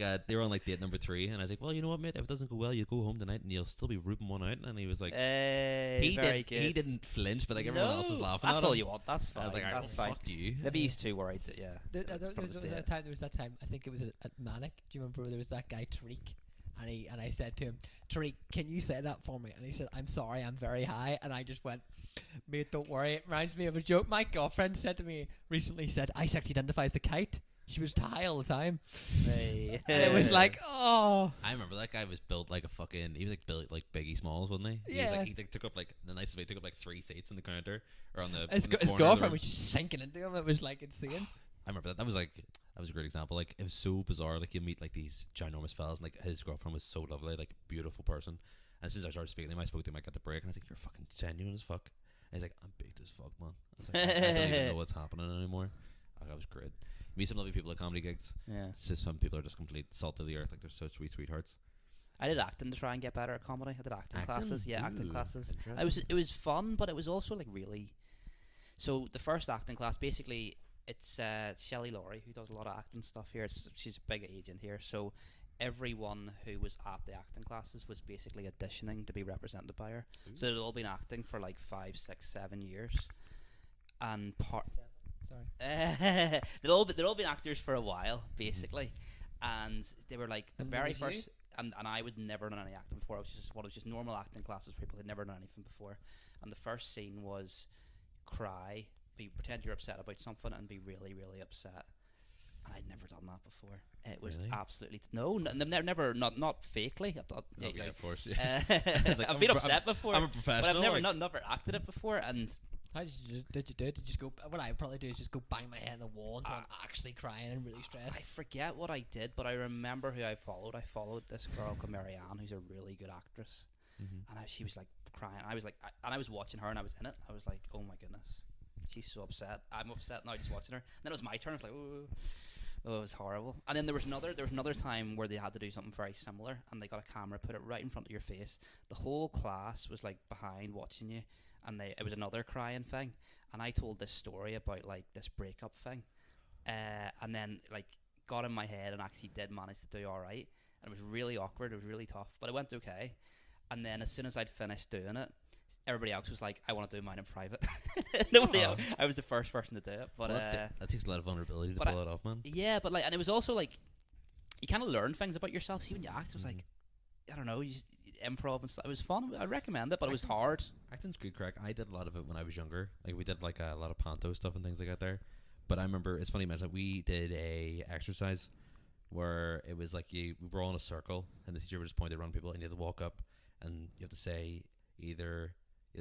date number 3, and I was like, "Well, you know what, mate? If it doesn't go well, you go home tonight, and you'll still be Ruben one out." And he was like, Hey, he didn't flinch, but like everyone else was laughing. That's at all him. you want. That's fine. I was like, that's "Alright, fine. fuck you." Maybe he's too worried that There from was his that date. time. I think it was at Manic. Do you remember there was that guy Tariq, and I said to him, "Tariq, can you say that for me?" And he said, "I'm sorry, I'm very high." And I just went, "Mate, don't worry. It reminds me of a joke my girlfriend said to me recently. Said I sexually identify as the kite. She was high all the time, Hey. and it was like, oh, I remember that guy was built like a fucking. He was like built like Biggie Smalls, wasn't he? He was Yeah. like, he like, took up like the nicest way. He took up like 3 seats in the counter or on the. his in the his corner of the girlfriend room. was just sinking into him. It was like insane. I remember that. That was a great example. Like it was so bizarre. Like you meet like these ginormous fellas, and like his girlfriend was so lovely, like beautiful person. And as soon as I started speaking to him, I spoke to him. I got the break, and I was like, "You're fucking genuine as fuck." And he's like, "I'm baked as fuck, man." I was like, I don't even know what's happening anymore. Like, that was great. You meet some lovely people at comedy gigs. Yeah. It's just some people are just complete salt of the earth. Like they're such sweet sweethearts. I did acting to try and get better at comedy. I did acting classes. Yeah, acting Ooh, classes. interesting. It was fun, but it was also like really. So the first acting class, basically, it's Shelley Laurie who does a lot of acting stuff here. She's a big agent here, so everyone who was at the acting classes was basically auditioning to be represented by her. So they'd all been acting for like 5, 6, 7 years, and Sorry. they'd all been actors for a while, basically, and they were like the And very was you? first. And I would never done any acting before. It was just normal acting classes for people who'd never done anything before. And the first scene was cry, pretend you're upset about something, and be really, really upset. And I'd never done that before. It was Really? absolutely never not fakely. Okay, of course. Yeah. It's like, I've I'm been a upset before. I'm a but professional. I've never like- never acted it before, and How did you do it? Did you just go? What I would probably do is just go bang my head on the wall until I'm actually crying and really stressed. I forget what I did, but I remember who I followed. I followed this girl called Marianne, who's a really good actress, Mhm. and she was like crying. I was like, and I was watching her, and I was in it. I was like, oh my goodness, she's so upset. I'm upset now, just watching her. And then it was my turn. I was like, oh, it was horrible. And then there was another time where they had to do something very similar, and they got a camera, put it right in front of your face. The whole class was like behind watching you, and it was another crying thing, and I told this story about like this breakup thing, and then like got in my head and actually did manage to do all right, and it was really awkward. It was really tough, but it went okay. And then as soon as I'd finished doing it, everybody else was like, "I want to do mine in private." Nobody else. I was the first person to do it, but Well, that takes a lot of vulnerability to but pull it off, man. yeah, but like, and it was also like, you kind of learn things about yourself. See, when you act, it was like, I don't know, you just improv and stuff. It was fun. I recommend it, but it was hard. Acting's good crack. I did a lot of it when I was younger. Like we did like a lot of panto stuff and things like that there. But I remember it's funny you mention it, we did a exercise where it was like we were all in a circle and the teacher would just point around people and you had to walk up and you have to say either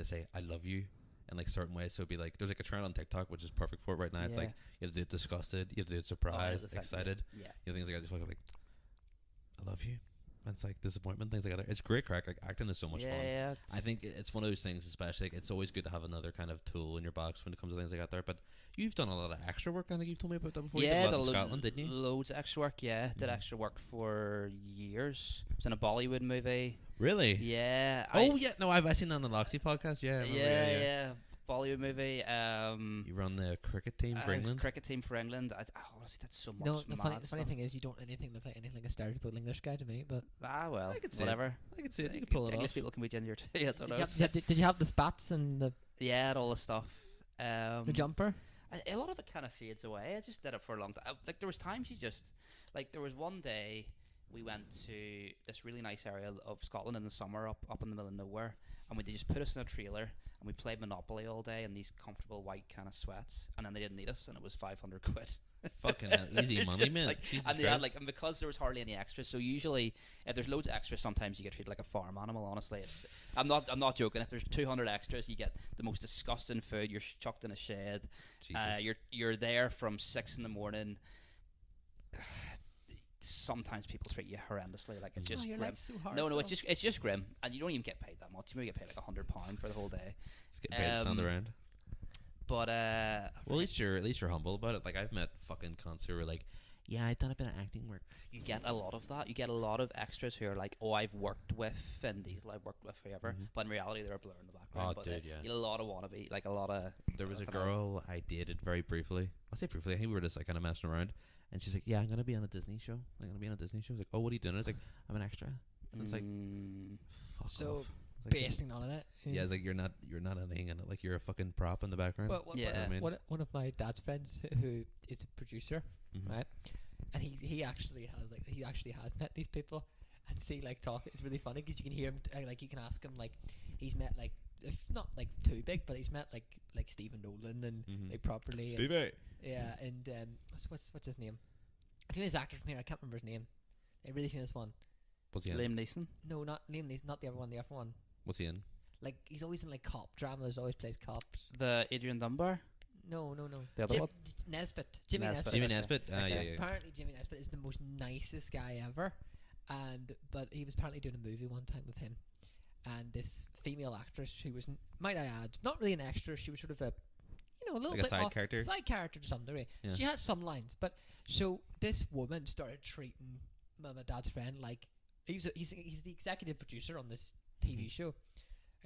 say I love you in like certain ways. So it'd be like there's like a trend on TikTok which is perfect for it right now. It's like you have to do it disgusted, you have to do it surprised, excited. Yeah. You know, things like that. Just walk up like I love you. And it's like disappointment, things like that. It's great crack. Like acting is so much fun. Yeah, I think it's one of those things, especially like, it's always good to have another kind of tool in your box when it comes to things like that there. But you've done a lot of extra work. I think you've told me about that before. You did a lot in Scotland, didn't you? Loads of extra work. Yeah, did extra work for years. I was in a Bollywood movie. Really? Yeah. Oh yeah. No, I've seen that on the Loxy podcast. Yeah. I remember, Yeah. Bollywood movie. You run the cricket team for England. Cricket team for England. I honestly did so much. No, the funny stuff. thing is, you don't anything look like anything like a stereotypical English guy to me. But Well, I could see whatever. I can see it. You can pull it English off. people can be ginger too. Yeah, did you have the spats and the yeah, all the stuff. jumper? A lot of it kind of fades away. I just did it for a long time. Like there was times you just like there was one day we went to this really nice area of Scotland in the summer up in the middle of nowhere, and they just put us in a trailer and we played Monopoly all day in these comfortable white kind of sweats, and then they didn't need us and it was 500 quid. Fucking easy money, Just man. like, Jesus and they had Christ. and because there was hardly any extras, so usually if there's loads of extras, sometimes you get treated like a farm animal. Honestly, I'm not joking. If there's 200 extras, you get the most disgusting food. You're chucked in a shed. Jesus. You're there from 6 a.m. Sometimes people treat you horrendously. Like it's just your grim. life's so hard. No, though. it's just grim, and you don't even get paid that much. You maybe get paid like £100 for the whole day. It's getting paid to stand around. But Well, at least you're humble about it. Like I've met fucking cunts who are like, yeah, I've done a bit of acting work. you get a lot of that. You get a lot of extras who are like, oh, I've worked with Vin Diesel, I've worked with whoever. But in reality, they're a blur in the background. Oh, but dude, yeah. You get a lot of wannabe, like a lot of. There was a I don't know. girl I dated very briefly. I'll say briefly. I think we were just like kind of messing around, and she's like, "Yeah, I'm gonna be on a Disney show. I'm gonna be on a Disney show." I was like, "Oh, what are you doing?" I was like, "I'm an extra." And it's like, "Fuck So, off." It's like, basing on it. yeah, it's like you're not anything in it. Like you're a fucking prop in the background. Well, Yeah. I mean? one of my dad's friends who is a producer, Mhm. right? And he actually has met these people, and see like talk. It's really funny because you can hear him like you can ask him like he's met like if not like too big, but he's met like Stephen Nolan and Mhm. like properly. And, Stevie. yeah, and what's his name? I think his actor from here. I can't remember his name. A really famous one. What's he in? Liam Neeson. No, not Liam Neeson. Not the other one. The other one. What's he in? Like he's always in like cop dramas. Always plays cops. The Adrian Dunbar. No. The other one. Nesbitt. Jimmy Nesbitt. Nesbitt. Jimmy okay. Nesbitt. So Yeah. apparently Jimmy Nesbitt is the most nicest guy ever, but he was apparently doing a movie one time with him, and this female actress who was, might I add, not really an extra. She was sort of a, a little Like a bit side off- character? side character to some degree. Yeah. She had some lines, but so this woman started treating my dad's friend like he's the executive producer on this TV show.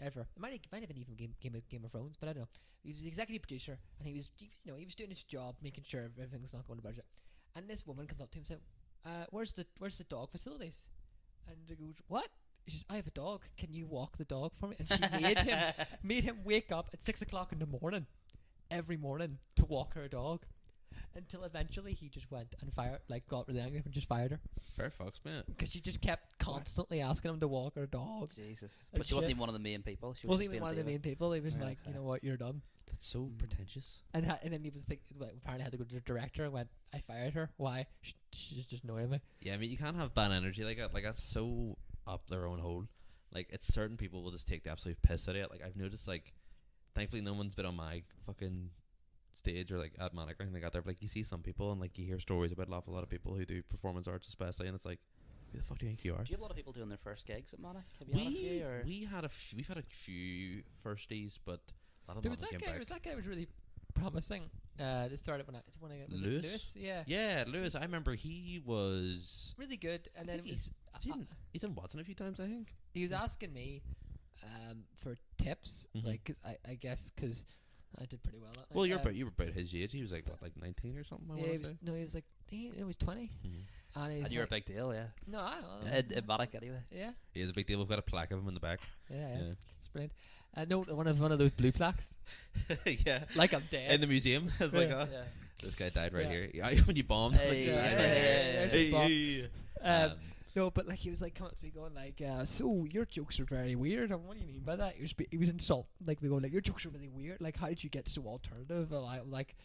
Ever. It might have been even Game of Thrones, but I don't know. He was the executive producer, and he was doing his job, making sure everything's not going to budget. And this woman comes up to him and said, "Where's the dog facilities?" And he goes, "What?" She says, "I have a dog. Can you walk the dog for me?" And she made him wake up at 6 o'clock in the morning, every morning, to walk her dog. Until eventually he just went and got really angry and just fired her Fair fucks, man. because she just kept constantly asking him to walk her dog. Jesus. And But she wasn't shit. even one of the main people. She was Wasn't just even being one a of the diva. main people. He was Right, like, okay. "You know what, you're done." That's so pretentious. And then he was apparently had to go to the director and went, "I fired her. Why? She's just annoying me." Yeah, I mean, you can't have bad energy like that. Like that's so up their own hole. Like it's certain people will just take the absolute piss out of it. Like I've noticed, like, thankfully no one's been on my fucking stage or like at Manic or anything like that there, but like you see some people and like you hear stories about an awful lot of people who do performance arts especially, and it's like, who the fuck do you think you are? Do you have a lot of people doing their first gigs at Manic? Have you had a few? Or? We've had a few firsties, but a lot of There them was that came guy. back. There was that guy who was really promising. This started when I was Lewis? it Lewis? Yeah, Yeah, Lewis. I remember he was. really good. And then I think he's in Watson a few times, I think. he was asking me for tips, Mhm. like 'cause I guess because I did pretty well. That Well, night. you were about his age. He was like what, like 19 or something. I yeah, want he to was, say. no, he was like he was 20, Mhm. and he's And you're a like, big deal, yeah. no, In Matic anyway. yeah, He is a big deal. We've got a plaque of him in the back. yeah, it's brilliant. No, one of those blue plaques, Yeah. like I'm dead. In the museum, it's like, Yeah. oh, this guy died right Yeah. here. Yeah, when you bombed, it's like, Hey, he died yeah, right here. there's the bomb. Hey. Um, No, but like he was like coming up to me going like, so your jokes are very weird. And what do you mean by that? He was insult like we go like your jokes are really weird. Like how did you get so alternative? And I'm like,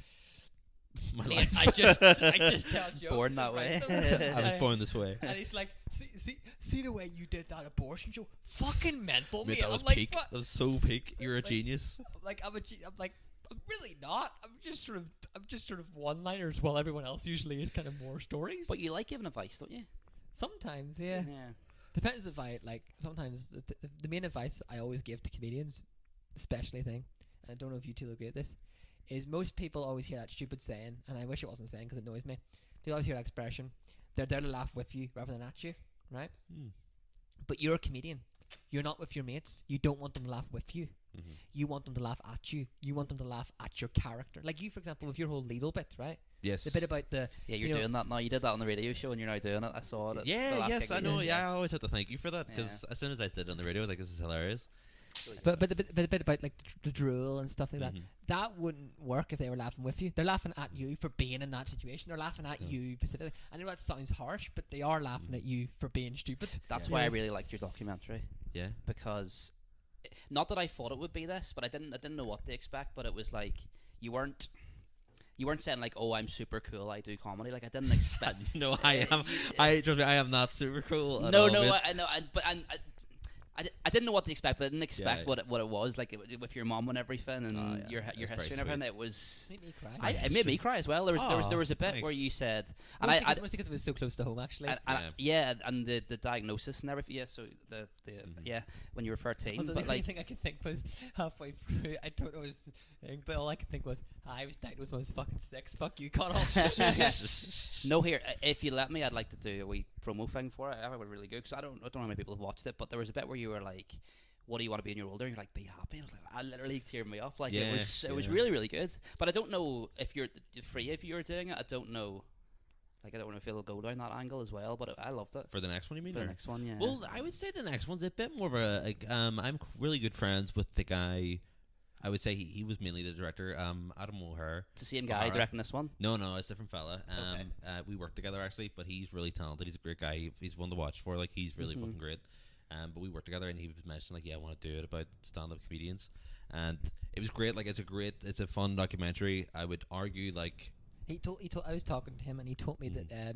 My "Mate, life. I just tell jokes. Born and that just way. write them." I was born this way. And he's like, see the way you did that abortion joke, fucking mental, Mate, mate. that was I'm like, peak. what? That was so peak. You're a Like- genius. I'm like, I'm like, I'm really not. I'm just sort of one-liners while everyone else usually is kind of more stories. But you like giving advice, don't you? Sometimes, yeah. Depends if I like. Sometimes the main advice I always give to comedians, especially thing, and I don't know if you two agree with this, is most people always hear that stupid saying, and I wish it wasn't a saying because it annoys me. They always hear that expression. They're there to laugh with you rather than at you, right? Mm. But you're a comedian. You're not with your mates. You don't want them to laugh with you. Mhm. You want them to laugh at you. You want them to laugh at your character. Like you, for example, with your whole Lidl bit, right? Yes. The bit about the Yeah, you're You know- doing that now. You did that on the radio show, and you're now doing it. I saw it. At the Yeah, last yes, gig I we know. did. Yeah, I always have to thank you for that because as soon as I did it on the radio, I was like, this is hilarious. but the bit about like the drool and stuff like that. Mhm. That wouldn't work if they were laughing with you. They're laughing at you for being in that situation. They're laughing at Yeah. you specifically. I know that sounds harsh, but they are laughing at you for being stupid. That's Yeah. why I Yeah. really liked your documentary, Yeah. because not that I thought it would be this, but I didn't know what to expect. But it was like you weren't saying like, oh, I'm super cool, I do comedy. Like I didn't expect. No, I am. Trust me, I am not super cool. At No, all, no, mate. I know, I didn't know what to expect, but I didn't expect Yeah. what it was like with your mum and everything, and Oh, yeah. your It was history very and everything. sweet. It was. Made me cry. It made me cry as well. There was a bit Aw, where thanks. you said, and Mostly because it was so close to home, actually. and the diagnosis and everything. Yeah, so the Mhm. when you were 13, Although but the only like thing I could think was halfway through, I don't know his thing, but all I could think was, I was diagnosed when I was fucking 6. Fuck you, Connell. no, here, if you let me, I'd like to do a wee promo thing for it. I would really good because I don't know how many people have watched it, but there was a bit where you were like, what do you want to be when you're older? And you're like, be happy. I was like, I literally teared me up. Like Yeah, it was yeah. really, really good. But I don't know if you're free if you're doing it. I don't know. Like I don't know if it'll go down that angle as well. But I loved it For the next one, you mean? for the or- next one. Yeah. Well, I would say the next one's a bit more of a like. I'm really good friends with the guy. I would say he was mainly the director. Adam O'Hare. it's the same guy O'Hara. directing this one. No, it's a different fella. Okay. We work together actually, but he's really talented. He's a great guy. He's one to watch for. Like he's really Mhm. fucking great. But we worked together, and he was mentioning like, yeah, I want to do it about stand-up comedians, and it was great. Like it's a fun documentary. I would argue like He told. I was talking to him, and he told me that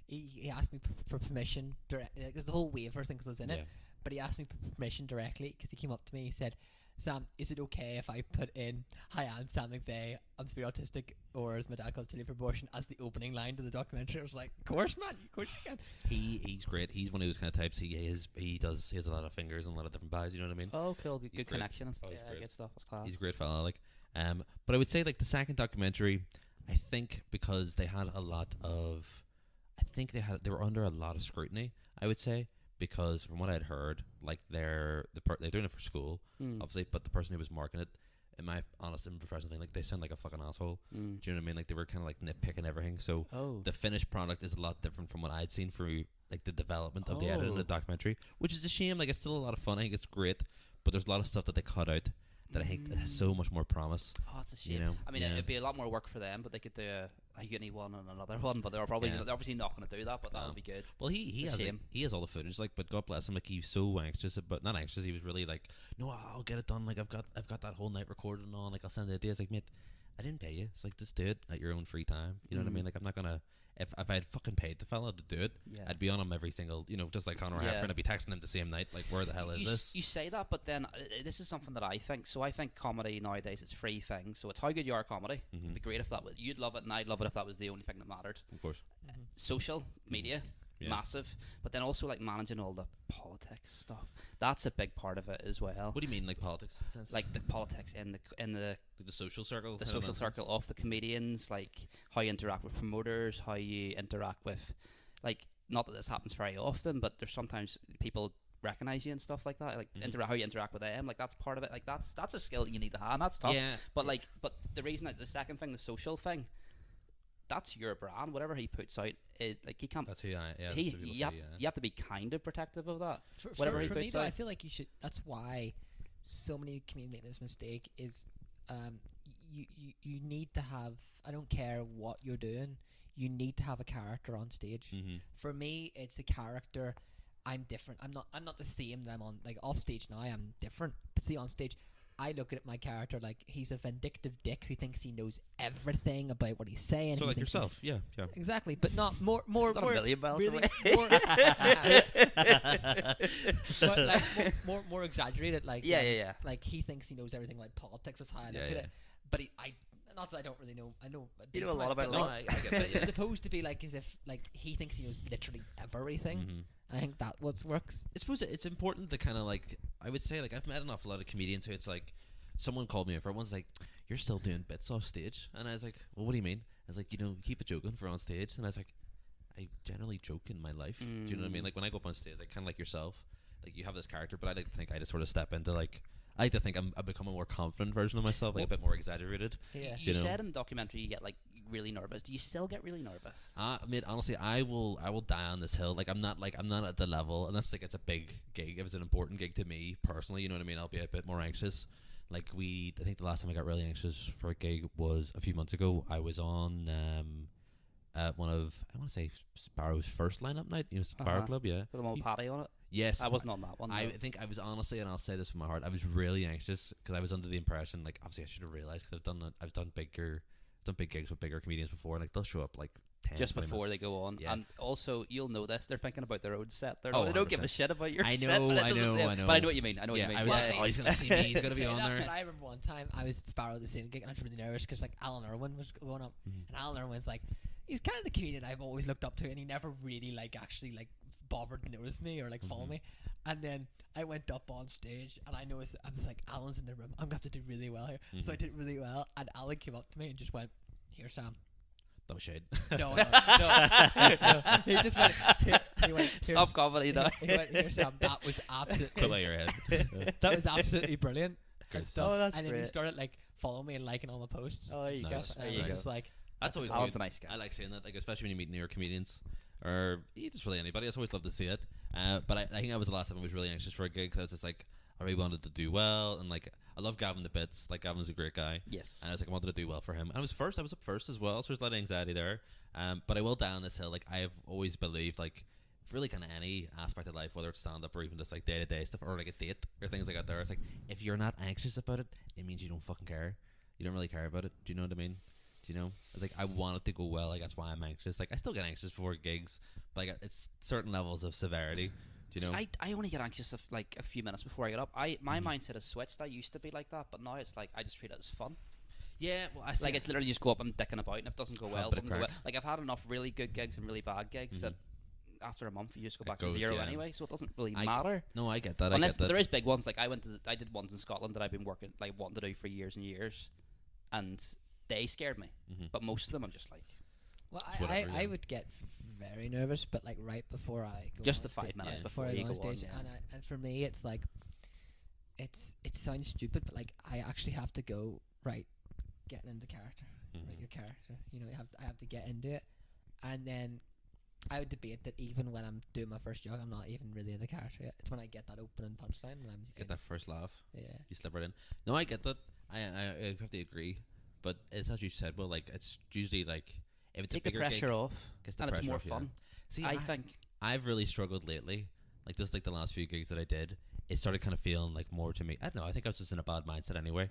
he asked me for permission directly. Like, there's the whole waiver thing because I was in yeah. it, but he asked me for permission directly because he came up to me. He said, "Sam, is it okay if I put in 'Hi, I'm Sam McVeigh. I'm severe autistic, or as my dad calls it, for abortion' as the opening line to the documentary?" I was like, "Of course, man. Of course you can." He's great. He's one of those kind of types. He has a lot of fingers and a lot of different pies. You know what I mean? Oh, cool. Good, He's good great. connection and stuff. Oh, he's Yeah, great. good stuff. That's class. He's a great fella. Like, but I would say like the second documentary, I think because they had a lot of, they were under a lot of scrutiny. I would say because from what I'd heard, like they're doing it for school, Mm. obviously, but the person who was marketing it, in my honest and professional thing, like they sound like a fucking asshole. Mm. Do you know what I mean? Like they were kind of like nitpicking everything. So Oh. the finished product is a lot different from what I'd seen through like the development of the editing of the Oh. documentary, which is a shame. Like it's still a lot of fun. I think it's great, but there's a lot of stuff that they cut out that I think has so much more promise. Oh, it's a shame. You know, I mean, yeah. it'd be a lot more work for them, but they could do a uni one and another one. But they're obviously not going to do that. But that No. would be good. Well, he It's a has shame. he has all the footage. Like, but God bless him. Like he was so anxious, but not anxious. He was really like, no, I'll get it done. Like I've got that whole night recorded and all. Like I'll send the ideas. Like mate, I didn't pay you. It's like just do it at your own free time. You know what I Mm. mean? Like I'm not gonna. If I had fucking paid the fella to do it, Yeah. I'd be on him every single, just like Conor Yeah. Heffron. I'd be texting him the same night, like, where the hell is you, this? you say that, but then this is something that I think. So I think comedy nowadays it's free thing. So it's how good you are at comedy. Mhm. It'd be great if that was you'd love it, and I'd love it if that was the only thing that mattered. Of course. Social media, Yeah. massive, but then also like managing all the politics stuff. That's a big part of it as well. What do you mean, like politics? In a sense? Like the politics in the Like the social circle? the kind of social nonsense? circle of the comedians, like how you interact with promoters, how you interact with, like, not that this happens very often, but there's sometimes people recognize you and stuff like that, like Mhm. how you interact with them, like that's part of it. Like that's a skill that you need to have, and that's tough. Yeah. But but the reason that the second thing, the social thing, that's your brand. Whatever he puts out, like he can't. That's who I. Yeah. He that's what people you have, say, yeah. you have to be kind of protective of that. For Whatever he me puts though, out. I feel like you should. That's why so many comedians make this mistake. Is you need to have. I don't care what you're doing. You need to have a character on stage. Mhm. For me, it's a character. I'm different. I'm not the same that I'm on. Like off stage now, I'm different. But see, on stage, I look at my character like he's a vindictive dick who thinks he knows everything about what he's saying. So He like thinks yourself. Yeah. Yeah. he's- exactly, but not more. It's not a million miles really away. more, but like more exaggerated. Like Yeah. Like he thinks he knows everything about politics. That's how I look Yeah, at yeah. it. But I not that I don't really know. I know You know a decent lot amount, about but, No, like, I get but that. it's Yeah. supposed to be like as if like he thinks he knows literally everything. Mhm. I think that what works. I suppose it's important to kind of like, I would say, like, I've met an awful lot of comedians who it's like, someone called me up, everyone's like, you're still doing bits off stage. And I was like, well, what do you mean? I was like, keep it joking for on stage. And I was like, I generally joke in my life. Do you know what I mean? Like, when I go up on stage, like, kind of like yourself, like, you have this character, but I like to think I just sort of step into, like, I like to think I become a more confident version of myself, like, a bit more exaggerated. Yeah. You You know. said in the documentary you get like really nervous. Do you still get really nervous? Mate, honestly, I will die on this hill. Like, I'm not at the level unless like it's a big gig. If it's an important gig to me personally, you know what I mean. I'll be a bit more anxious. Like I think the last time I got really anxious for a gig was a few months ago. I was on at one of, I want to say, Sparrow's first lineup night. Sparrow Uh-huh. Club, yeah. With the old patty on it. Yes, I wasn't on that one. I though. think I was honestly, and I'll say this from my heart, I was really anxious because I was under the impression, like, obviously I should have realized because I've done big gigs with bigger comedians before, and like they'll show up like 10 just 20 before minutes. they go on, Yeah. and also you'll know this. They're thinking about their own set. They Oh, don't give a 100%. shit about your I set. know, but it I doesn't- know, yeah, I know. But I know what you mean. I know Yeah, what you I mean. was Yeah, like, yeah. oh, he's gonna see me. He's gonna be Say on that, there. But I remember one time I was at Sparrow the same gig and I was really nervous because like Alan Irwin was going up, Mhm. and Alan Irwin's like he's kind of the comedian I've always looked up to, and he never really like actually like bothered to notice me or like follow Mhm. me. And then I went up on stage and I noticed I was like, Alan's in the room. I'm gonna have to do really well here. So I Mhm. did really well, and Alan came up to me and just went, "Here, Sam." That was shade. No, no. He just went. He went. "Here's-" Stop comedy now. He went, "Here, Sam." That was absolutely. Put by your head. Yeah. That was absolutely brilliant. Good And stuff. stuff. Oh, that's and then he great. started like following me and liking all my posts. Oh, there you and go. stuff, There and you I was go. just like, That's always Alan's good. a nice guy. I like saying that, like especially when you meet newer comedians or just really anybody. I just always love to see it. But I think that was the last time I was really anxious for a gig because I was just like, I really wanted to do well, and like I love Gavin to bits. Like Gavin's a great guy. Yes. And I was like, I wanted to do well for him. And I was up first as well, so there's a lot of anxiety there. But I will die on this hill. Like I have always believed, like for really kind of any aspect of life, whether it's stand up or even just like day to day stuff or like a date or things like that. There, it's like if you're not anxious about it, it means you don't fucking care. You don't really care about it. Do you know what I mean? Do you know? It's like I want it to go well. Like that's why I'm anxious. Like I still get anxious before gigs, but like it's certain levels of severity. Do you know? See, I only get anxious of like a few minutes before I get up. My Mhm. mindset has switched. I used to be like that, but now it's like I just treat it as fun. Yeah. Well, I see. Like it's literally just go up and dicking about, and if it doesn't go Have a well, bit it of doesn't go well. crack. Like I've had enough really good gigs and really bad gigs Mhm. that after a month you just go It back goes, to zero yeah. anyway, so it doesn't really I- matter. No, I get that. Unless I get that. there is big ones, like I did ones in Scotland that I've been wanting to do for years and years, and they scared me. Mhm. But most of them, I'm just like well, It's whatever, I yeah. would get very nervous, but like right before I go. Just on the 5 stage- minutes yeah, before I you go on go on, stage, yeah. and for me, it's like, it sounds stupid, but like I actually have to go right, getting into character. Right, Mhm. your character. I have to get into it, and then I would debate that even when I'm doing my first joke, I'm not even really in the character yet. It's when I get that opening punchline and I'm Get in. that first laugh. Yeah. You slip right in. No, I get that. I have to agree, but it's as you said. Well, like it's usually like if it's take a the bigger pressure gig, off, gets the and it's pressure more off, yeah. fun. See, I think. I've really struggled lately. Like just like the last few gigs that I did, it started kind of feeling like more to me. I don't know. I think I was just in a bad mindset anyway.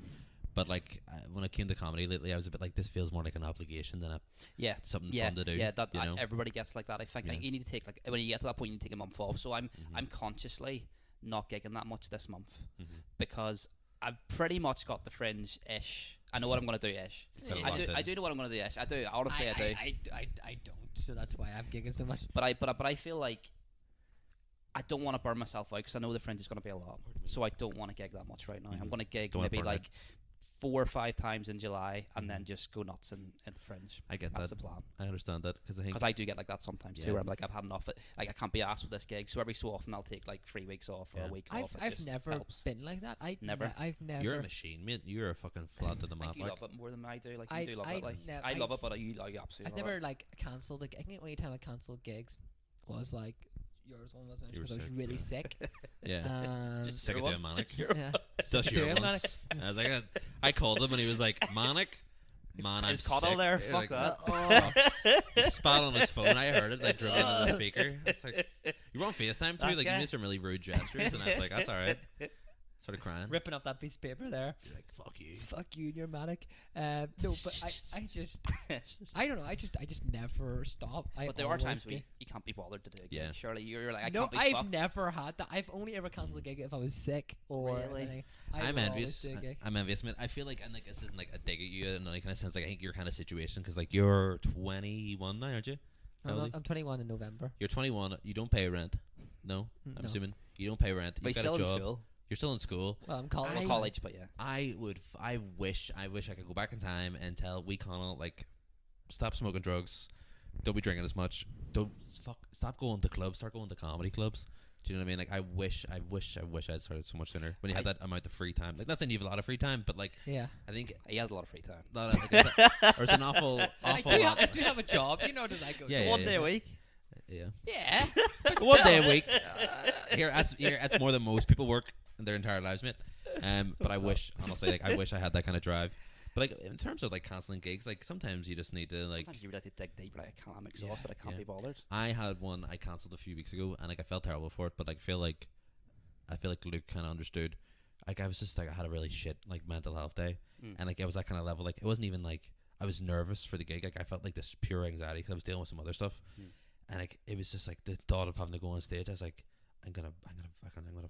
But like when it came to comedy lately, I was a bit like, this feels more like an obligation than Yeah. something Yeah, fun to do. yeah, that you know? everybody gets like that. I think Yeah. like, you need to take like when you get to that point, you need to take a month off. So I'm Mhm. consciously not gigging that much this month Mhm. because I've pretty much got the fringe ish. I know what I'm gonna do ish. You've got it Yeah. locked in. I do know what I'm gonna do ish. I do honestly. I do. I don't, so that's why I'm gigging so much. But I feel like I don't want to burn myself out because I know the fringe is going to be a lot. So I don't want to gig that much right now. I'm Mhm. going to gig Don't wanna maybe burn out. like 4 or 5 times in July, and then just go nuts in the Fringe. I get That's that. the plan. I understand that because I think Because I do get like that sometimes Yeah. too, where I'm like, I've had enough. Like, I can't be asked with this gig, so every so often I'll take like 3 weeks off or Yeah. a week I've off. It I've just never helps. been like that. Never? I've never. you're a machine, mate. You're a fucking flat to the I map. think you Like, love it more than I do. Like, you I- do love I it. Like, nev- I love I've- it, but you absolutely I've love never it. like cancelled. Like, I think the only time I cancelled gigs was like yours one wasn't You were because I was sick, really yeah. sick. yeah. Sick Your of doing one? manic. Yeah. That's your Doing ones. I was like, I called him and he was like, manic. Man, I'm It's Connell sick. there, You're fuck like, that. Oh, He spat on his phone. I heard it. Like drove into the speaker. It's like you were on FaceTime too. That Like guy. you made some really rude gestures, and I was like, "That's all right." Started crying. ripping up that piece of paper there. You're like, "Fuck you." Fuck you and your manic. No, but I just I don't know. I just never stop. But there are times where get- you can't be bothered to do it. Yeah. Surely you're like, I no, can't be I've fucked. never had that. I've only ever cancelled a gig if I was sick or Really? anything. I'm will always envious. do a gig. I'm envious, man. I feel like, and like this isn't like a dig at you in any kind of sense. Like I think your kind of situation, because like you're 21 now, aren't you? How old are you? I'm 21 in November. You're 21. You don't pay rent. No, I'm No. assuming you don't pay rent. But You've he's got still a in job. school. You're still in school. Well, I'm college. Well, college, but yeah. I wish I could go back in time and tell we Connell, like, stop smoking drugs, don't be drinking as much, stop going to clubs, start going to comedy clubs. Do you know what I mean? Like, I wish I'd started so much sooner when you had that amount of free time. Like, not saying you have a lot of free time, but like, Yeah. I think He has a lot of free time. there's an awful I lot. do have a job. You know that I go. Yeah, to. yeah, One yeah. day a week. Yeah, Yeah. But one still. day a week. That's more than most people work in their entire lives, mate. But I wish, honestly, like, I wish I had that kind of drive. But like in terms of like cancelling gigs, like sometimes you just need to like. Sometimes you really have to dig deep. Like, I can't. I'm exhausted. I can't yeah. be bothered. I had one I cancelled a few weeks ago, and like I felt terrible for it, but like I feel like Luke kind of understood. Like I was just like I had a really shit like mental health day, and like it was that kind of level. Like it wasn't even like I was nervous for the gig. Like I felt like this pure anxiety because I was dealing with some other stuff, and like it was just like the thought of having to go on stage. I was like, I'm gonna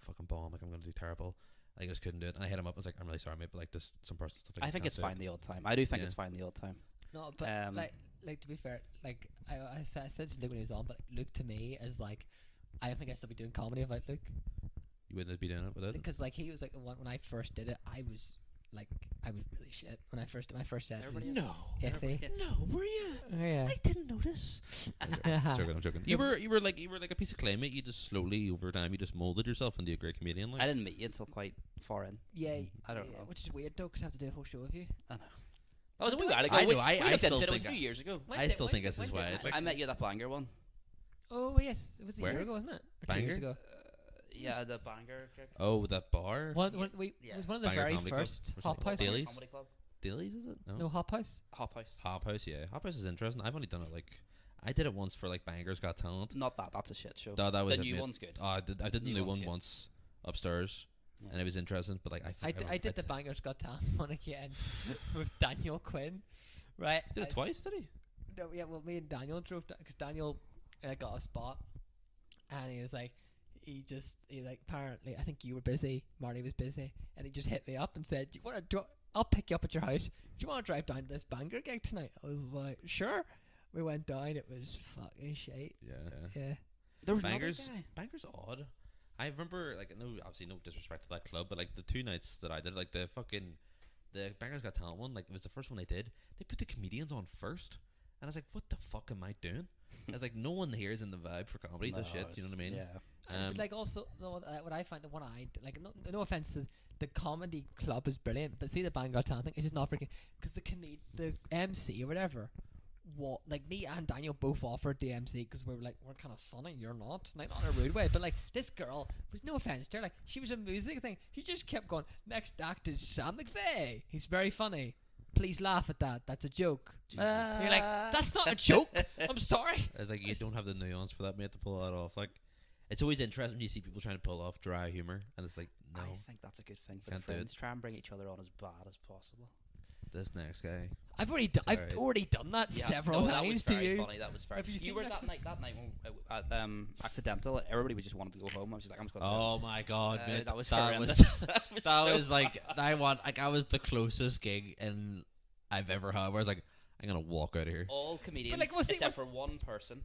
fucking bomb. Like I'm gonna do terrible. I just couldn't do it, and I hit him up. I was like, I'm really sorry, mate, but like just some personal stuff. I think it's fine the odd time. I do think it's fine the odd time. No, but like to be fair, like I said to Luke when he was on, but Luke to me is like, I don't think I'd still be doing comedy without Luke, You wouldn't be doing it without it. because like he was like the one when I first did it. I was really shit when I first my first set. Everybody Was is. iffy. No, were you? Oh, yeah. didn't notice. I'm joking. You were like a piece of clay, mate. You just slowly over time, you just molded yourself into a great comedian. Like I didn't meet you until quite far in. Yeah, I don't know. which is weird though, because I have to do a whole show with you. I know. That was a wee while ago. I We know, I looked still into it. It was think a few years ago. I still think this is why. It's like I met you at that banger one. Oh yes, it was a Where? year ago, wasn't it? Or Banger? 2 years ago. Yeah, the banger. oh, that bar, It was one of the Banger very Comedy Club first or Hop something. House. Dailies? Comedy Club. Dilly's, is it? No Hop House. Hop House. Hop House, yeah. Hop House is interesting. I've only done it like I did it once for like Bangers Got Talent. Not that. That's a shit show. That was the it, new mate. one's good. I did the New new one's one good. once upstairs, Yeah. and it was interesting. But like I did the Bangers Got Talent one again with Daniel Quinn, right? Did it twice, did he? No, yeah, well, me and Daniel drove because Daniel got a spot, and he was like, he like apparently I think you were busy, Marty was busy, and he just hit me up and said, "Do you want to? I'll pick you up at your house. Do you want to drive down to this Banger gig tonight?" I was like, "Sure." We went down. It was fucking shit. Yeah. Yeah. There was Bangers, another guy. Bangers odd. I remember like obviously no disrespect to that club, but like the 2 nights that I did, like the Bangers Got Talent one, like it was the first one they did. They put the comedians on first, and I was like, what the fuck am I doing? I was like, no one here is in the vibe for comedy. This shit, you know what I mean? Yeah. But like also what I find, the one I like, no offense to the comedy club is brilliant, but see the Bangor Talent thing is just not freaking, because the MC or whatever, what, like me and Daniel both offered the MC because we were like, we're kind of funny, you're not, like not in a rude way, but like this girl was, no offense to her, like she was a music thing, she just kept going, next act is Sam McVeigh, he's very funny, please laugh at that, that's a joke. You're like, that's not a joke. I'm sorry. It's like you don't have the nuance for that, mate, to pull that off. Like, it's always interesting when you see people trying to pull off dry humor, and it's like, no, I think that's a good thing for Can't the do it. friends. Try and bring each other on as bad as possible. this next guy. I've already alright. done that several no, that was times to very you. funny. That was very. Have you seen were that that night when, at Accidental. Everybody was just wanted to go home. I was just like, I'm just going. Oh my god, mate, that was that horrendous. was so like I was the closest gig I've ever had where I was like, I'm gonna walk out of here. all comedians like, was the- except for one person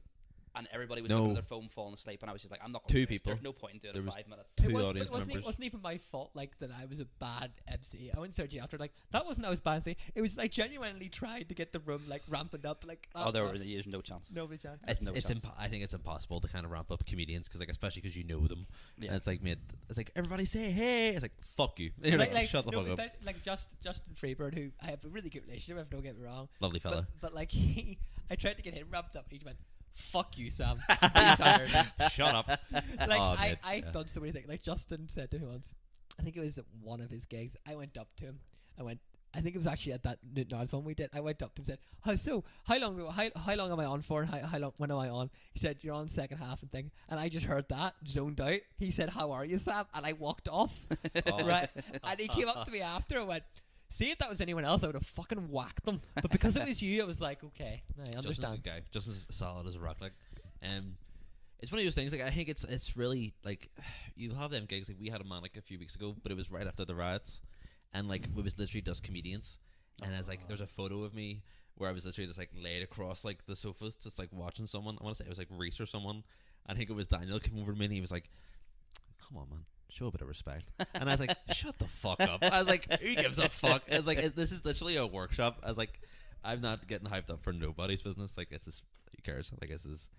and everybody was No. looking at their phone, falling asleep, and I was just like, I'm not going Two to people. There's no point in doing There it was 5 minutes. two It wasn't, audience members. wasn't even my fault, like, that I was a bad MC. I went to you after, like, that wasn't I was bad MC. It was, like, genuinely tried to get the room, like, ramping up, like, Oh, there was no chance. no chance. No It's chance. I think it's impossible to kind of ramp up comedians because, like, especially because you know them. Yeah. And it's like, mate, it's like everybody say hey. It's like fuck you. You're like, shut the fuck up. especially, like, Justin Freebird, who I have a really good relationship with, don't get me wrong. Lovely fella. But like, I tried to get him ramped up, and he went, "Fuck you, Sam. I'm too tired." Shut up. Like, Oh, mate, I've yeah. done so many things. Like, Justin said to me once, I think it was at one of his gigs, I went up to him. I think it was actually at that Newton Arts one we did. I went up to him and said, how long am I on for? And when am I on? He said, "You're on second half and thing." And I just heard that, zoned out. He said, "How are you, Sam?" And I walked off. Oh. Right. And he came up to me after and went, "See, if that was anyone else, I would have fucking whacked them. But because it was you, I was like, okay, I Justin's a understand." good guy. Justin's solid as a rock. Like, it's one of those things. Like, I think it's really like you have them gigs. Like, we had a man like a few weeks ago, but it was right after the riots, and like it was literally just comedians. And it's like there's a photo of me where I was literally just like laid across like the sofas, just like watching someone. I want to say it was like Reese or someone. I think it was Daniel came over to me and he was like, "Come on, man, show a bit of respect." And I was like, "Shut the fuck up." I was like, "Who gives a fuck?" I was like, "This is literally a workshop." I was like, "I'm not getting hyped up for nobody's business. Like, it's just, who cares? Like, this is,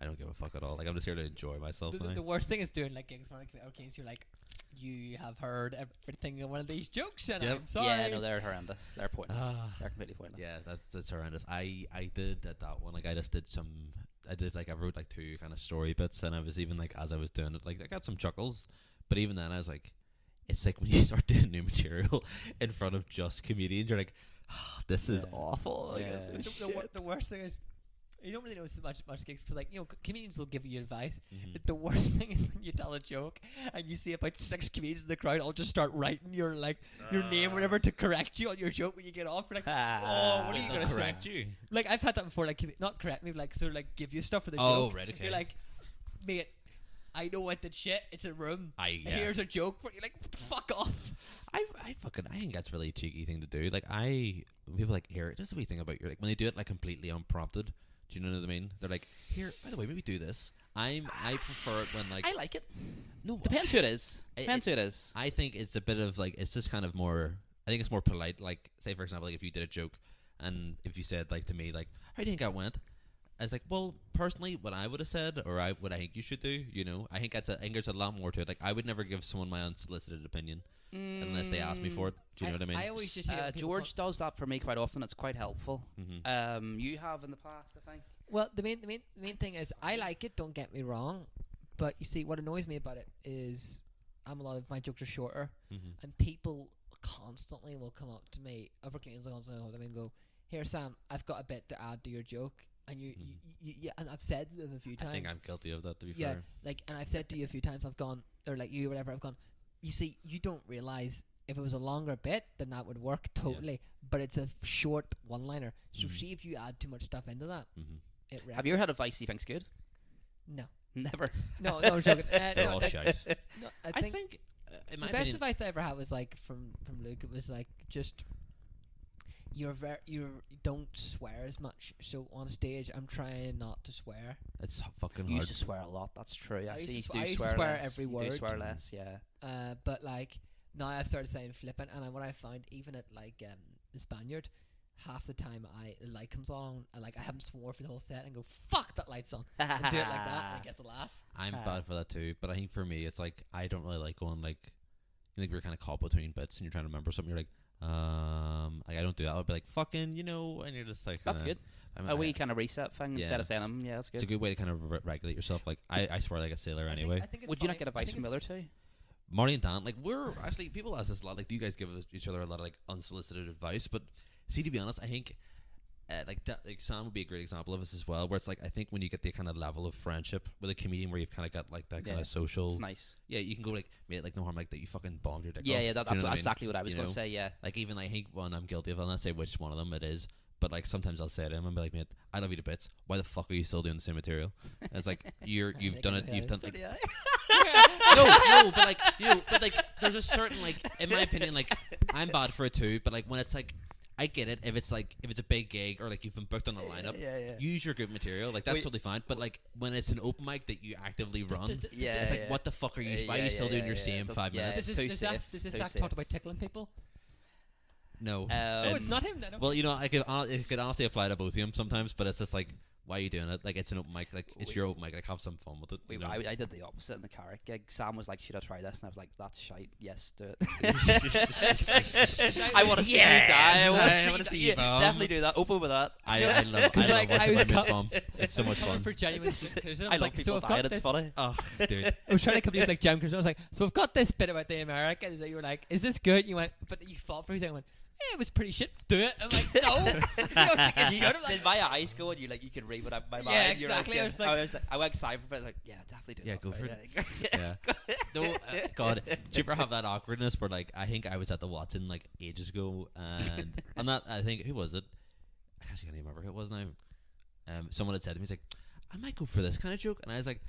I don't give a fuck at all. Like, I'm just here to enjoy myself." The worst thing is doing like gigs for games. You're like, you have heard everything in one of these jokes, and Yep. I'm sorry. Yeah, no, they're horrendous. They're pointless. Ah. They're completely pointless. Yeah, that's horrendous. I did at that one. Like, I just did some. I wrote like 2 kind of story bits, and I was even like, as I was doing it, like, I got some chuckles. But even then, I was like, it's like when you start doing new material in front of just comedians, you're like, this is Yeah. awful. Like, Yeah. this is shit. The worst thing is, you don't really know so much gigs because, like, comedians will give you advice. Mhm. The worst thing is when you tell a joke and you see about 6 comedians in the crowd all just start writing your name or whatever to correct you on your joke when you get off. You're like, oh, what are you They'll gonna say? correct you? Like, I've had that before. Like, not correct me, like, sort of like give you stuff for the Oh, joke. right, okay. You're like, mate, I know what the shit. It's a room. Yeah. Here's a joke. But you're like, fuck off. I think that's a really cheeky thing to do. Like, people like, here, just a wee thing about you, like, when they do it like completely unprompted. Do you know what I mean? They're like, here, by the way, maybe do this. I prefer it when, like, I like it. no, Depends who it is. Depends who it is. I think it's a bit of like, it's just kind of more, I think it's more polite. Like, say for example, like, if you did a joke and if you said like to me like, how do you think that went? I was like, well, personally, what I would have said, or what I think you should do, you know, I think there's a lot more to it. Like, I would never give someone my unsolicited opinion unless they asked me for it. Do you know what I mean? I always just hate it when people George does that for me quite often. It's quite helpful. Mhm. You have in the past, I think. Well, the main thing is I like it. Don't get me wrong, but you see, what annoys me about it is a lot of my jokes are shorter, Mhm. and people constantly will come up to me. Other comedians will constantly come up to me and go, "Here, Sam, I've got a bit to add to your joke," and you yeah, and I've said to them a few times. I think I'm guilty of that, to be yeah, fair. like, and I've said to you a few times, I've gone, or like you, whatever, I've gone, you see, you don't realize if it was a longer bit, then that would work totally, but it's a short one-liner. So see if you add too much stuff into that, Mhm. it wrecks Have you ever it. had advice you think's good? No. Never. No, I'm joking. They're No, all shite. no, I I think think, in my the best opinion, advice I ever had was like from Luke. It was like, just you don't swear as much. So on stage, I'm trying not to swear. it's fucking You hard. used to swear a lot. That's true. I used Actually, to you I do used to swear swear less. every You do word. swear less. Yeah. But like now I've started saying flippant, and what I found even at like the Spaniard, half the time the light comes on, and like I haven't swore for the whole set, and go fuck that light's on, and do it like that, and it gets a laugh. I'm Ah. bad for that too, but I think for me, it's like I don't really like going like, you know, like you're kind of caught between bits and you're trying to remember something. You're like, I don't do that. I'll be like, fucking, you know, and you're just like, That's good. I'm, A wee kind of reset thing Yeah. instead of saying yeah, that's It's a good. good way to kind of regulate yourself. Like I swear like a sailor anyway. I think it's Would you not funny- get I advice think from the it's- other two? Marty and Dan, like we're actually, people ask us a lot. Like, do you guys give each other a lot of like unsolicited advice? But see, to be honest, I think like Sam would be a great example of this as well. Where it's like, I think when you get the kind of level of friendship with a comedian, where you've kind of got like that kind Yeah. of social, It's nice. yeah, you can go like, mate, like no harm, like that you fucking bombed your dick Yeah, off. yeah. Do you That's know what I mean? exactly what I was You going know? to say. Yeah. Like, even I think one I'm guilty of, I'll not say which one of them it is, but like sometimes I'll say to him and be like, mate, I love you to bits. Why the fuck are you still doing the same material? And it's like you've think done I it. know You've how done to like Yeah. no, but like you, but like there's a certain like, in my opinion, like I'm bad for it too. But like when it's like I get it. If it's a big gig or like you've been booked on a lineup, use your good material. Like that's Wait, totally fine. But like when it's an open mic that you actively run, Yeah, it's like what the fuck are you? Why are you still doing your same 5 yeah. minutes? Too safe, Does this too act safe. talk about tickling people? No. Oh, it's not him then. Well, you know, it could honestly apply to both of them sometimes, but it's just like, why are you doing it? Like, it's an open mic. Like, it's your open mic. Like, have some fun with it. Wait, you know? I did the opposite in the Carrick gig. Sam was like, "Should I try this?" And I was like, "That's shite. Yes, do it." I want to see you die. I want to see you bomb. definitely do that. Open with that. I love like, I watching was my mates co- bomb. It's so much Coming fun. for genuine criticism. I was love like, so people I've dying. got It's this. funny. Oh, dude. I was trying to come to you with like Jam Christmas. I was like, so I've got this bit about the Americans that you were like, is this good? You went, but you thought for a second. I went, it was pretty shit. Do it. I'm like, no. You don't think it's You- good? I'm like, Did my eyes go and you could read what my mind? Yeah, You're like, exactly. I was like- I went silent for a bit. Like, yeah, definitely do. Yeah, that. go for it. Yeah. No, God, do you ever have that awkwardness where like I think I was at the Watson like ages ago, and I'm not. I think who was it? I actually can't even remember who it was now. Someone had said to me, he's like, I might go for this kind of joke, and I was like,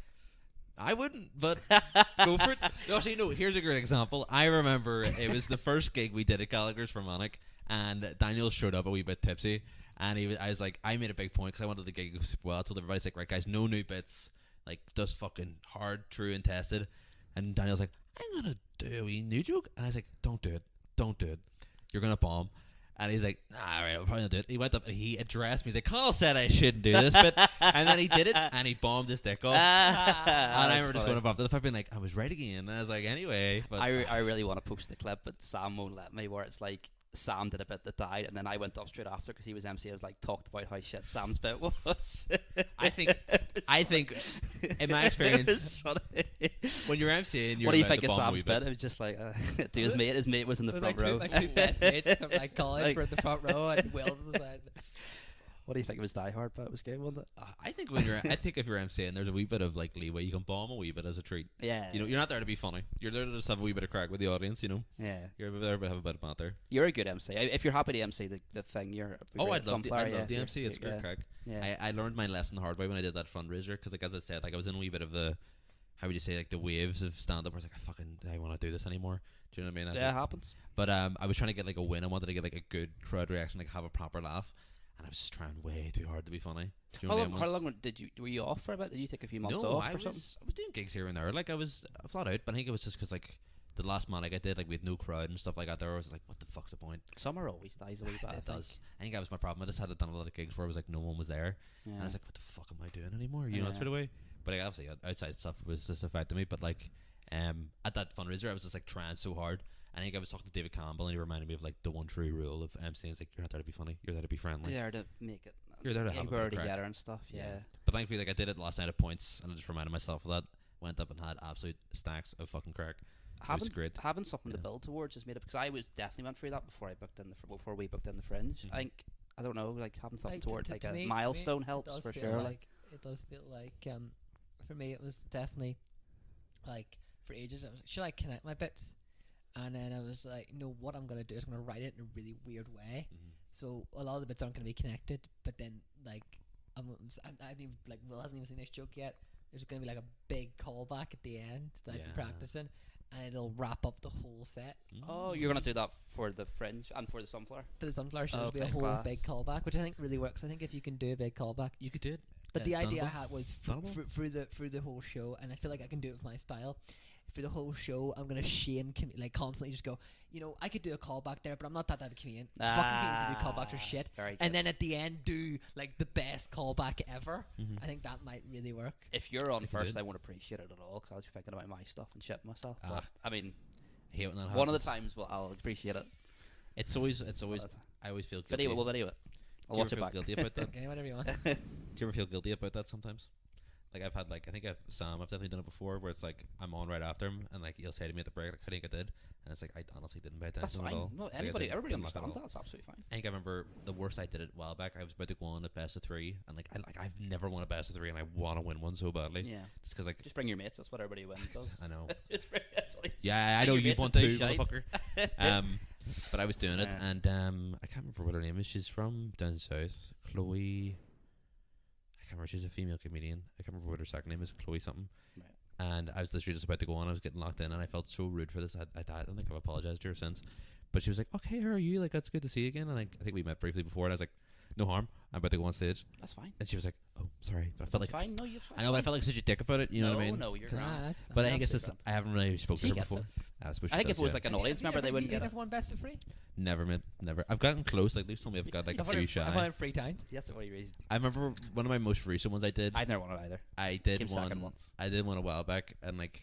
I wouldn't, but go for it. No, actually, no. Here's a great example. I remember it was the first gig we did at Gallagher's for Manic, and Daniel showed up a wee bit tipsy, and I was like, I made a big point because I wanted the gig to go super well. I told everybody, like, right, guys, no new bits, like just fucking hard, true, and tested. And Daniel's like, I'm gonna do a wee new joke, and I was like, don't do it, you're gonna bomb. And he's like, nah, all right, I'll probably not do it. He went up and he addressed me. He's like, Connell said I shouldn't do this bit. And then he did it, and he bombed his dick off. And I remember just going up after the fact being like, I was right again. And I was like, anyway. But I really want to post the clip, but Sam won't let me. Where it's like Sam did a bit that died, and then I went up straight after because he was MC. I was like talked about how shit Sam's bit was. I think, in my experience, when you're MCing, you're what do you allowed think to of bomb a Sam's wee bit? bit. It was just like, to his mate. His mate was in the front row. my two best mates from like college Like- were in the front row, and Will was like, What do you think of his Die Hard bit? It was good, wasn't it? I think if you're MCing, there's a wee bit of like leeway. You can bomb a wee bit as a treat. Yeah. You know, you're not there to be funny. You're there to just have a wee bit of crack with the audience. You know, Yeah. you're there to have a bit of banter. You're a good MC. If you're happy to MC the thing, you're. Oh, great at Sunflower, I love the yeah. MC. It's good crack. Yeah. I learned my lesson the hard way when I did that fundraiser because, like as I said, like I was in a wee bit of the, how would you say, like the waves of stand up. Where I was like, I want to do this anymore. Do you know what I mean? I was Yeah, it like- happens. But I was trying to get like a win. I wanted to get like a good crowd reaction, like have a proper laugh, and I was just trying way too hard to be funny. Do you know what I mean? How long were you off for a bit? Did you take a few months No, off I or something? was doing gigs here and there. Like I was flat out, but I think it was just because like the last Manic I did, like we had no crowd and stuff like that. There I was like, what the fuck's the point? Summer always dies a wee bit. It does. I think that was my problem. I just had done a lot of gigs where I was like no one was there, and I was like, what the fuck am I doing anymore? You know, Yeah. straight away. But like, obviously outside stuff was just affecting me. But like at that fundraiser, I was just like trying so hard. I think I was talking to David Campbell, and he reminded me of like the one true rule of MCing is like you're not there to be funny, you're there to be friendly. You're there to make it. You're there to have a bit of everywhere crack. together and stuff. Yeah. But thankfully, like I did it last night at Points, and I just reminded myself of that. Went up and had absolute stacks of fucking crack. It was great. Having something to Yeah. build towards is made up because I was definitely went through that before we booked in the Fringe. Mhm. I think I don't know, like having something Like, to- towards to- like to a me- to me, milestone it helps does for feel sure. like it does feel like for me it was definitely like for ages I was like, should I connect my bits? And then I was like, no, what I'm gonna do is I'm gonna write it in a really weird way. Mhm. So a lot of the bits aren't gonna be connected, but then like I think like Will hasn't even seen this joke yet. There's gonna be like a big callback at the end that I've been Yeah. practicing, and it'll wrap up the whole set. Oh, you're gonna do that for the Fringe and for the Sunflower. For the Sunflower Show, there'll be a Okay, whole class. big callback, which I think really works. I think if you can do a big callback, You could do it. but the idea I Thunderbolt? had was Thunderbolt? through the whole show, and I feel like I can do it with my style. For the whole show, I'm gonna like constantly just go, you know, I could do a callback there, but I'm not that type of comedian. Fucking comedians who do callbacks are shit. Very good. And then at the end, do like the best callback ever. Mhm. I think that might really work. if you're on If you first, did. I won't appreciate it at all because I was thinking about my stuff and shit myself. Ah. But I mean, I hate when that one of the happens. times, well, I'll appreciate it. It's always. I always feel guilty. Video it. We'll video it. I'll Do you watch ever it feel back. guilty about that? Okay, whatever you want. Do you ever feel guilty about that sometimes? Like I've had like I think I've definitely done it before where it's like I'm on right after him and like he'll say to me at the break like I think I did and it's like I honestly didn't pay That's attention at fine. all. No, Like, I everybody didn't look at understands all. that. That's absolutely fine. I think I remember the worst I did it a while back. I was about to go on at best of 3 and like I've never won a best of 3 and I want to win one so badly. Yeah. Just because like Just bring your mates. That's what everybody wins. Does. I know. Just bring, that's what Yeah, I Bring know your you've mates won and do too, shite. motherfucker. But I was doing it Yeah. and I can't remember what her name is. She's from down south. Chloe. I can't remember. She's a female comedian. I can't remember what her second name is. Chloe something. Right. And I was literally just about to go on. I was getting locked in, and I felt so rude for this. I don't think I've apologized to her since. But she was like, "Okay, how are you? Like, that's good to see you again." And like, I think we met briefly before, and I was like, "No harm. I'm about to go on stage." That's fine. And she was like, "Oh, sorry," but I felt That's like fine. No, you're fine. I know, but I felt like such a dick about it. You know what I mean? No, you're 'Cause- grand. that's fine. But I think it's Absolutely just I haven't really spoken She to her gets before. I suppose she I think if does, it was yeah. like an audience member, they wouldn't you get ever it. won best of free? Never, man, never. I've gotten close. Like Luke told me I've got like a few shy. I've won it 3 times. That's what you raised. I remember one of my most recent ones I did. I've never won it either. I did Came second one. once. I did one a while back, and like,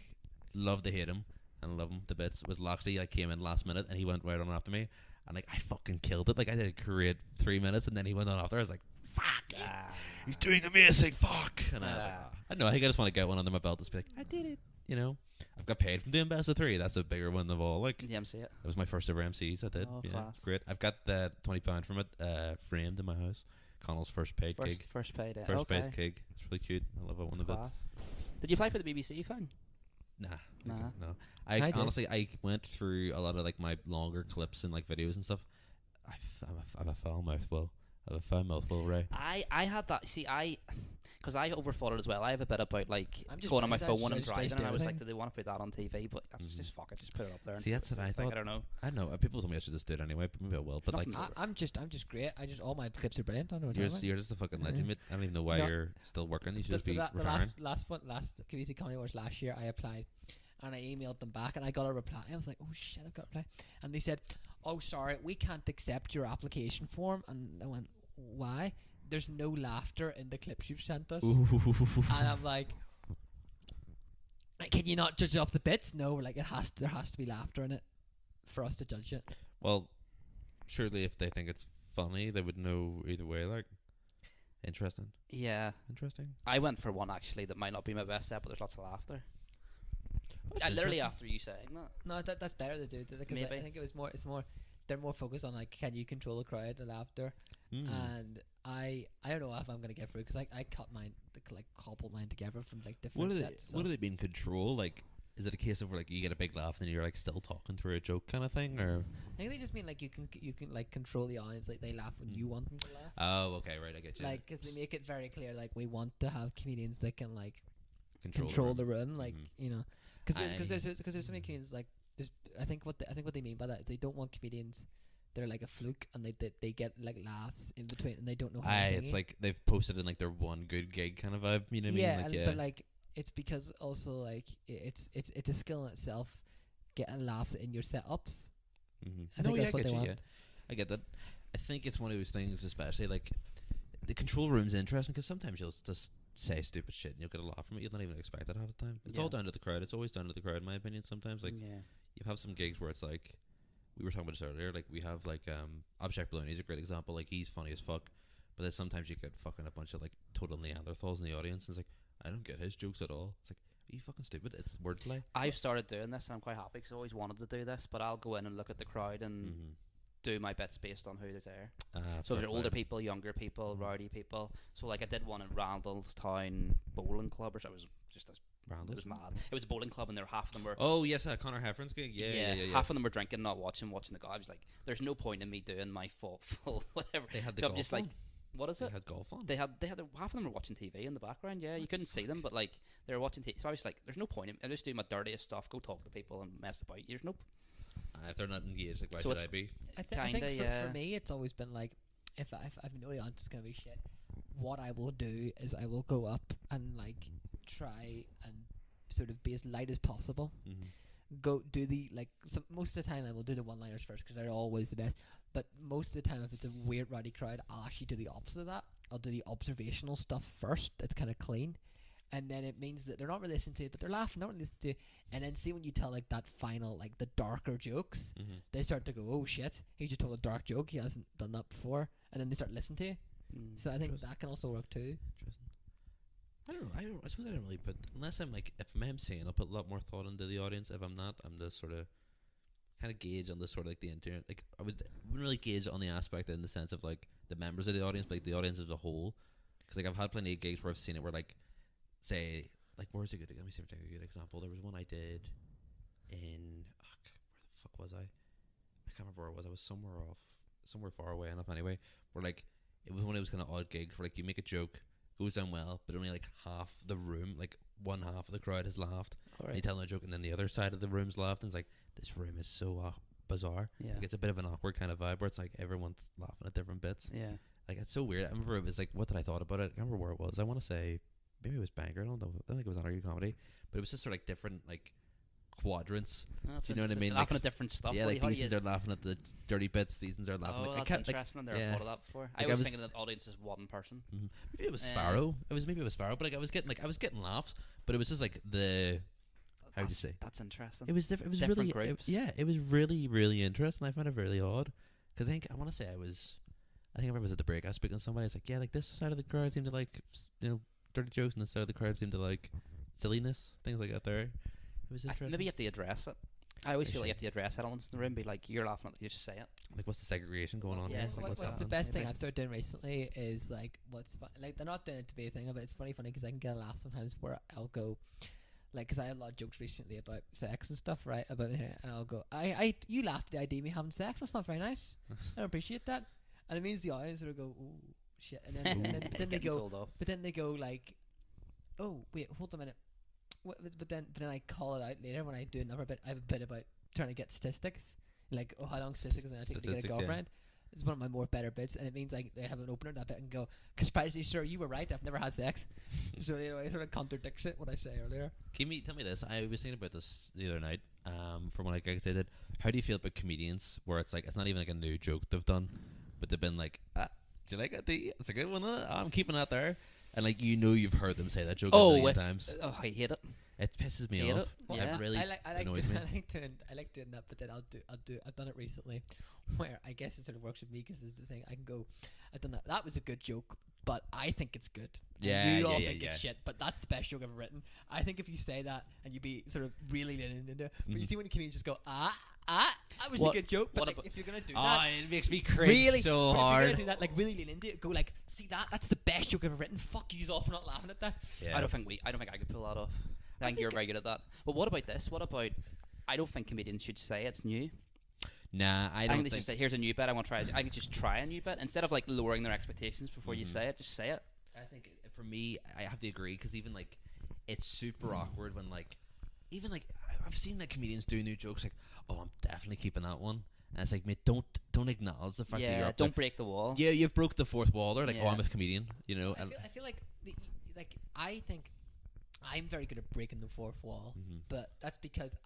love to hate him and love him to bits. It was Loxley. I came in last minute, and he went right on after me, and like I fucking killed it. Like I did a great 3 minutes, and then he went on after. I was like, "Fuck, he's doing amazing." Fuck, and I was like, I don't know. I think I just want to get one under my belt. Just be like, I did it. You know, I've got paid from doing best of 3. That's a bigger one of all. Like, Yeah, I'm see it. that was my first ever MCs. I did. Oh, Yeah, class. great. I've got the £20 from it framed in my house. Connell's first paid gig. First paid. First okay. paid gig. It's really cute. I love it. One That's of it. class. Did you apply for the BBC thing? Nah. Nah. No. I did. Honestly, I went through a lot of like my longer clips and like videos and stuff. I have a foul mouthful. I have a foul mouthful, Ray. I had that. See, because I overthought it as well. I have a bit about like I'm just going on my worried that phone and should I driving, just and do I was like, everything? do they want to put that on TV? But that's Mhm. just fuck it, just put it up there. And See, that's what I like, thought. I don't know. I know. People told me I should just do it anyway, but maybe I will. But like, Nothing I'm just great. All my clips are brilliant. I know what you're you're just, you're just a fucking Yeah. legend, mate. I don't even know why No. you're still working. You should the, just be the retiring. last KBC Comedy Awards last year, I applied, and I emailed them back, and I got a reply. I was like, "Oh shit, I've got a reply," and they said, "Oh, sorry, we can't accept your application form." And I went, "Why?" There's no laughter in the clips you've sent us, and I'm like, "Can you not judge it off the bits?" No, like there has to be laughter in it for us to judge it. Well, surely if they think it's funny, they would know either way. Like, interesting. Yeah, Interesting. I went for one actually that might not be my best set, but there's lots of laughter. That's Literally interesting. after you saying that. No, that's better to do because I Maybe. think it's more. They're more focused on like, can you control the crowd, the laughter. Mm. And I don't know if I'm gonna get through because I cut mine, like cobbled mine together from like What different do they? sets. What do they mean control? Like, is it a case of where like you get a big laugh and you're like still talking through a joke kind of thing, or? I think they just mean like you can like control the audience, like they laugh when you want them to laugh. Oh, okay, right, I get you. Like, because they make it very clear, like we want to have comedians that can like control, control the room, like Mhm. you know, because I- there's so many comedians like there's, I think what they mean by that is they don't want comedians that are like a fluke and they get like laughs in between and they don't know how. Aye, to it's hang it. like they've posted in like their one good gig kind of vibe. You know what I yeah, mean? Like, and, but like it's because also like it's a skill in itself, getting laughs in your setups. Mhm. I think that's what get they you, want. yeah. I get that. I think it's one of those things, especially like the control room's interesting because sometimes you'll just say stupid shit and you'll get a laugh from it. You don't even expect it half the time. It's all Yeah. down to the crowd. It's always down to the crowd, in my opinion. Sometimes like yeah. you have some gigs where it's like we were talking about this earlier. Like we have like Abhishek Baloney is a great example. Like he's funny as fuck, but then sometimes you get fucking a bunch of like total Neanderthals in the audience. And it's like I don't get his jokes at all. It's like are you fucking stupid? It's wordplay. I've started doing this and I'm quite happy because I always wanted to do this, but I'll go in and look at the crowd and Mm-hmm. do my bits based on who they're there. So there's older people, younger people, rowdy people. So like I did one at Randallstown Bowling Club, or so it was just it was mad. It was a bowling club, and there half of them were Oh yes, Connor Heffron's gig. Yeah. half of them were drinking, not watching the guy. I was like, there's no point in me doing my full whatever. They had the So I'm golf just like, on. what is They it? had golf on. They had half of them were watching TV in the background. Yeah, you couldn't see them, but like they were watching TV. So I was like, there's no point. I'm just doing my dirtiest stuff. Go talk to people and mess about. There's no. If they're not engaged, like why So should it's- I be? I think Kinda, for yeah. me it's always been like if I know the answer's gonna be shit, what I will do is I will go up and like try and sort of be as light as possible. Mm-hmm. Go do the like most of the time I will do the one-liners first because they're always the best. But most of the time, if it's a weird rowdy crowd, I'll actually do the opposite of that. I'll do the observational stuff first. It's kind of clean, and then it means that they're not really listening to it, but they're laughing, not really listening to it. And then see when you tell like that final, like the darker jokes, Mm-hmm. they start to go, "Oh shit, he just told a dark joke. He hasn't done that before." And then they start listening to you. So I think Interesting. that can also work too. Interesting. I don't know. I suppose I don't really put unless I'm like if I'm emceeing, I'll put a lot more thought into the audience. If I'm not, I'm just sort of kind of gauge on the sort of like the internet. Like I wouldn't really gauge on the aspect in the sense of like the members of the audience, but like the audience as a whole. Because like I've had plenty of gigs where I've seen it where like say like where's a good? Let me see if I take a good example. There was one I did in where the fuck was I? I can't remember where I was. I was somewhere far away enough anyway. Where like it was one of those kind of odd gigs where like you make a joke, goes down well, but only like half the room, like one half of the crowd has laughed. And you tell a joke, and then the other side of the room's laughed, and it's like this room is so bizarre. Yeah. Like, it's a bit of an awkward kind of vibe where it's like everyone's laughing at different bits. Yeah. Like, it's so weird. I remember it was like, what did I thought about it? I can't remember where it was. I want to say maybe it was Bangor. I don't know. I don't think it was Anarchy Comedy, but it was just sort of like different like quadrants. That's Do you know what I mean? Laughing Like, at different stuff. Yeah, What like do you- these things are laughing at the dirty bits. These things are laughing. Oh, Like, I that's can't, like, interesting. I've never yeah. thought of that before. I Like, I was was- thinking that the audience is one person. maybe it was Eh. Sparrow. Maybe it was Sparrow. But like I was getting laughs. But it was just like the how would you That's- say? That's interesting. It was different. It was Different really groups. it was really really interesting. I found it really odd because I want to say I think I was at the break. I was speaking to somebody. It's like, yeah, like this side of the crowd seemed to like dirty jokes, and this side of the crowd seemed to like silliness, things like that. There, it was interesting. Maybe you have to address it. I always I feel like you should. have to address elements in the room. Be like, you're laughing at it, you just say it. like, what's the segregation going on Yeah, here? it's Like, like, what's the happening? best thing Maybe. I've started doing recently is like what's fun. Like they're not doing it to be a thing, but it's funny because I can get a laugh sometimes where I'll go. Like, because I had a lot of jokes recently about sex and stuff, right? About and I'll go, you laughed at the idea of me having sex. That's not very nice. I don't appreciate that. And it means the audience sort of go, ooh, shit. And then, but then they Getting go, told off. but then they go like, oh wait, hold on a minute. But then I call it out later when I do another bit. I have a bit about trying to get statistics, like how long statistics and I take to get a Statistics, yeah. girlfriend. It's one of my more better bits, and it means like they have an opener that bit and go, "Surprisingly, sir, you were right. I've never had sex." So it sort of contradicts it what I say earlier. Tell me this. I was thinking about this the other night. From what I did. How do you feel about comedians where it's like it's not even like a new joke they've done, but they've been like, do you like it? It's a good one. I'm keeping that there, and like you've heard them say that joke a million times. Oh, I hate it. It pisses me Hate off. it. It Yeah. really I like annoys doing, me. I like doing that, but then I've done it recently, where I guess it sort of works with me because it's the thing I can go, I've done that. That was a good joke, but I think it's good. And Yeah, you all yeah, think yeah. it's shit, but that's the best joke ever written. I think if you say that and you be sort of really leaning into it, but you see when comedians just go that was What- a good joke, but what like, about- if you're gonna do Oh, that. it makes me cringe Really, so but if you're hard. gonna do that, like really lean into it, go like, see that's the best joke ever written. Fuck you all for not laughing at that. Yeah. I don't think I could pull that off. I think you're very good at that. But what about this? What about? I don't think comedians should say it's new. Nah, I I don't think they think. should say, "Here's a new bit. I want to try. I can just try a new bit instead of like lowering their expectations before you say it. Just say it." I think for me, I have to agree because even like it's super awkward when like even like I've seen that comedians do new jokes like, oh, I'm definitely keeping that one, and it's like, mate, don't acknowledge the fact that you're Yeah, up don't break the wall. there. Yeah, you've broke the fourth wall. They're like, oh, Yeah. I'm a comedian, you know. I feel like I think I'm very good at breaking the fourth wall, but that's because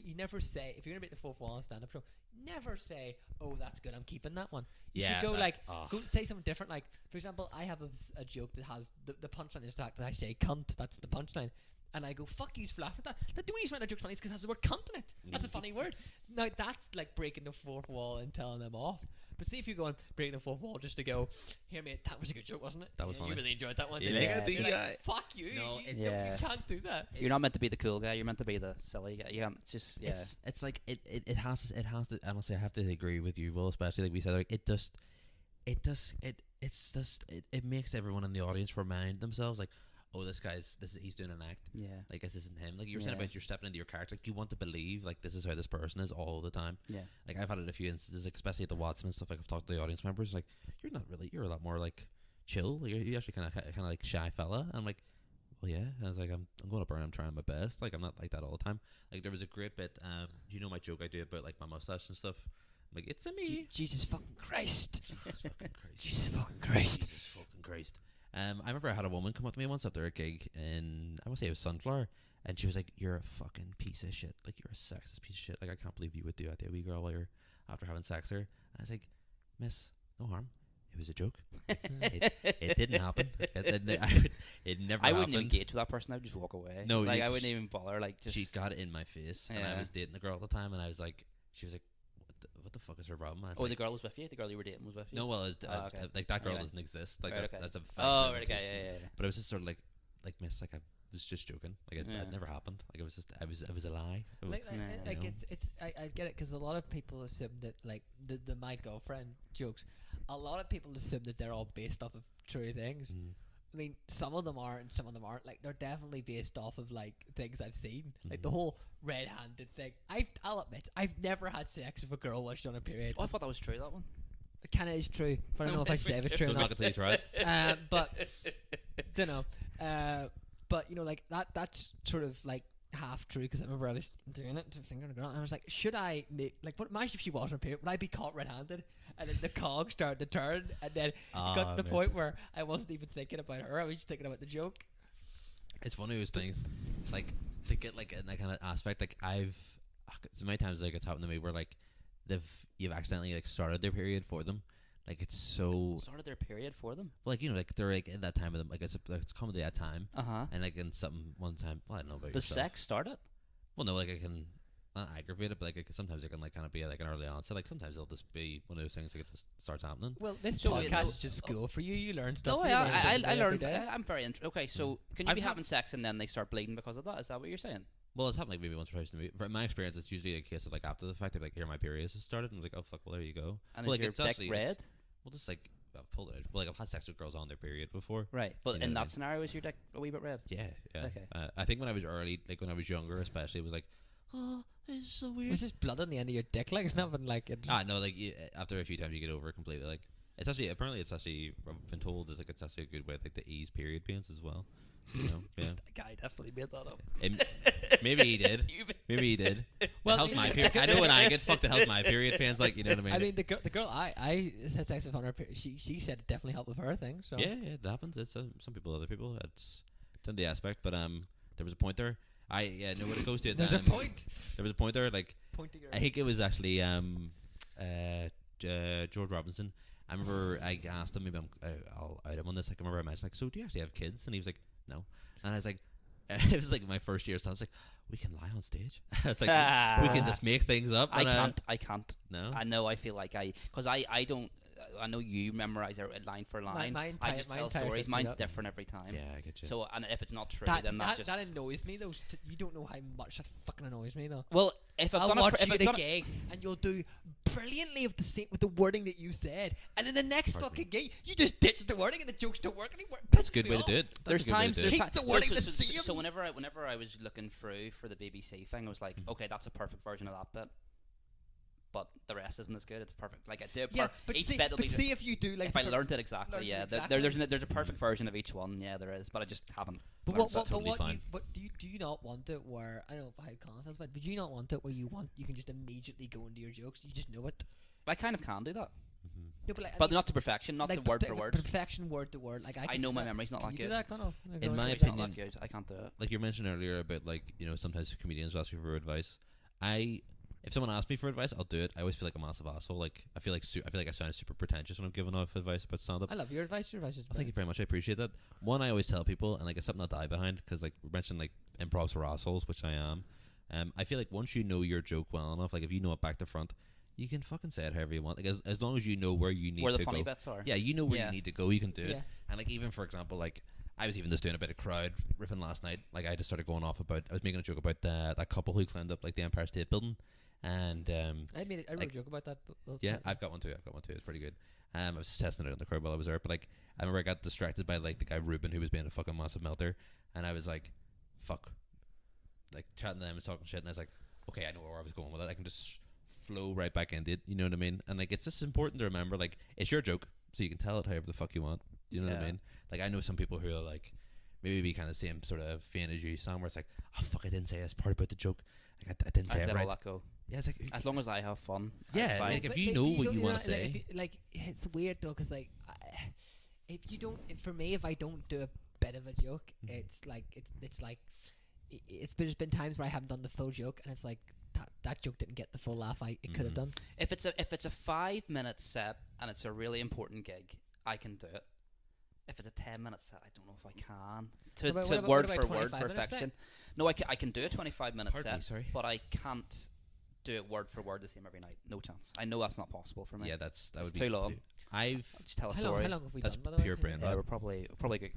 you never say if you're gonna break the fourth wall on a stand-up show, never say, "Oh, that's good. I'm keeping that one." You Yeah, should go that- like oh. go say something different. Like for example, I have a joke that has the punchline is that I say "cunt." That's the punchline. And I go, fuck you's for laughing at that. The only reason why that joke's funny is because it has the word cunt in it. That's a funny word. Now that's like breaking the fourth wall and telling them off. But see if you're going breaking the fourth wall just to go, here mate, that was a good joke, wasn't it? That was You funny. really enjoyed that one. You didn't like you? it? You're Yeah. like, fuck you. No, you, it- Yeah. you can't do that. You're not meant to be the cool guy. You're meant to be the silly guy. You can't. It's just yeah. It's like it has to honestly I have to agree with you, Will, especially like we said, like it makes everyone in the audience remind themselves like, oh, he's doing an act. yeah. Like this isn't him. Like you were saying Yeah. about you're stepping into your character. Like you want to believe like this is how this person is all the time. Yeah. Like I've had it a few instances, like, especially at the Watson and stuff. Like I've talked to the audience members. Like you're a lot more like chill. Like, you're actually kind of like shy fella. And I'm like, well, yeah. And I was like, I'm going up around. I'm trying my best. Like I'm not like that all the time. Like there was a great bit. Do you know my joke I do about like my mustache and stuff? I'm like it's a me. Jesus fucking Christ. Jesus fucking Christ. Jesus fucking Christ. Jesus fucking Christ. I remember I had a woman come up to me once after a gig in, I want to say it was Sunflower, and she was like, "You're a fucking piece of shit. Like you're a sexist piece of shit. Like I can't believe you would do that to a wee girl while you're after having sex with her." And I was like, "Miss, no harm. It was a joke. it didn't happen. It never I happened." wouldn't engage with that person. I'd just walk away. No, like you- I wouldn't even bother. Like just She got it in my face, and I Yeah. was dating the girl at the time, and I was like, she was like, "What the fuck is her problem?" I was oh, like, the girl was with you. The girl you were dating was with you. no, well, it was, Oh, okay. like that girl Anyway. doesn't exist. Like Right, that, okay. that's a fact Oh, right, okay, limitation. yeah. But I was just sort of like miss, like I was just joking. Like Yeah. it never happened. Like it was just, it was a lie. It was- Like, Yeah. like You know? I get it because a lot of people assume that like the my girlfriend jokes, a lot of people assume that they're all based off of true things. Mm. I mean, some of them are and some of them aren't. Like they're definitely based off of like things I've seen, like the Mhm. whole red-handed thing. I'll admit I've never had sex with a girl while she's on a period. Oh, I thought that was true. That one. It kind of is true, but I don't know if I should say if it's true or Don't not. knock it till you try it. But don't know. But you know, like that's sort of like half true because I remember I was doing it to finger on the ground, and I was like, should I make like what? Imagine if she wasn't a period, would I be caught red-handed? And then the cog started to turn, and then it got to the point where I wasn't even thinking about her; I was just thinking about the joke. It's one of those things, like to get like in that kind of aspect. Like I've so many times like it's happened to me where like you've accidentally like started their period for them. Like it's so Started their period for them. like like they're like in that time of them like it's comedy at time Uh-huh. and like in something one time. Well, I don't know about Does yourself. sex start it? Well, no, like I can not aggravate it, but like sometimes it can like kind of be like an early onset. Like sometimes it'll just be one of those things like it just starts happening. Well, this So, podcast no, is just school for you. You learn stuff. No, you learn every I learned. day. I'm very okay. So can you I've be had- having sex and then they start bleeding because of that? Is that what you're saying? Well, it's happened like maybe once or twice to me. From my experience, it's usually a case of like after the fact, like here my period has started, and I'm like, oh fuck, well there you go. And Well, is like your it's dick actually red? well, just like I've pulled it. Well, like I've had sex with girls on their period before. Right. But You know in what I that mean? scenario, is your dick a wee bit red? Yeah, yeah. Okay. I think when I was early, like when I was younger, especially, it was like, oh, it's so weird. It's just blood on the end of your dick. Like it's not even like it. No, like after a few times you get over it completely. Like it's actually I've been told it's actually a good way like to ease period pains as well. You know, yeah. That guy definitely made that up. Maybe he did. Maybe he did. Well, It helps my period. I know when I get fucked, it helps my period pains. Like you know what I mean? I mean, the girl I had sex with on her. She said it definitely helped with her thing. So yeah, it happens. It's some people, other people. It's in the aspect, but there was a point there. Know what it goes to. there's a point. There was a point there. Like Pointing her. I think it was actually George Robinson. I remember I asked him, maybe I'll out him on this. Like, I remember I mentioned, like, so do you actually have kids? And he was like, no. And I was like, it was like my first year, so I was like, we can lie on stage. It's like we can just make things up. I And, can't. No. I know. I feel like because I don't. I know you memorize it line for line. my I entire- just my tell entire stories. stuff's Mine's made up. different every time. Yeah, I get you. So, and if it's not true, that, then that's that, just. that annoys me though. You don't know how much that fucking annoys me though. Well, if I've I'll done watch it, if you I've at a done it, gig and you'll do brilliantly with the wording that you said, and then the next Pardon fucking gig you just ditch the wording and the jokes don't work anymore. That's a good way to do it. That's there's a good way to times do there's it. Keep ti- the wording the so same. whenever I was looking through for the BBC thing, I was like, okay, that's a perfect version of that bit, but the rest isn't as good. It's perfect. Like I do. Yeah, but each see, bit will be if you do like if I learned it exactly, learned it yeah. exactly. There's a perfect version of each one. Yeah, there is, but I just haven't. But learned what, it. what, but totally what fine. you, but do you not want it where I don't know how Colin feels about it, but do you not want it where you can just immediately go into your jokes, you just know it? I kind of can do that, Mhm. No, but like, but not to perfection, not like to word for word. perfection, word to word. Like I can know do my that. memory's not Can that you good. do that, Connell? In my It's not opinion- that good. I can't do it. Like you mentioned earlier about like sometimes comedians will ask you for advice. If someone asks me for advice, I'll do it. I always feel like a massive asshole. Like I feel like I sound super pretentious when I'm giving off advice about stand up. I love your advice. Your advice is Thank you very much. I appreciate that. One, I always tell people, and like it's something I die behind because like we mentioned like improvs for assholes, which I am. I feel like once you know your joke well enough, like if you know it back to front, you can fucking say it however you want. Like as long as you know where you need Where the to funny go. bits are. Yeah, you know where Yeah. you need to go. You can do it. Yeah. And like even for example, like I was even just doing a bit of crowd riffing last night. Like I just started going off about. I was making a joke about that couple who climbed up like the Empire State Building, and I wrote like- a joke about that. But yeah, I've got one too. It's pretty good. I was just testing it in the crowd while I was there, but like I remember I got distracted by like the guy Ruben who was being a fucking massive melter, and I was like, "Fuck," like chatting to them and talking shit, and I was like, "Okay, I know where I was going with it. I can just flow right back into it." You know what I mean? And like it's just important to remember, like it's your joke, so you can tell it however the fuck you want. Do you know what I Yeah. mean? Like I know some people who are like maybe be kind of same sort of vein as you, Sam, where it's like, "Oh fuck, I didn't say this part about the joke. Like I didn't I say it let right." all that go. Yeah, it's like As long as I have fun. I'm Yeah, fine. like, if you know what you wanna say. Like it's weird though, because like if you don't, for me, if I don't do a bit of a joke, Mhm. it's like there's been times where I haven't done the full joke, and it's like that joke didn't get the full laugh it could have Mhm. done. If it's a 5 minute set and it's a really important gig, I can do it. If it's a 10 minute set, I don't know if I can. To What about word for word 25-minute set? perfection. No, I can do a 25-minute Pardon me, set, sorry. but I can't do it word for word the same every night. No chance. I know that's not possible for me. Yeah, that It's would be too long. complete- I've I'll just tell a How story. long have we That's done? By the pure way? brain Yeah, rot. we're probably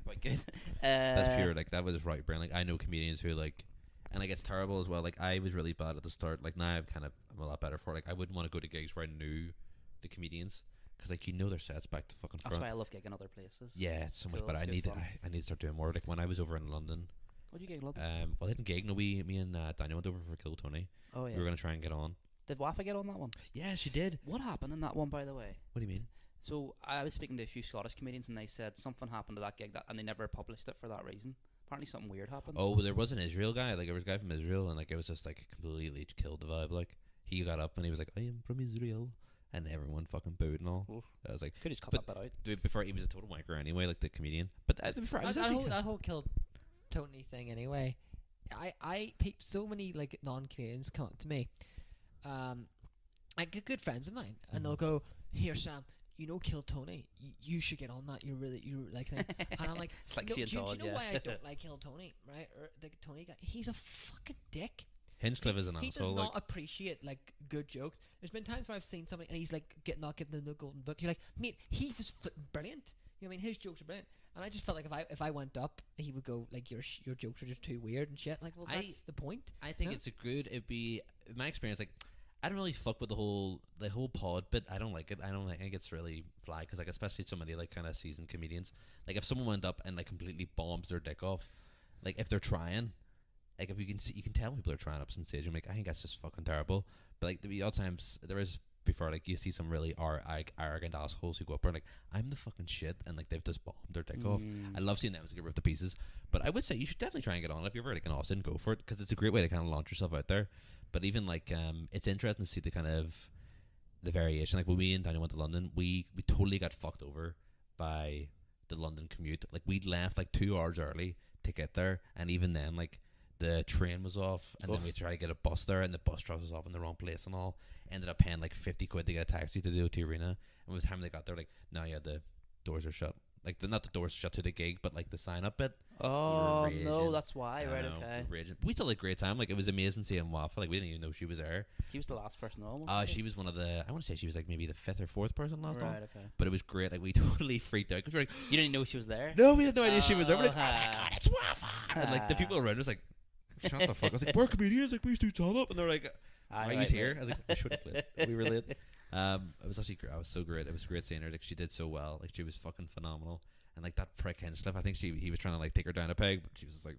quite good. That's pure, like that was right brain. Like I know comedians who like, and like it's terrible as well. Like I was really bad at the start. Like now I'm a lot better for it. Like I wouldn't want to go to gigs where I knew the comedians because like you know their sets back to fucking That's front. why I love gigging other places. Yeah, it's so much Cool, better. it's I good need fun. I need to start doing more. Like when I was over in London, What do you gig in London? well I didn't gig. No, me and Daniel went over for Kill Tony. Oh yeah. We were gonna try and get on. Did Wafa get on that one? Yeah, she did. What happened in that one, by the way? What do you mean? So I was speaking to a few Scottish comedians, and they said something happened to that gig, and they never published it for that reason Apparently something weird happened. Oh, there was an Israel guy. Like, there was a guy from Israel, and like it was just like completely killed the vibe. Like, he got up and he was like, "I am from Israel," and everyone fucking booed and all. Oof. I was like, Could just cut but- that bit out. dude, before he was a total wanker anyway, like the comedian. But before, I was actually that whole Kill Tony thing anyway. So many like non-comedians come up to me, like good friends of mine, and they'll go, "Here, Sam, you know Kill Tony. You should get on that. You're like thing." And I'm like, It's like "No, Shane do you Todd, know yeah. why I don't like Kill Tony? Right? Or the Tony guy. He's a fucking dick. Hinchcliffe is an He does asshole. not Like, appreciate like good jokes. There's been times where I've seen somebody and he's like not giving the golden book. You're like, mate, he was flipping brilliant. You know what I mean? His jokes are brilliant. And I just felt like if I went up, he would go like, your jokes are just too weird and shit. Like, well, that's the point. I think Yeah. it's a good. It'd be in my experience. Like, I don't really fuck with the whole pod bit. I don't like it. I think it's really fly because like especially so many like kind of seasoned comedians. Like if someone went up and like completely bombs their dick off, like if they're trying, like if you can see, you can tell people are trying up on stage. I'm like, I think that's just fucking terrible. But like the other times there is before like you see some really arrogant assholes who go up there and like, I'm the fucking shit, and like they've just bombed their dick off. I love seeing them as get ripped to pieces. But I would say you should definitely try and get on if you're ever like in Austin. Go for it because it's a great way to kind of launch yourself out there. But even like it's interesting to see the kind of the variation. Like when we and Daniel went to London, we totally got fucked over by the London commute. Like we'd left like 2 hours early to get there, and even then like the train was off, and then we tried to get a bus there, and the bus driver was off in the wrong place and all. Ended up paying like 50 quid to get a taxi to the O2 Arena, and by the time they got there, like, no, yeah, the doors are shut. Like not the doors shut to the gig, but like the sign up bit. Oh raging. no, that's why. I Right, know, okay. we were raging. We still had a great time. Like it was amazing seeing Wafa. Like we didn't even know she was there. She was the last person on. She was one of the. I want to say she was like maybe the 5th or 4th person last Right, time. okay. But it was great. Like we totally freaked out because we were like, You didn't know she was there. no, we had no idea she was there. We're like, oh my Ah. god, it's Wafa! And like the people around us like, shut the fuck. I was like, we're comedians. Like we used to stand up, and they're like, why are you here? I was like, I should have played. We were late. It was actually I was so great. It was great seeing her. Like she did so well. Like she was fucking phenomenal. And like that prick Hinchcliffe, I think he was trying to like take her down a peg, but she was just like,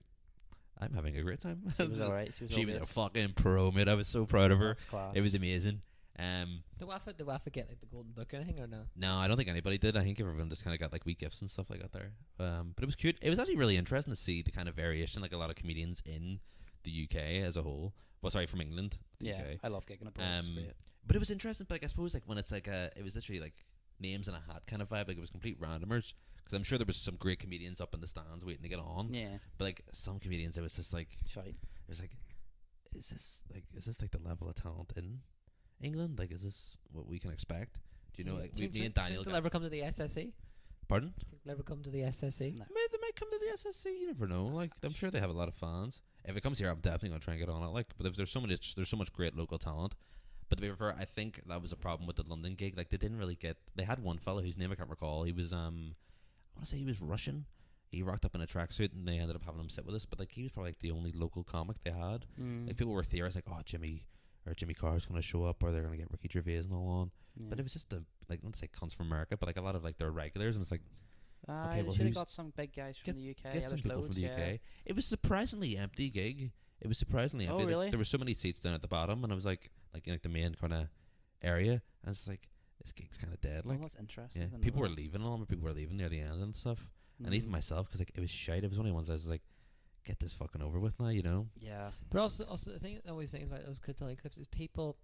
I'm having a great time. She was alright. She was a fucking pro, mate. I was so proud of her. That's class. It was amazing. Did Wafa get like the golden book or anything or no? No, I don't think anybody did. I think everyone just kind of got like wee gifts and stuff like that there. But it was cute. It was actually really interesting to see the kind of variation, like a lot of comedians in the UK as a whole. Well, sorry, from England. The Yeah, UK. I love gigging abroad. It's great. But it was interesting. But like, I suppose like when it's like it was literally like names in a hat kind of vibe. Like it was complete randomers. Because I'm sure there was some great comedians up in the stands waiting to get on. Yeah, But like some comedians, it was just like shite. it was like, is this like the level of talent in England? Like, is this what we can expect? Do you know? Like, me and Daniel. They'll ever come to the SSE? Pardon? They'll ever come to the SSE? No. They might come to the SSC. You never know. Like, I'm sure they have a lot of fans. If it comes here, I'm definitely gonna try and get on it. Like, but there's so much great local talent. But to be fair, I think that was a problem with the London gig. Like, they didn't really get. They had one fella whose name I can't recall. He was I want to say he was Russian. He rocked up in a tracksuit, and they ended up having him sit with us. But like, he was probably like the only local comic they had. Like, people were theorizing like, oh, Jimmy Carr's gonna show up, or they're gonna get Ricky Gervais and all on. But it was just like, not to say cunts from America, but like a lot of like their regulars, and it's like, okay, well, should have who's- got some big guys from the UK. get Yeah, some there's people loads, from the yeah. UK. It was surprisingly empty gig. It was surprisingly Oh, empty. Like, really? there were so many seats down at the bottom, and I was like in like the main kind of area. And I was like, this gig's kind of dead. Well, Like, that's interesting. yeah, I didn't people know were that. leaving on, people were leaving near the end and stuff. And even Mm. myself, because like it was shite. It was only ones I was like, get this fucking over with now, you know. Yeah. But also the thing I always think about those Could Tony clips is people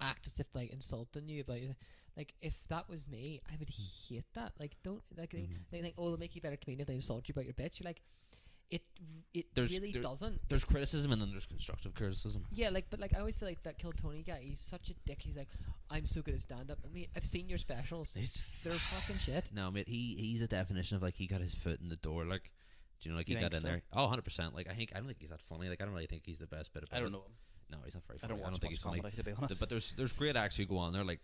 act as if like insulting you about you. Like if that was me, I would hate that. Like don't like they think, oh, they'll make you a better comedian if they insult you about your bits. You're like, it There's- really there- doesn't. There's It's- criticism and then there's constructive criticism. Yeah, but I always feel like that Kill Tony guy. He's such a dick. He's like, I'm so good at stand up. I mean, I've seen your specials. They're fucking shit. No, mate, he's a definition of like he got his foot in the door. Like, do you know, like he You got think in so? there. Oh, 100%. Like I don't think he's that funny. Like I don't really think he's the best bit of. I don't know him. No, he's not very I funny. don't watch think much he's funny. comedy, to be honest. But there's great acts who go on there, like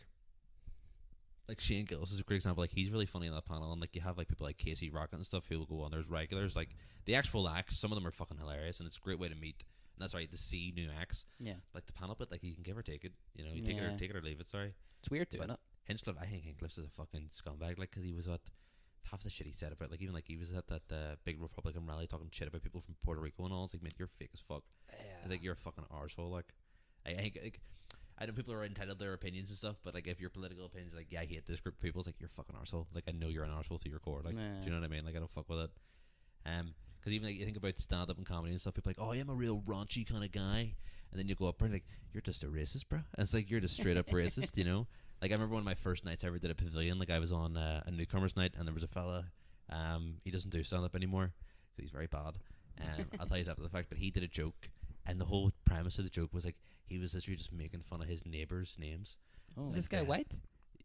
Shane Gillis is a great example. Like he's really funny in that panel, and like you have like people like Casey Rocket and stuff who will go on. There's regulars, like the actual acts. Some of them are fucking hilarious, and it's a great way to meet. And that's right, to see new acts. Yeah. Like the panel bit, like you can give or take it. You know, you take Yeah. it or leave it. Sorry, It's weird doing it. Hinchcliffe. I think Hinchcliffe's is a fucking scumbag. Like, because he was at half the shit he said about, like, even like he was at that big Republican rally talking shit about people from Puerto Rico and all. It's like, mate, you're fake as fuck. It's like you're a fucking arsehole. Like, I think like, I know people are entitled to their opinions and stuff, but like if your political opinions like, yeah, I hate this group of people, it's like you're a fucking arsehole. Like I know you're an arsehole to your core. Like, Yeah. do you know what I mean? Like I don't fuck with it. Because Because even like you think about stand up and comedy and stuff, people are like, oh, I'm a real raunchy kind of guy, and then you go up and like, you're just a racist, bro. And it's like you're just straight up racist, you know. Like I remember one of my first nights I ever did a pavilion. Like I was on a newcomers night, and there was a fella. He doesn't do stand up anymore because he's very bad. I'll tell you after the fact. But he did a joke, and the whole premise of the joke was like he was literally just making fun of his neighbors' names. Is this guy white?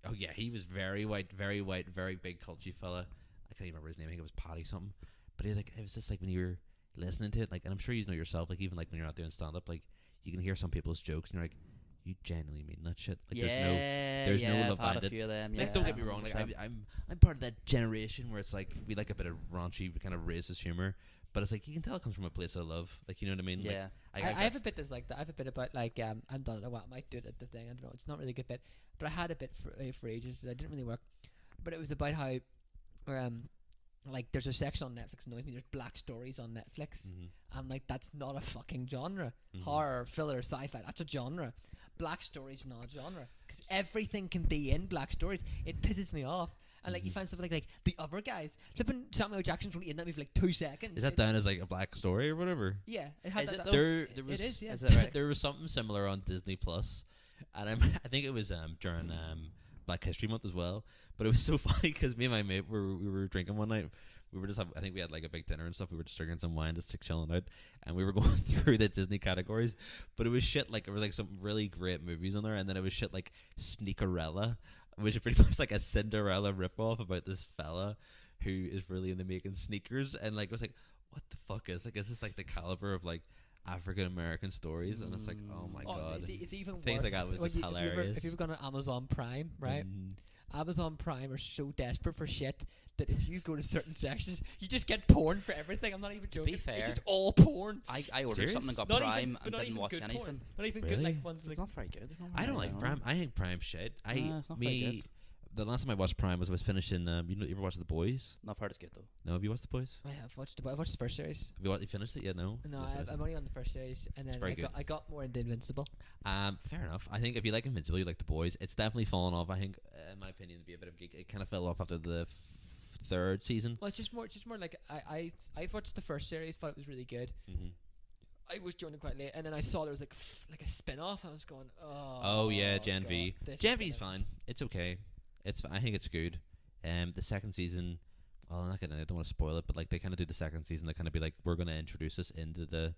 Oh yeah, he was very white, very big culture fella. I can't even remember his name. I think it was Paddy something. But it was just like when you were listening to it, like, and I'm sure you know yourself, like even like when you're not doing stand up, like you can hear some people's jokes and you're like, you genuinely mean that shit. Like there's no love I've had behind a it. few of them. Like Yeah, don't get me wrong, like 100%. I'm part of that generation where it's like we like a bit of raunchy kind of racist humor, but it's like you can tell it comes from a place of love. Like you know what I mean? Yeah. Like, I have a bit that's like that. I have a bit about like I've done it a while. I might do it at the thing. I don't know. It's not really a good bit, but I had a bit for ages that didn't really work. But it was about how like there's a section on Netflix annoys me. There's black stories on Netflix. I'm like, that's not a fucking genre. Horror, thriller, sci-fi. That's a genre. Black stories not a genre because everything can be in black stories. It pisses me off. And like you find stuff like The Other Guys. Flipping Samuel L. Jackson's only in that movie for like 2 seconds. is that down as like a black story or whatever? Yeah, it had Is that. it though? There was it is. Yeah. Is it right? there was something similar on Disney Plus, and I think it was during Black History Month as well. But it was so funny because me and my mate we were drinking one night. We were just I think we had like a big dinner and stuff. We were just drinking some wine, just chilling out, and we were going through the Disney categories. But it was shit like it was like some really great movies on there, and then it was shit like Sneakerella, which is pretty much like a Cinderella ripoff about this fella who is really into making sneakers, and like it was like, what the fuck is this like the caliber of like African American stories? And it's like, oh my god, It's even worse. Things like that was When just if hilarious. you ever gone to Amazon Prime, right? Amazon Prime are so desperate for shit that if you go to certain sections, you just get porn for everything. I'm not even joking. fair, it's just all porn. I ordered Serious? something and got Not Prime even, and not didn't even watch good anything. porn. Not even Really? good like ones It's like not very good. I don't like Prime. I think Prime shit. it's not very good. The last time I watched Prime was finishing. You ever watched The Boys? Not heard it's good though. No, have you watched The Boys? I have watched I've watched the first series. Have you finished it yet? No. No, You finished I'm only on the first series, and then very good. I got more into Invincible. Fair enough. I think if you like Invincible, you like The Boys. It's definitely fallen off. I think, in my opinion, to be a bit of a geek. It kind of fell off after the third season. Well, it's just more like I watched the first series, thought it was really good. I was joining quite late, and then I saw there was like a spin off. I was going, Oh yeah, Gen God, V. this Gen is V's gonna- fine. It's okay. I think it's good. The second season. Well, I don't want to spoil it, but like they kind of do the second season. They kind of be like, we're going to introduce us into the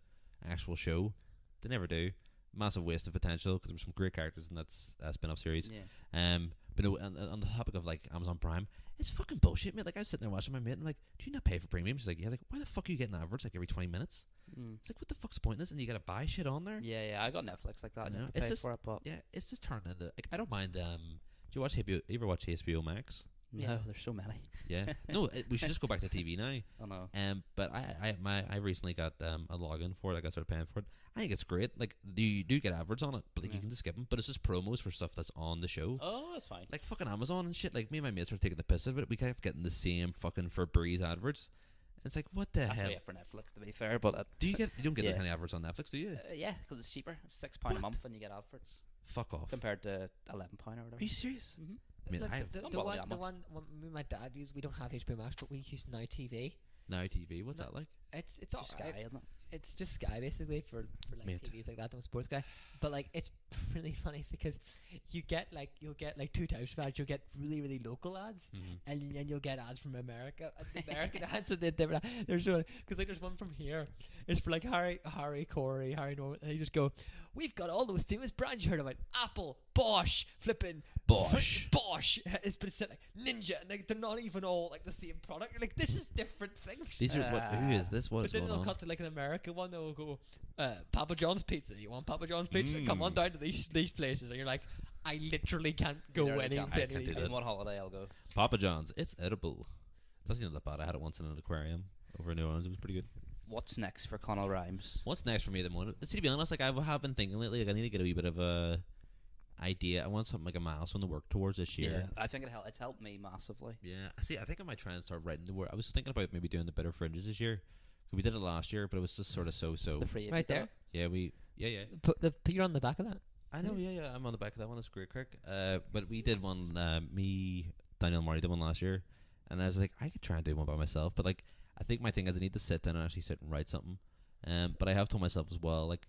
actual show. They never do. Massive waste of potential because there were some great characters in that spin-off series. Yeah. But no, on the topic of like Amazon Prime, it's fucking bullshit, mate. Like I was sitting there watching my mate, and I'm like, do you not pay for premium? She's like, yeah. Like, why the fuck are you getting adverts like every 20 minutes? It's like, what the fuck's the point in this? And you gotta buy shit on there. Yeah. I got Netflix like that. I I know. have to It's pay just- for it, but Yeah, it's just turning into like I don't mind. Do you watch HBO? You ever watch HBO Max? no, Yeah. there's so many. Yeah. No, we should just go back to TV now. I know. But I recently got a login for it. Like I started paying for it. I think it's great. Like you do get adverts on it, but like you can just skip them. But it's just promos for stuff that's on the show. Oh, that's fine. Like fucking Amazon and shit. Like me and my mates were taking the piss out of it. We kept getting the same fucking Febreze adverts. And it's like, what the That's hell? way for Netflix to be fair, but You don't get Yeah. that kind of adverts on Netflix, do you? yeah, because it's cheaper. It's £6 What? a month, and you get adverts Fuck off. compared to £11 or whatever. Are you serious? Mm-hmm. I mean, Look, I the Don't the bother one that the much. one me and my dad use. We don't have HBO Max, but we use Now TV. Now TV. What's that like? It's It's just alright. Sky, isn't it? It's just Sky basically for like Mate. TVs like that. I'm a sports guy, but like it's really funny because you'll get like 2 types of ads. You'll get really local ads, and then you'll get ads from America. And the American ads and the different. There's one because like there's one from here. It's for like Harry Corey, Harry Norman, and they just go, "We've got all those famous brands you heard about: Apple, Bosch, flipping Bosch. Bosch." It's been said like Ninja, and like they're not even all like the same product. You're like, this is different things. These are what? Who is this? What But is then going they'll on? cut to like an American one. They'll go, Papa John's pizza. You want Papa John's pizza? Come on Mm. down to these places, and you're like, I literally can't go Literally any. can't. I can't do On that. one holiday, I'll go. Papa John's. It's edible. Doesn't even look that bad. I had it once in an aquarium over in New Orleans. It was pretty good. What's next for Conal Rhymes? What's next for me at the moment? See, to be honest, like I have been thinking lately, like I need to get a wee bit of a idea. I want something like a milestone to work towards this year. I think it's helped me massively. Yeah. See, I think I might try and start writing the word. I was thinking about maybe doing the Bitter Fringes this year. 'Cause we did it last year, but it was just sort of so. The free Right there. Yeah, yeah. Put you're on the back of that. I know, yeah. I'm on the back of that one. It's great, Kirk. But we did one. Me, Daniel, and Marty did one last year, and I was like, I could try and do one by myself, but like, I think my thing is I need to sit down and actually sit and write something. But I have told myself as well, like,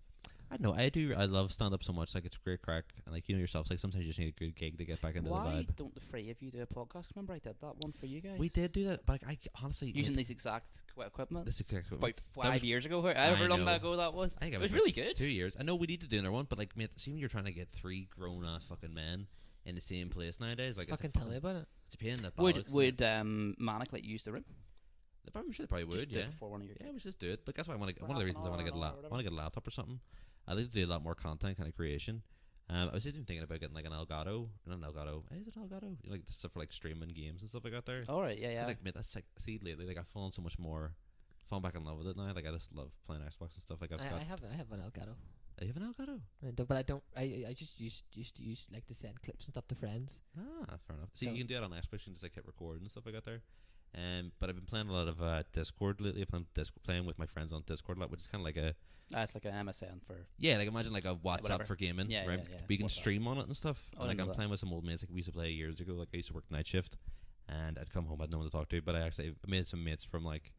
I don't know, I love stand up so much, like it's great crack, and like you know yourself, like sometimes you just need a good gig to get back into the Why vibe. don't the three of you do a podcast? Remember I did that one for you guys? We did do that, but like, I honestly Using these exact equipment. this exact About that 5 was- years ago, however long know. ago that was. I think It I was was really good. 2 years. I know we need to do another one, but like, mate, see when you're trying to get three grown ass fucking men in the same place nowadays, like Fucking it's a tell me about it. It's a pain in the Would bollocks, would Manic let you use the room? I'm sure they probably would, Just do yeah. it before one of your Yeah, gigs. we should just do it. But that's why I want to. For One of the half an reasons I want to hour, get a an hour, I want to get a laptop or something. I like to do a lot more content kind of creation. I was even thinking about getting like an Elgato, not an Elgato. Is it an Elgato? You know, like the stuff for like streaming games and stuff like that. There. All right, yeah, 'Cause, yeah. like, mate, that's like, see lately, like I've fallen so much more, fallen back in love with it now. Like I just love playing Xbox and stuff. Like I've got. I have an Elgato. You have an Elgato? But I don't. I just used to use like to send clips and stuff to friends. Ah, fair enough. See, No. you can do it on Xbox. You can just like hit record and stuff like that there. But I've been playing a lot of Discord lately. I've been playing with my friends on Discord a lot, which is kind of like a It's like an MSN for. yeah, like imagine like a WhatsApp whatever. for gaming, Yeah, right? yeah, yeah. But you can WhatsApp. stream on it and stuff. Oh, I And, like didn't I'm know playing with some old mates like we used to play years ago. Like I used to work night shift, and I'd come home, I'd no one to talk to. But I made some mates from like,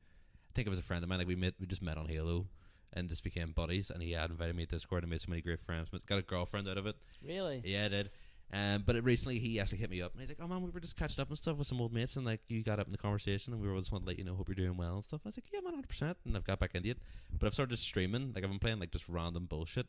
I think it was a friend of mine. Like we just met on Halo, and just became buddies. And he had invited me to Discord and made so many great friends. But got a girlfriend out of it. Really? Yeah, I did. But recently he actually hit me up and he's like, "Oh man, we were just catching up and stuff with some old mates, and like you got up in the conversation, and we were just wanted to let you know, hope you're doing well and stuff." I was like, "Yeah, man, 100%." And I've got back into it, but I've started streaming. Like I've been playing like just random bullshit,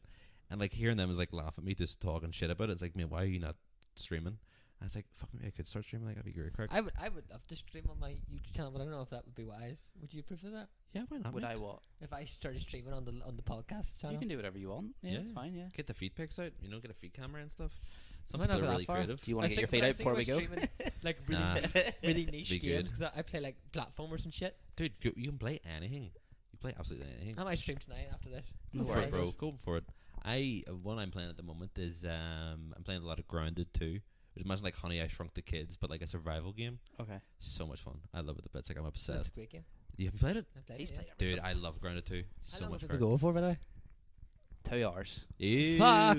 and like hearing them is like laugh at me just talking shit about it. It's like, man, why are you not streaming? I was like, fuck, maybe I could start streaming. Like that'd be great, crack. I would love to stream on my YouTube channel, but I don't know if that would be wise. Would you prefer that? Yeah, why not? Would mate? I what? If I started streaming on the podcast channel? You can do whatever you want. Yeah, Yeah. it's fine. Yeah. Get the feed pics out, you know, get a feed camera and stuff. Some Might not people go are that really far. creative. Do you want I to get your think- feet but I out before we think go? about streaming, like really, Nah. really niche Be games good. because I play like platformers and shit. Dude, you can play anything. You play absolutely anything. I might stream tonight after this. No Go for it, worries. bro. Go for it. One I'm playing at the moment is I'm playing a lot of Grounded 2, which imagine like Honey, I Shrunk the Kids, but like a survival game. Okay. So much fun. I love it the bits. Like I'm That's obsessed. a great game. You haven't played it, I played He's it, yeah. played dude? everything. I love Grounded 2 How so long much. did we crack. go for, by the way? 2 hours. Ew. Fuck.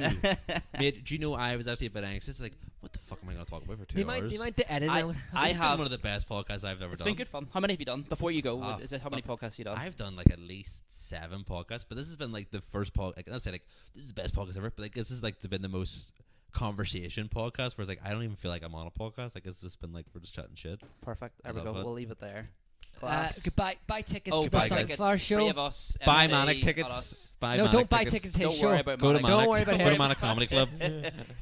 Mate, do you know I was actually a bit anxious? Like, what the fuck am I going to talk about for 2 Do you hours? mind to edit I- it? I This has been have- one of the best podcasts I've ever It's done. been good fun. How many have you done before you go? Ah, Is it how many podcasts you done? I've done like at least 7 podcasts, but this has been like the first like I'd say like this is the best podcast ever, but like this has like been the most conversation podcast where it's like I don't even feel like I'm on a podcast. Like it's just been like we're just chatting shit. Perfect. There I we go. love it. We'll leave it there. Class. Goodbye. Buy tickets Oh, to buy the tickets. Sunflower Three show. of us. Buy Emily, Manic and tickets. us. Buy No, Manic don't buy tickets. tickets to his Don't show. worry about Go to Manic. Don't Manic. worry about Go to him. Manic Comedy Club.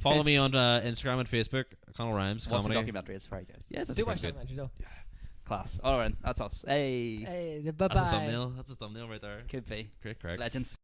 Follow me on Instagram and Facebook. Connell Rhymes Watch the Comedy. documentary. It's very good. Yeah, it's Do pretty watch good. that, though. Class. All right. That's us. Hey. Hey, bye That's a bye. thumbnail. That's a thumbnail right there. Could be. Great crack. Legends.